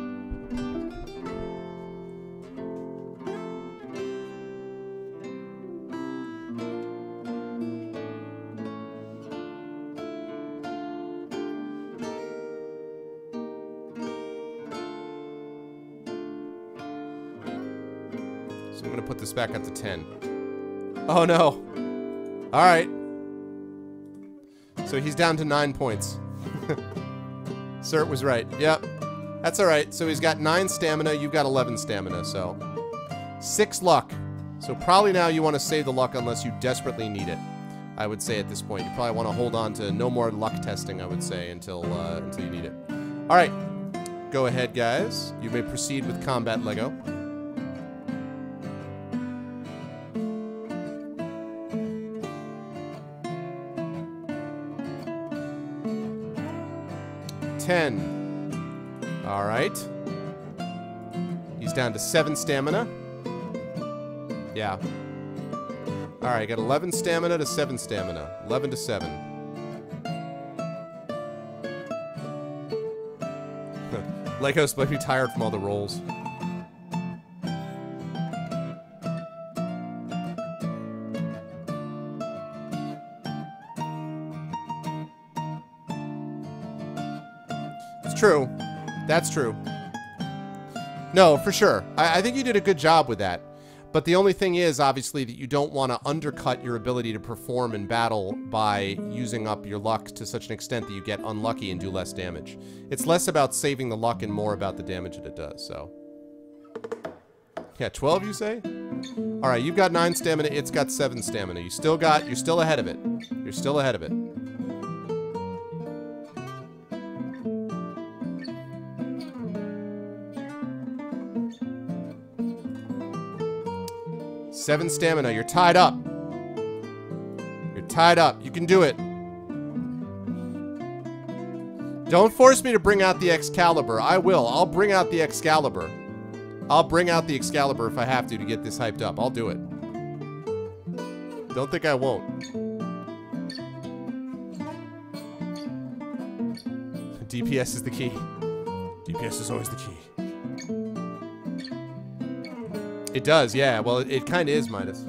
I'm going to put this back up to 10. Oh, no. Alright. So he's down to 9 points. Sir was right. Yep. That's alright. So he's got 9 stamina. You've got 11 stamina, so. 6 luck. So probably now you want to save the luck unless you desperately need it. I would say at this point. You probably want to hold on to no more luck testing, I would say, until you need it. Alright. Go ahead, guys. You may proceed with combat, Lego. Alright. He's down to 7 stamina. Yeah. Alright, got 11 stamina to 7 stamina. 11 to 7. Lego's might be tired from all the rolls. True. That's true. No, for sure. I think you did a good job with that. But the only thing is, obviously, that you don't want to undercut your ability to perform in battle by using up your luck to such an extent that you get unlucky and do less damage. It's less about saving the luck and more about the damage that it does, so. Yeah, 12 you say? Alright, you've got 9 stamina, it's got 7 stamina. You're still ahead of it. You're still ahead of it. Seven stamina, you're tied up. You're tied up. You can do it. Don't force me to bring out the Excalibur. I will. I'll bring out the Excalibur. I'll bring out the Excalibur if I have to get this hyped up. I'll do it. Don't think I won't. DPS is the key. DPS is always the key. It does, yeah. Well, it kind of is, Midas.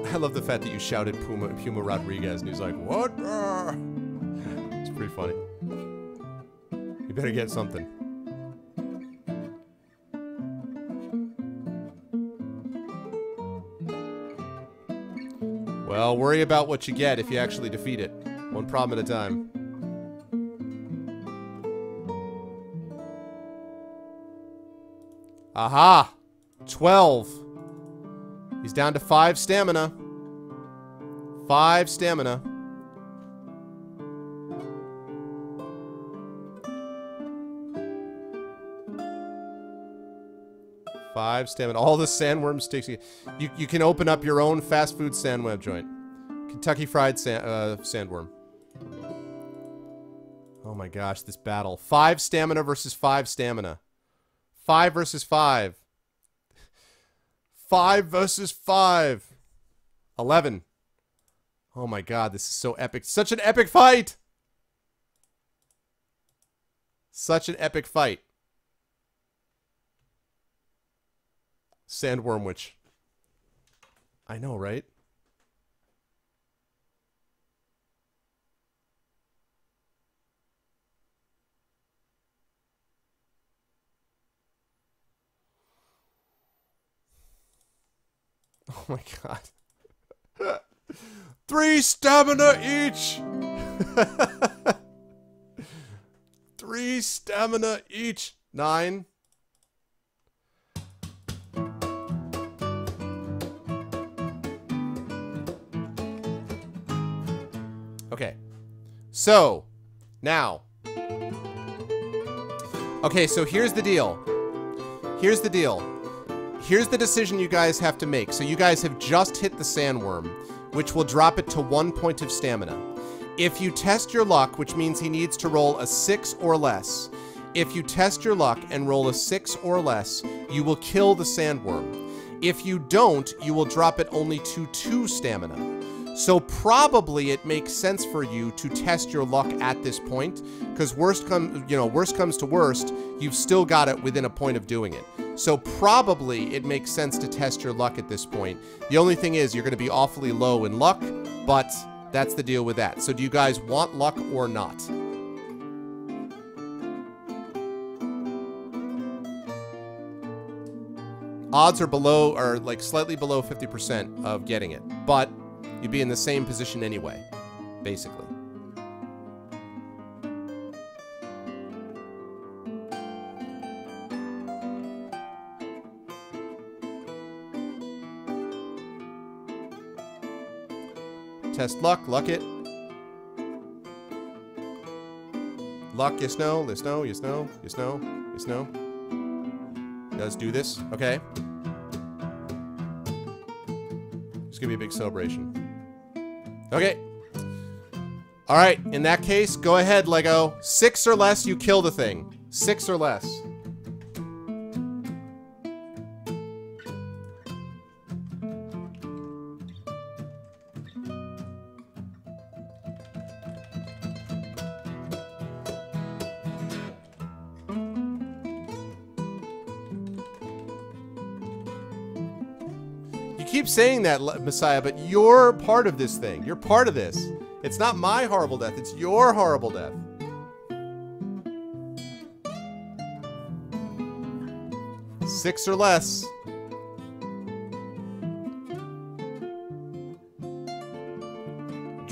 I love the fact that you shouted Puma Rodriguez, and he's like, "What?" It's pretty funny. You better get something. Well, worry about what you get if you actually defeat it. One problem at a time. Aha! 12. He's down to 5 stamina. 5 stamina. Five stamina. All the sandworm sticks. You can open up your own fast food sandwich joint. Kentucky Fried Sandworm. Oh my gosh, this battle. 5 stamina versus 5 stamina. 5 versus 5. 5 versus 5. 11. Oh my god, this is so epic. Such an epic fight! Such an epic fight. Sandworm Witch. I know, right? Oh my god. 3 stamina each! 3 stamina each. 9. Okay. So, now. Okay, so here's the deal. Here's the deal. Here's the decision you guys have to make. So you guys have just hit the sandworm, which will drop it to 1 point of stamina. If you test your luck, which means he needs to roll a 6 or less, if you test your luck and roll a 6 or less, you will kill the sandworm. If you don't, you will drop it only to 2 stamina. So probably it makes sense for you to test your luck at this point, because worst comes to worst, you've still got it within a point of doing it. So probably it makes sense to test your luck at this point. The only thing is you're going to be awfully low in luck, but that's the deal with that. So do you guys want luck or not? Odds are like slightly below 50% of getting it, but you'd be in the same position anyway, basically. Test luck, luck it. Luck, yes, no, yes, no, yes, no, yes, no, yes, no. Let's do this, okay. It's gonna be a big celebration. Okay. Alright, in that case, go ahead, Lego. 6 or less, you kill the thing. 6 or less. You keep saying that, Messiah, but you're part of this thing. You're part of this. It's not my horrible death, it's your horrible death. Six or less.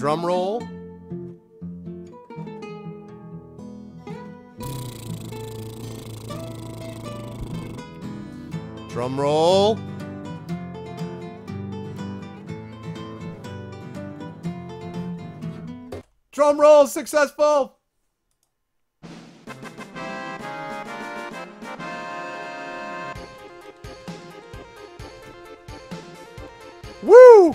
Drum roll. Drum roll. Drum roll successful. Woo!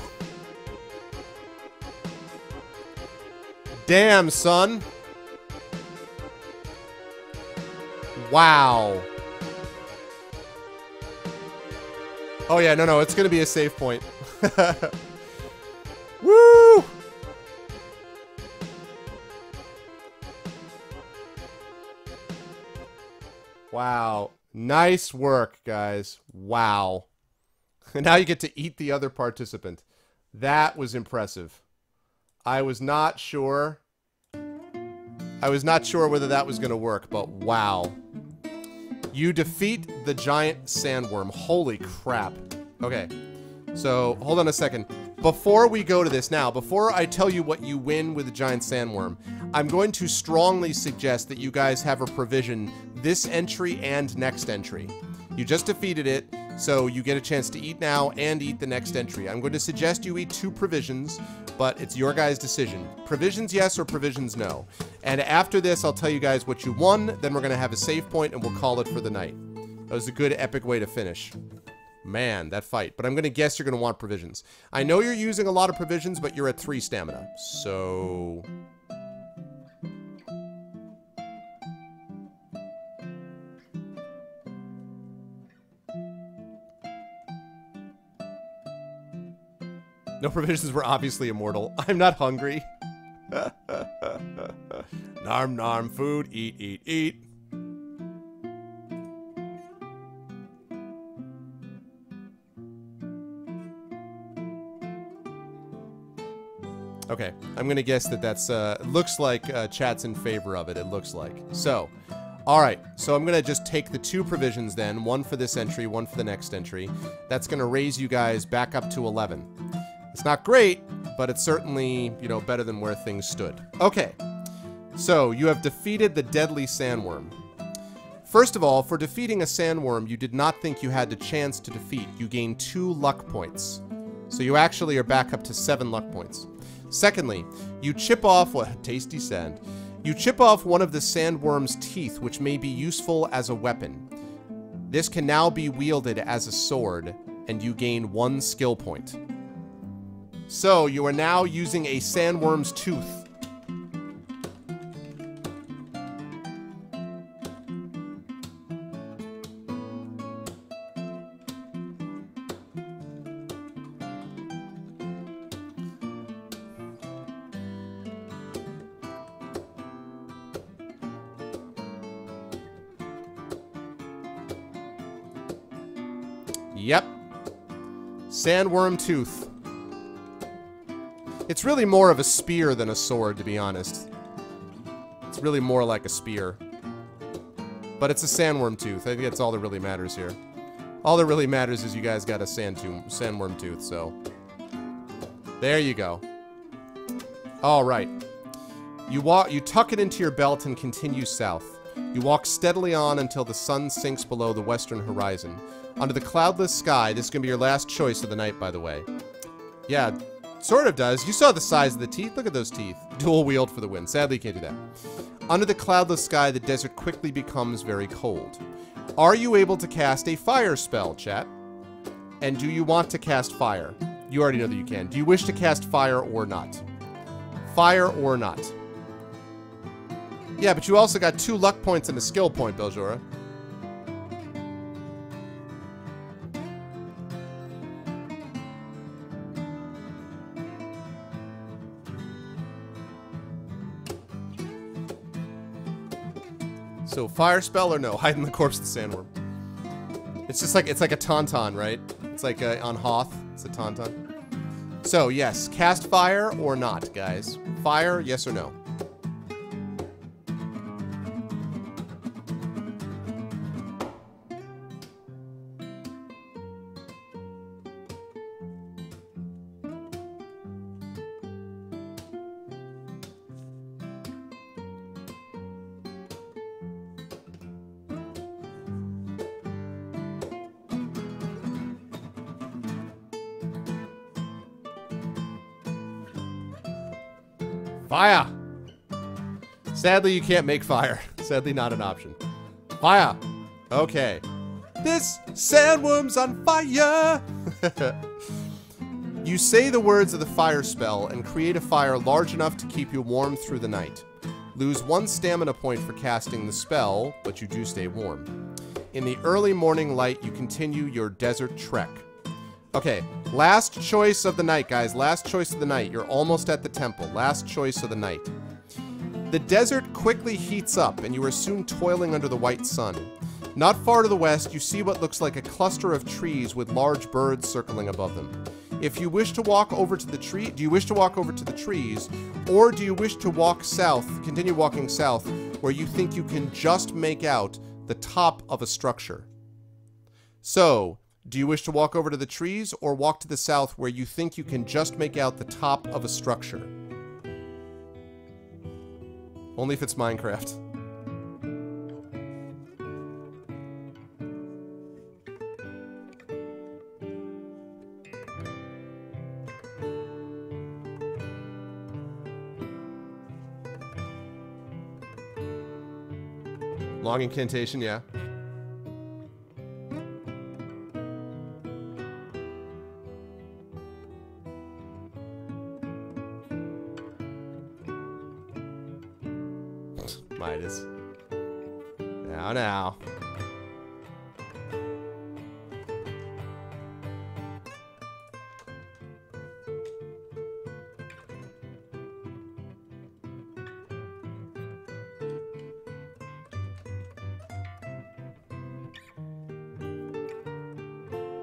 Damn, son. Wow. Oh yeah, no, it's gonna be a save point. Woo! Wow. Nice work, guys. Wow. Now you get to eat the other participant. That was impressive. I was not sure. I was not sure whether that was going to work, but wow. You defeat the giant sandworm. Holy crap. Okay. So, hold on a second. Before we go to this now, before I tell you what you win with the giant sandworm, I'm going to strongly suggest that you guys have a provision this entry and next entry. You just defeated it, so you get a chance to eat now and eat the next entry. I'm going to suggest you eat 2 provisions, but it's your guys' decision. Provisions yes or provisions no. And after this, I'll tell you guys what you won, then we're going to have a save point and we'll call it for the night. That was a good epic way to finish. Man, that fight. But I'm going to guess you're going to want provisions. I know you're using a lot of provisions, but you're at 3 stamina. So... No provisions were obviously immortal. I'm not hungry. Narm, narm, food, eat, eat, eat. Okay, I'm gonna guess that that's, looks like chat's in favor of it, it looks like. So, alright, so I'm gonna just take the 2 provisions then, one for this entry, one for the next entry. That's gonna raise you guys back up to 11. It's not great, but it's certainly, you know, better than where things stood. Okay, so you have defeated the deadly sandworm. First of all, for defeating a sandworm you did not think you had the chance to defeat. You gained 2 luck points. So you actually are back up to 7 luck points. Secondly, you chip off, tasty sand. You chip off one of the sandworm's teeth, which may be useful as a weapon. This can now be wielded as a sword, and you gain 1 skill point. So, you are now using a sandworm's tooth. Yep. Sandworm tooth. It's really more of a spear than a sword, to be honest. It's really more like a spear. But it's a sandworm tooth. I think that's all that really matters here. All that really matters is you guys got a sandworm tooth, so... There you go. Alright. You tuck it into your belt and continue south. You walk steadily on until the sun sinks below the western horizon. Under the cloudless sky, this is going to be your last choice of the night, by the way. Yeah, sort of does. You saw the size of the teeth. Look at those teeth. Dual wield for the win. Sadly, you can't do that. Under the cloudless sky, the desert quickly becomes very cold. Are you able to cast a fire spell, chat? And do you want to cast fire? You already know that you can. Do you wish to cast fire or not? Fire or not? Yeah, but you also got 2 luck points and a skill point, Beljora. So, fire spell or no? Hide in the corpse of the sandworm. It's just like, it's like a tauntaun, right? It's like on Hoth. It's a tauntaun. So, yes. Cast fire or not, guys? Fire, yes or no? Fire! Sadly, you can't make fire. Sadly, not an option. Fire! Okay. This sandworm's on fire! You say the words of the fire spell and create a fire large enough to keep you warm through the night. Lose 1 stamina point for casting the spell, but you do stay warm. In the early morning light, you continue your desert trek. Okay, last choice of the night, guys. Last choice of the night. You're almost at the temple. Last choice of the night. The desert quickly heats up, and you are soon toiling under the white sun. Not far to the west, you see what looks like a cluster of trees with large birds circling above them. If you wish to walk over to the tree, do you wish to walk over to the trees, or do you wish to walk south, continue walking south, where you think you can just make out the top of a structure? So, do you wish to walk over to the trees, or walk to the south where you think you can just make out the top of a structure? Only if it's Minecraft. Long incantation, yeah. Midas. Now.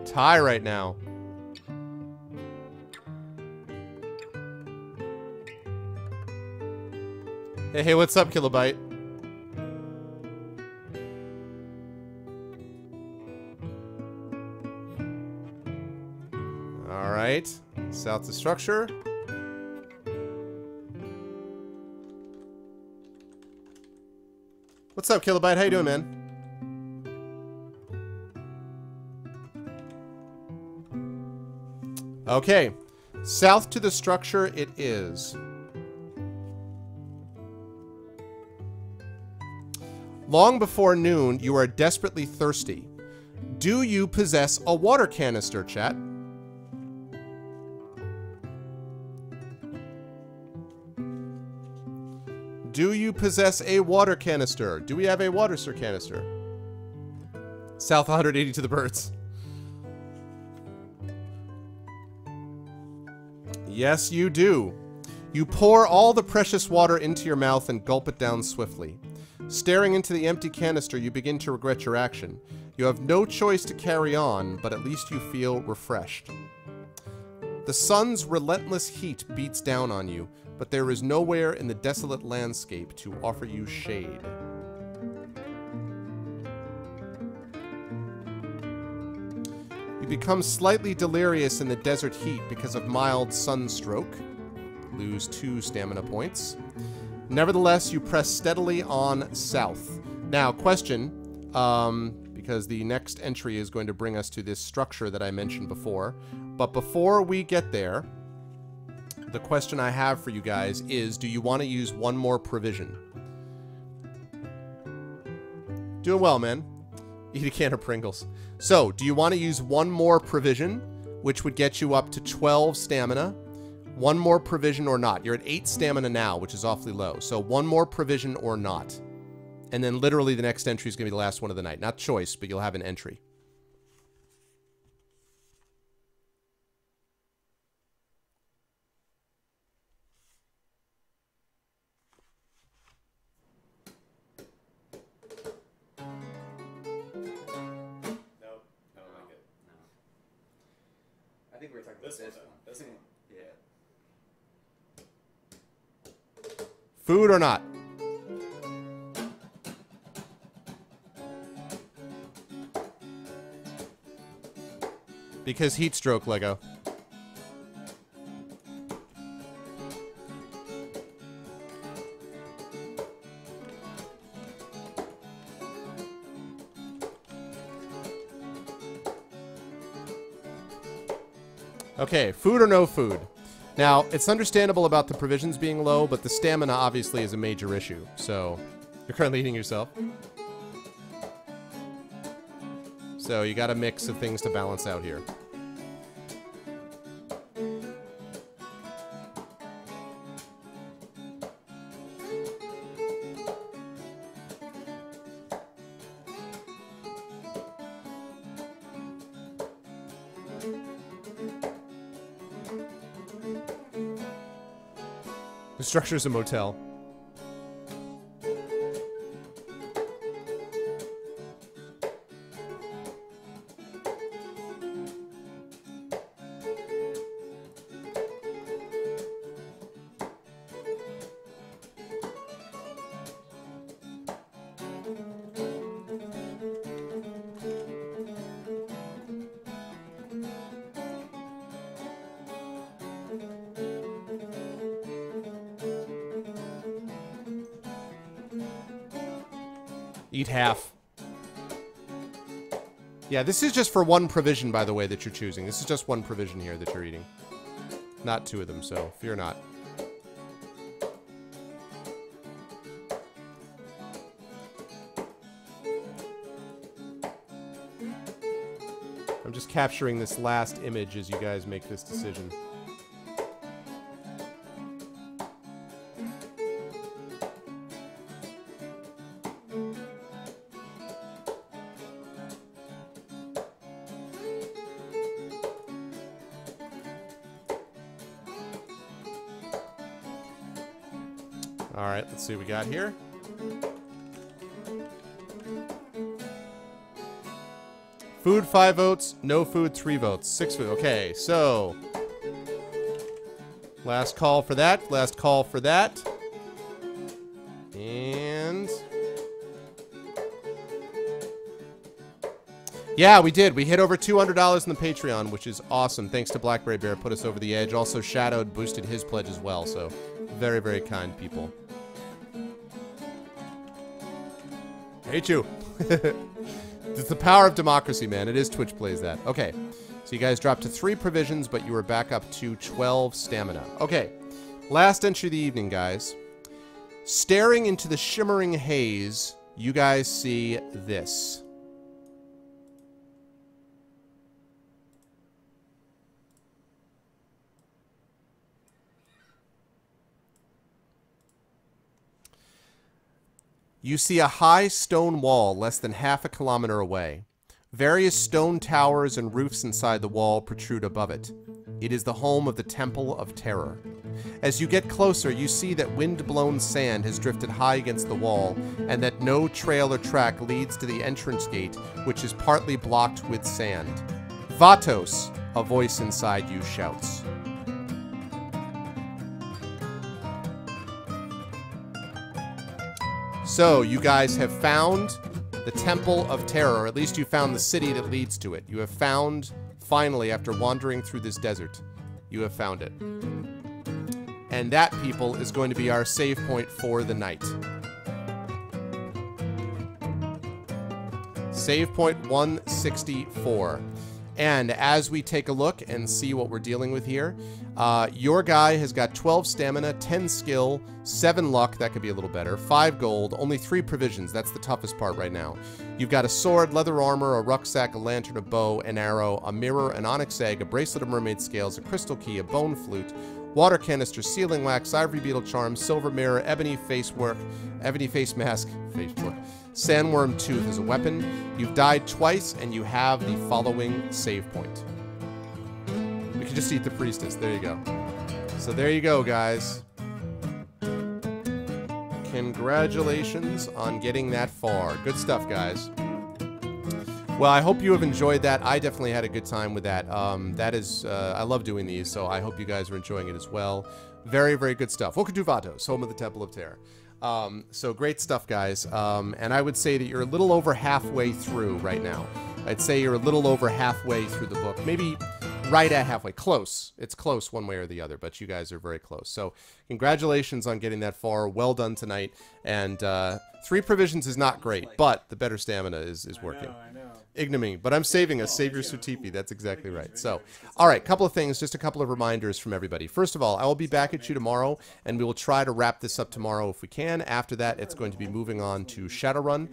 Tie right now. Hey, what's up, Kilobyte? Alright. South to structure. What's up, Kilobyte? How you doing, man? Okay. South to the structure it is. Long before noon, you are desperately thirsty. Do you possess a water canister, chat? Do you possess a water canister? Do we have a water canister? South 180 to the birds. Yes, you do. You pour all the precious water into your mouth and gulp it down swiftly. Staring into the empty canister, you begin to regret your action. You have no choice to carry on, but at least you feel refreshed. The sun's relentless heat beats down on you, but there is nowhere in the desolate landscape to offer you shade. You become slightly delirious in the desert heat because of mild sunstroke. Lose 2 stamina points. Nevertheless, you press steadily on south. Now, question, because the next entry is going to bring us to this structure that I mentioned before. But before we get there, the question I have for you guys is, do you want to use 1 more provision? Doing well, man. Eat a can of Pringles. So, do you want to use 1 more provision, which would get you up to 12 stamina? 1 more provision or not? You're at 8 stamina now, which is awfully low. So 1 more provision or not. And then literally the next entry is going to be the last one of the night. Not choice, but you'll have an entry. Nope. I don't like it. No. I think we were talking about this one. This one. Yeah. Food or not? Because heat stroke, Lego. Okay, food or no food? Now, it's understandable about the provisions being low, but the stamina obviously is a major issue. So, you're currently eating yourself. So, you got a mix of things to balance out here. The structure's a motel. Eat half. Yeah, this is just for one provision, by the way, that you're choosing. This is just one provision here that you're eating. Not two of them, so fear not. I'm just capturing this last image as you guys make this decision. Alright, let's see what we got here. Food, 5 votes. No food, 3 votes. 6 food. Okay, so... last call for that. Last call for that. And... yeah, we did. We hit over $200 in the Patreon, which is awesome. Thanks to Blackberry Bear, put us over the edge. Also, Shadowed boosted his pledge as well, so very, very kind people. Hate you. It's the power of democracy, man. It is Twitch plays that. Okay, so you guys dropped to 3 provisions, but you were back up to 12 stamina. Okay, last entry of the evening, guys. Staring into the shimmering haze, you guys see this. You see a high stone wall less than half a kilometer away. Various stone towers and roofs inside the wall protrude above it. It is the home of the Temple of Terror. As you get closer, you see that wind-blown sand has drifted high against the wall, and that no trail or track leads to the entrance gate, which is partly blocked with sand. Vatos, a voice inside you shouts. So, you guys have found the Temple of Terror, or at least you found the city that leads to it. You have found, finally, after wandering through this desert, you have found it. And that, people, is going to be our save point for the night. Save point 164. And as we take a look and see what we're dealing with here, your guy has got 12 stamina, 10 skill, 7 luck, that could be a little better, 5 gold, only 3 provisions, that's the toughest part right now. You've got a sword, leather armor, a rucksack, a lantern, a bow, an arrow, a mirror, an onyx egg, a bracelet of mermaid scales, a crystal key, a bone flute, water canister, sealing wax, ivory beetle charm, silver mirror, ebony face mask, sandworm tooth as a weapon. You've died twice, and you have the following save point. We can just eat the priestess. There you go. So there you go, guys. Congratulations on getting that far. Good stuff, guys. Well, I hope you have enjoyed that. I definitely had a good time with that. I love doing these, so I hope you guys are enjoying it as well. Very, very good stuff. Welcome to Vatos, home of the Temple of Terror. So great stuff, guys. And I would say that you're a little over halfway through right now. I'd say you're a little over halfway through the book. Maybe right at halfway. Close. It's close one way or the other, but you guys are very close. So congratulations on getting that far. Well done tonight. And 3 provisions is not great, but the better stamina is working. I know. Ignominy. But I'm saving us. Save your Sutipi. That's exactly right. So, all right, couple of things, just a couple of reminders from everybody. First of all, I will be back at you tomorrow, and we will try to wrap this up tomorrow if we can. After that, it's going to be moving on to Shadowrun,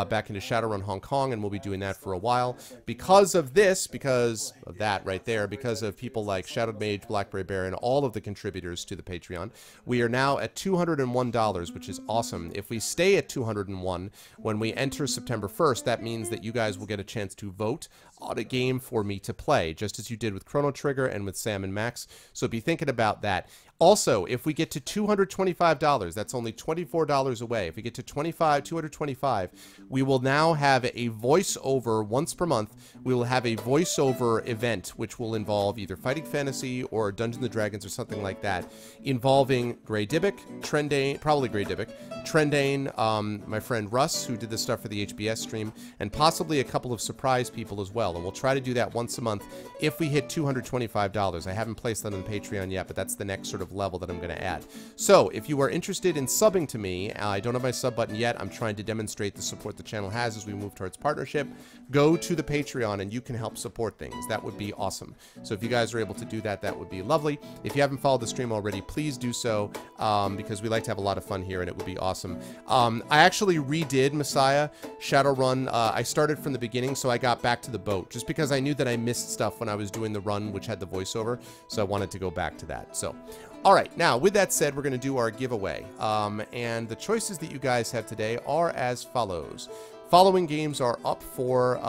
back into Shadowrun Hong Kong, and we'll be doing that for a while. Because of this, because of that right there, because of people like Shadowed Mage, Blackberry Bear, and all of the contributors to the Patreon, we are now at $201, which is awesome. If we stay at 201 when we enter September 1st, that means that you guys will get a chance to vote on a game for me to play, just as you did with Chrono Trigger and with Sam and Max. So be thinking about that. Also, if we get to $225, that's only $24 away. If we get to 225, we will now have a voiceover once per month. We will have a voiceover event, which will involve either Fighting Fantasy or Dungeons and Dragons or something like that, involving Grey Dybbuk, Trendane, probably Grey Dybbuk, Trendane, my friend Russ, who did this stuff for the HBS stream, and possibly a couple of surprise people as well. And we'll try to do that once a month if we hit $225. I haven't placed that on the Patreon yet, but that's the next sort of level that I'm going to add. So if you are interested in subbing to me, I don't have my sub button yet. I'm trying to demonstrate the support the channel has as we move towards partnership. Go to the Patreon and you can help support things. That would be awesome. So if you guys are able to do that, that would be lovely. If you haven't followed the stream already, please do so, because we like to have a lot of fun here and it would be awesome. I actually redid Messiah Shadowrun. I started from the beginning, so I got back to the boat just because I knew that I missed stuff when I was doing the run, which had the voiceover. So I wanted to go back to that. So, all right. Now, with that said, we're going to do our giveaway. And the choices that you guys have today are as follows. Following games are up for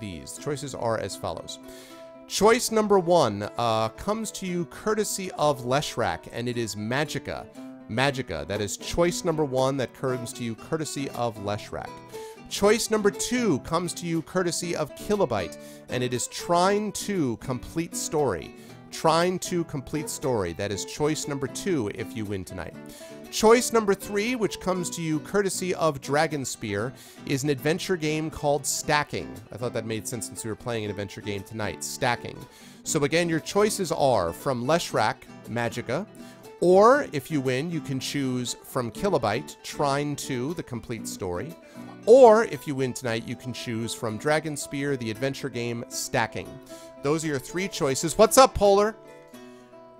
these. The choices are as follows. Choice number 1 comes to you courtesy of Leshrac, and it is Magicka. Magicka. That is choice number 1 that comes to you courtesy of Leshrac. Choice number 2 comes to you courtesy of Kilobyte, and it is Trine 2 Complete Story. Trine 2 Complete Story. That is choice number 2 if you win tonight. Choice number 3, which comes to you courtesy of Dragon Spear, is an adventure game called Stacking. I thought that made sense since we were playing an adventure game tonight. Stacking. So again, your choices are from Leshrac, Magicka, or if you win, you can choose from Kilobyte, Trine 2, The Complete Story. Or, if you win tonight, you can choose from Dragon Spear, the adventure game Stacking. Those are your 3 choices. What's up, Polar?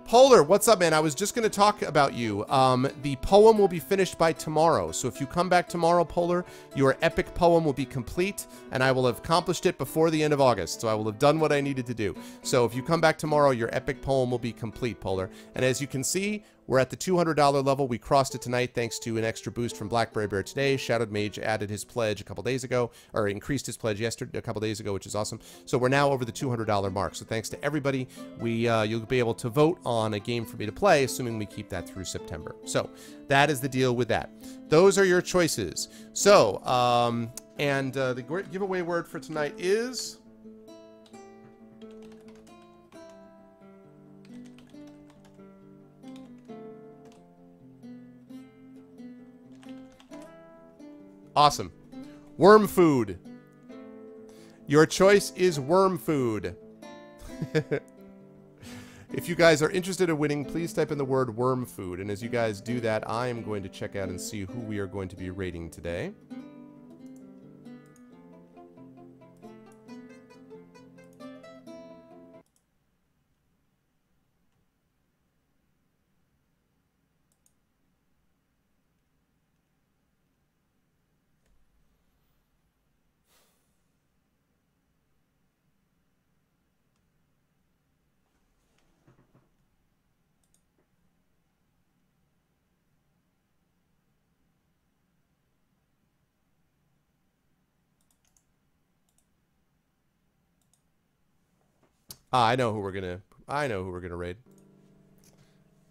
Polar, what's up, man? I was just going to talk about you. The poem will be finished by tomorrow. So if you come back tomorrow, Polar, your epic poem will be complete, and I will have accomplished it before the end of August. So I will have done what I needed to do. So if you come back tomorrow, your epic poem will be complete, Polar. And as you can see, we're at the $200 level. We crossed it tonight thanks to an extra boost from Blackberry Bear today. Shadowed Mage added his pledge a couple days ago, or increased his pledge yesterday, a couple days ago, which is awesome. So we're now over the $200 mark. So thanks to everybody. You'll be able to vote on a game for me to play, assuming we keep that through September. So that is the deal with that. Those are your choices. So, the giveaway word for tonight is... Awesome. Worm food. Your choice is worm food. If you guys are interested in winning, please type in the word worm food. And as you guys do that, I am going to check out and see who we are going to be rating today. I know who we're gonna raid.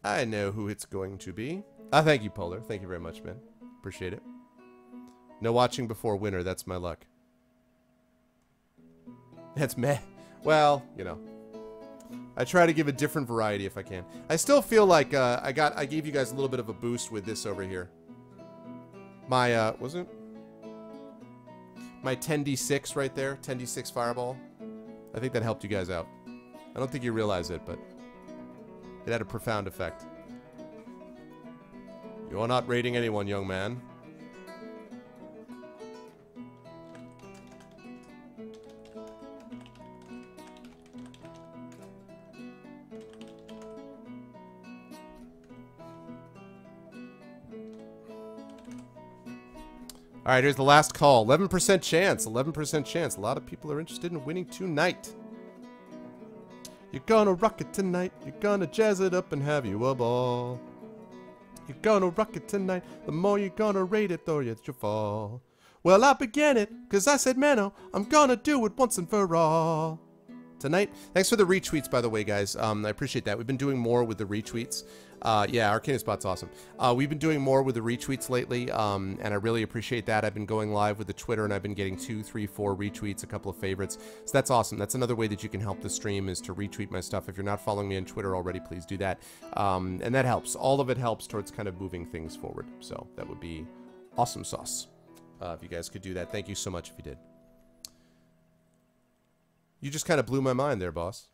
I know who it's going to be. Thank you, Polar. Thank you very much, man. Appreciate it. No watching before winter. That's my luck. That's meh. Well, you know. I try to give a different variety if I can. I still feel like I gave you guys a little bit of a boost with this over here. My was it? My 10d6 right there, 10d6 fireball. I think that helped you guys out. I don't think you realize it, but it had a profound effect. You're not raiding anyone, young man. All right, here's the last call. 11% chance. 11% chance. A lot of people are interested in winning tonight. You're gonna rock it tonight. You're gonna jazz it up and have you a ball. You're gonna rock it tonight. The more you're gonna rate it, though, yet you'll fall. Well, I began it, cause I said, man, I'm gonna do it once and for all. Tonight. Thanks for the retweets, by the way, guys. I appreciate that. We've been doing more with the retweets. Yeah, Arcana Spot's awesome. We've been doing more with the retweets lately, and I really appreciate that. I've been going live with the Twitter, and I've been getting 2, 3, 4 retweets, a couple of favorites. So that's awesome. That's another way that you can help the stream is to retweet my stuff. If you're not following me on Twitter already, please do that. And that helps. All of it helps towards kind of moving things forward. So that would be awesome sauce. If you guys could do that. Thank you so much if you did. You just kind of blew my mind there, boss.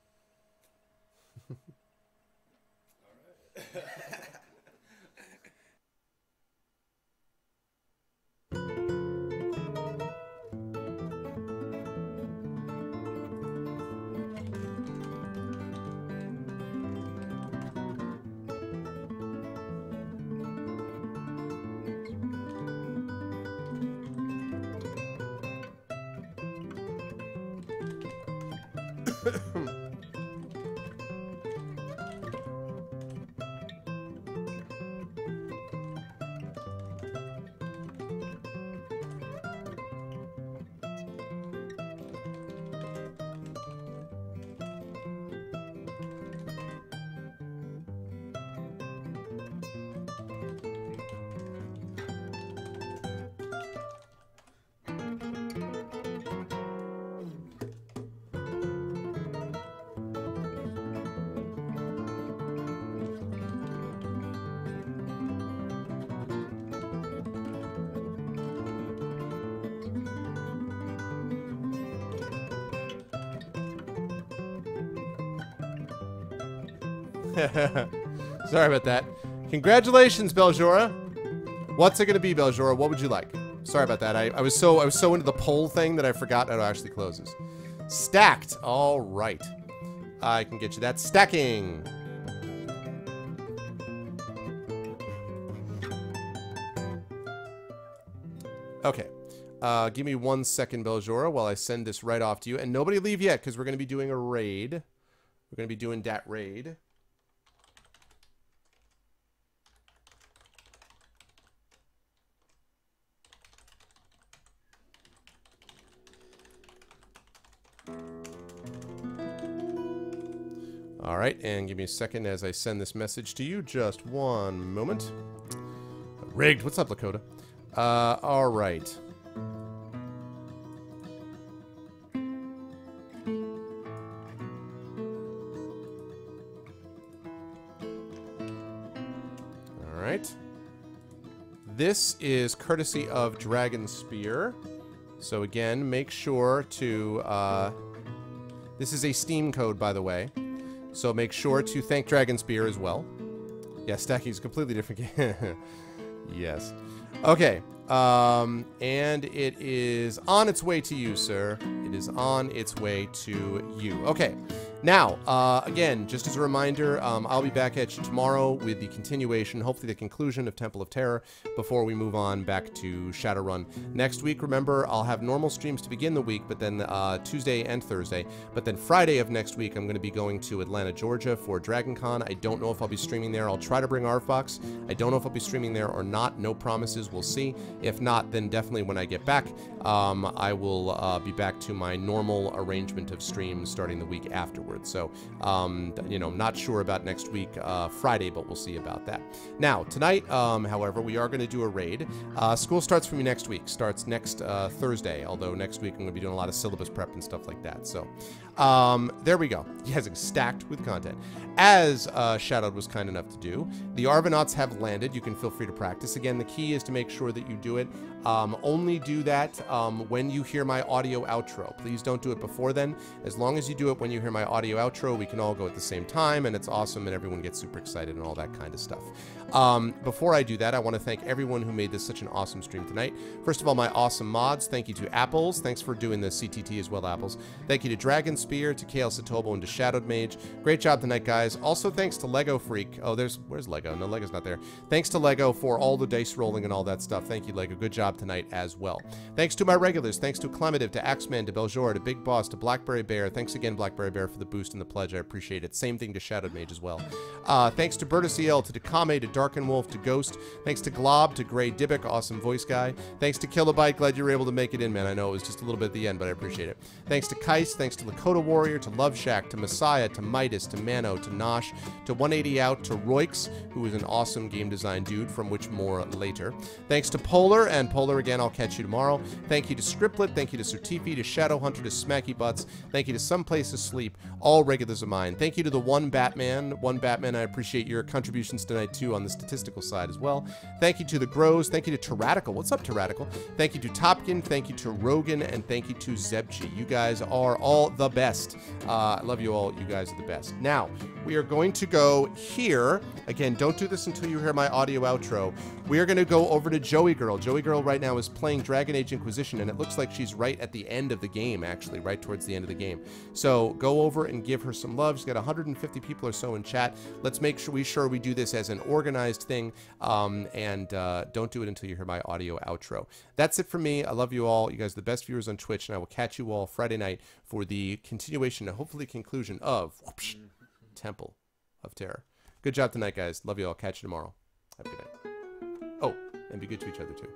Sorry about that. Congratulations, Beljora. What's it gonna be, Beljora? What would you like? Sorry about that. I was so into the poll thing that I forgot how it actually closes. Stacked. All right. I can get you that. Stacking. Okay. Give me 1 second, Beljora, while I send this right off to you. And nobody leave yet, because we're going to be doing a raid. We're going to be doing that raid. All right, and give me a second as I send this message to you. Just one moment. Rigged. What's up, Lakota? All right. All right. This is courtesy of Dragon Spear. So again, make sure to... this is a Steam code, by the way. So make sure to thank Dragon Spear as well. Yeah, stacking is a completely different game. Yes. Okay. And it is on its way to you, sir. It is on its way to you. Okay. Now, again, just as a reminder, I'll be back at you tomorrow with the continuation, hopefully the conclusion of Temple of Terror, before we move on back to Shadowrun. Next week, remember, I'll have normal streams to begin the week, but then Tuesday and Thursday. But then Friday of next week, I'm going to be going to Atlanta, Georgia for DragonCon. I don't know if I'll be streaming there. I'll try to bring RFbox. I don't know if I'll be streaming there or not. No promises. We'll see. If not, then definitely when I get back, I will be back to my normal arrangement of streams starting the week afterwards. So, you know, not sure about next week, Friday, but we'll see about that. Now, tonight, however, we are going to do a raid. School starts for me next week. Starts next Thursday, although next week I'm going to be doing a lot of syllabus prep and stuff like that. So, there we go. Yes, it's stacked with content. As Shadowed was kind enough to do, the Arvanauts have landed. You can feel free to practice. Again, the key is to make sure that you do it. Only do that when you hear my audio outro. Please don't do it before then. As long as you do it when you hear my audio audio outro, we can all go at the same time, and it's awesome, and everyone gets super excited and all that kind of stuff. Before I do that, I want to thank everyone who made this such an awesome stream tonight. First of all, my awesome mods. Thank you to Apples. Thanks for doing the CTT as well, Apples. Thank you to Dragon Spear, to Kale Satobo, and to Shadowed Mage. Great job tonight, guys. Also, thanks to Lego Freak. Oh, where's Lego? No, Lego's not there. Thanks to Lego for all the dice rolling and all that stuff. Thank you, Lego. Good job tonight as well. Thanks to my regulars. Thanks to Clemative, to Axeman, to Beljor, to Big Boss, to Blackberry Bear. Thanks again, Blackberry Bear, for the boost and the pledge. I appreciate it. Same thing to Shadowed Mage as well. Thanks to Bertasiel, to Dakame, to Darken Wolf, to Ghost. Thanks to Glob, to Gray Dybbuk, awesome voice guy. Thanks to Kilobyte, glad you were able to make it in, man. I know it was just a little bit at the end, but I appreciate it. Thanks to Kais, thanks to Lakota Warrior, to Love Shack, to Messiah, to Midas, to Mano, to Nosh, to 180 Out, to Roix, who is an awesome game design dude, from which more later. Thanks to Polar, and Polar again, I'll catch you tomorrow. Thank you to Scriptlet, thank you to Certifi, to Shadowhunter, to Smacky Butts, thank you to Someplace to Sleep, all regulars of mine. Thank you to the One Batman, I appreciate your contributions tonight too on the statistical side as well. Thank you to the Grows. Thank you to Tyratical. What's up, Tyratical? Thank you to Topkin. Thank you to Rogan. And thank you to Zebchi. You guys are all the best. I love you all. You guys are the best. Now, we are going to go here. Again, don't do this until you hear my audio outro. We are going to go over to Joey Girl. Joey Girl right now is playing Dragon Age Inquisition, and it looks like she's right at the end of the game, actually, right towards the end of the game. So go over and give her some love. She's got 150 people or so in chat. Let's make sure we do this as an organized thing, and don't do it until you hear my audio outro. That's it for me. I love you all. You guys are the best viewers on Twitch, and I will catch you all Friday night for the continuation and hopefully conclusion of whoopsh, Temple of Terror. Good job tonight, guys. Love you all. Catch you tomorrow. Have a good night. Oh, and be good to each other, too.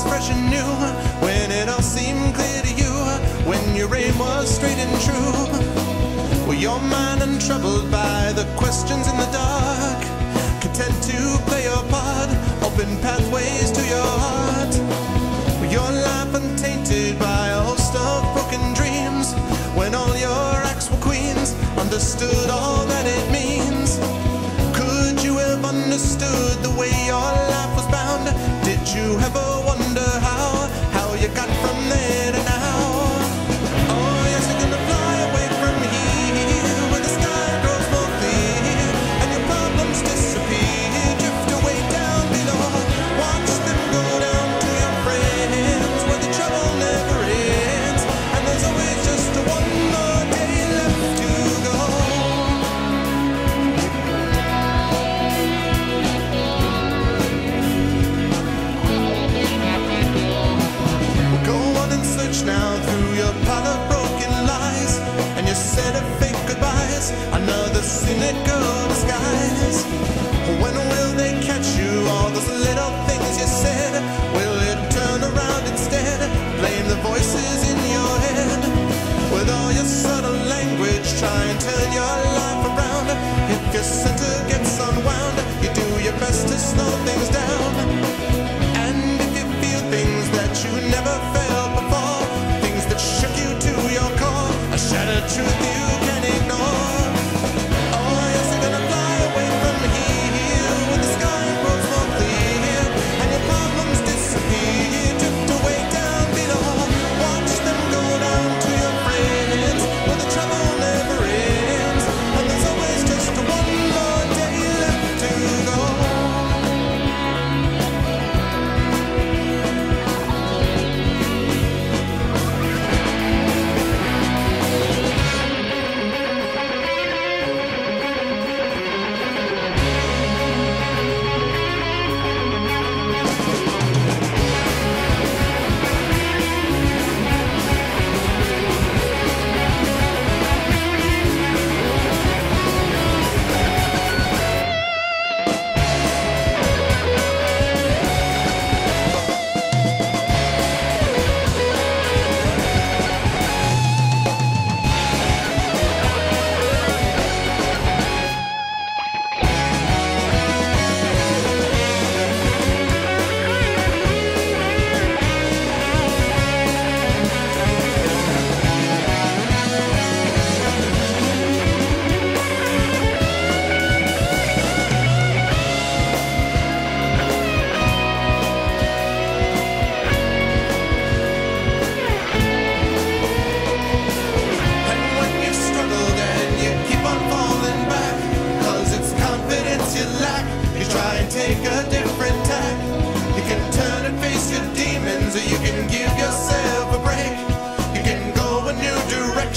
Fresh and new, when it all seemed clear to you, when your aim was straight and true. Were your mind untroubled by the questions in the dark, content to play your part, open pathways to your heart? Were your life untainted by a host of broken dreams, when all your acts were queens, understood all that it means? Could you have understood the way your life was bound? Did you ever wonder how you got from there to now? Oh yes, you're gonna fly away from here, where the sky grows more clear, and your problems disappear, drift away down below. Watch them go down to your friends, where the trouble never ends, and there's always just one more day left to go. Search now through your pile of broken lies, and your set of fake goodbyes, another cynical disguise. When will they catch you? All those little things you said, will it turn around instead? Blame the voices in your head. With all your subtle language, try and turn your life around. If your center gets unwound, you do your best to slow things down. And if you feel things that you never felt before, things that shook you to your core, a shattered truth you can't ignore. Oh yes, you're gonna fly away from here, where the sky grows more clear, and your problems disappear, drift away down below. Watch them go down to your friends, where the trouble never ends, and there's always just one more day left to go.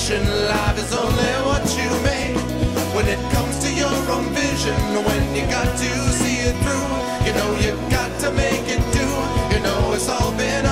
consolation. Life is only what you make. When it comes to your own vision, when you got to see it through, you know you got to make it do. You know it's all been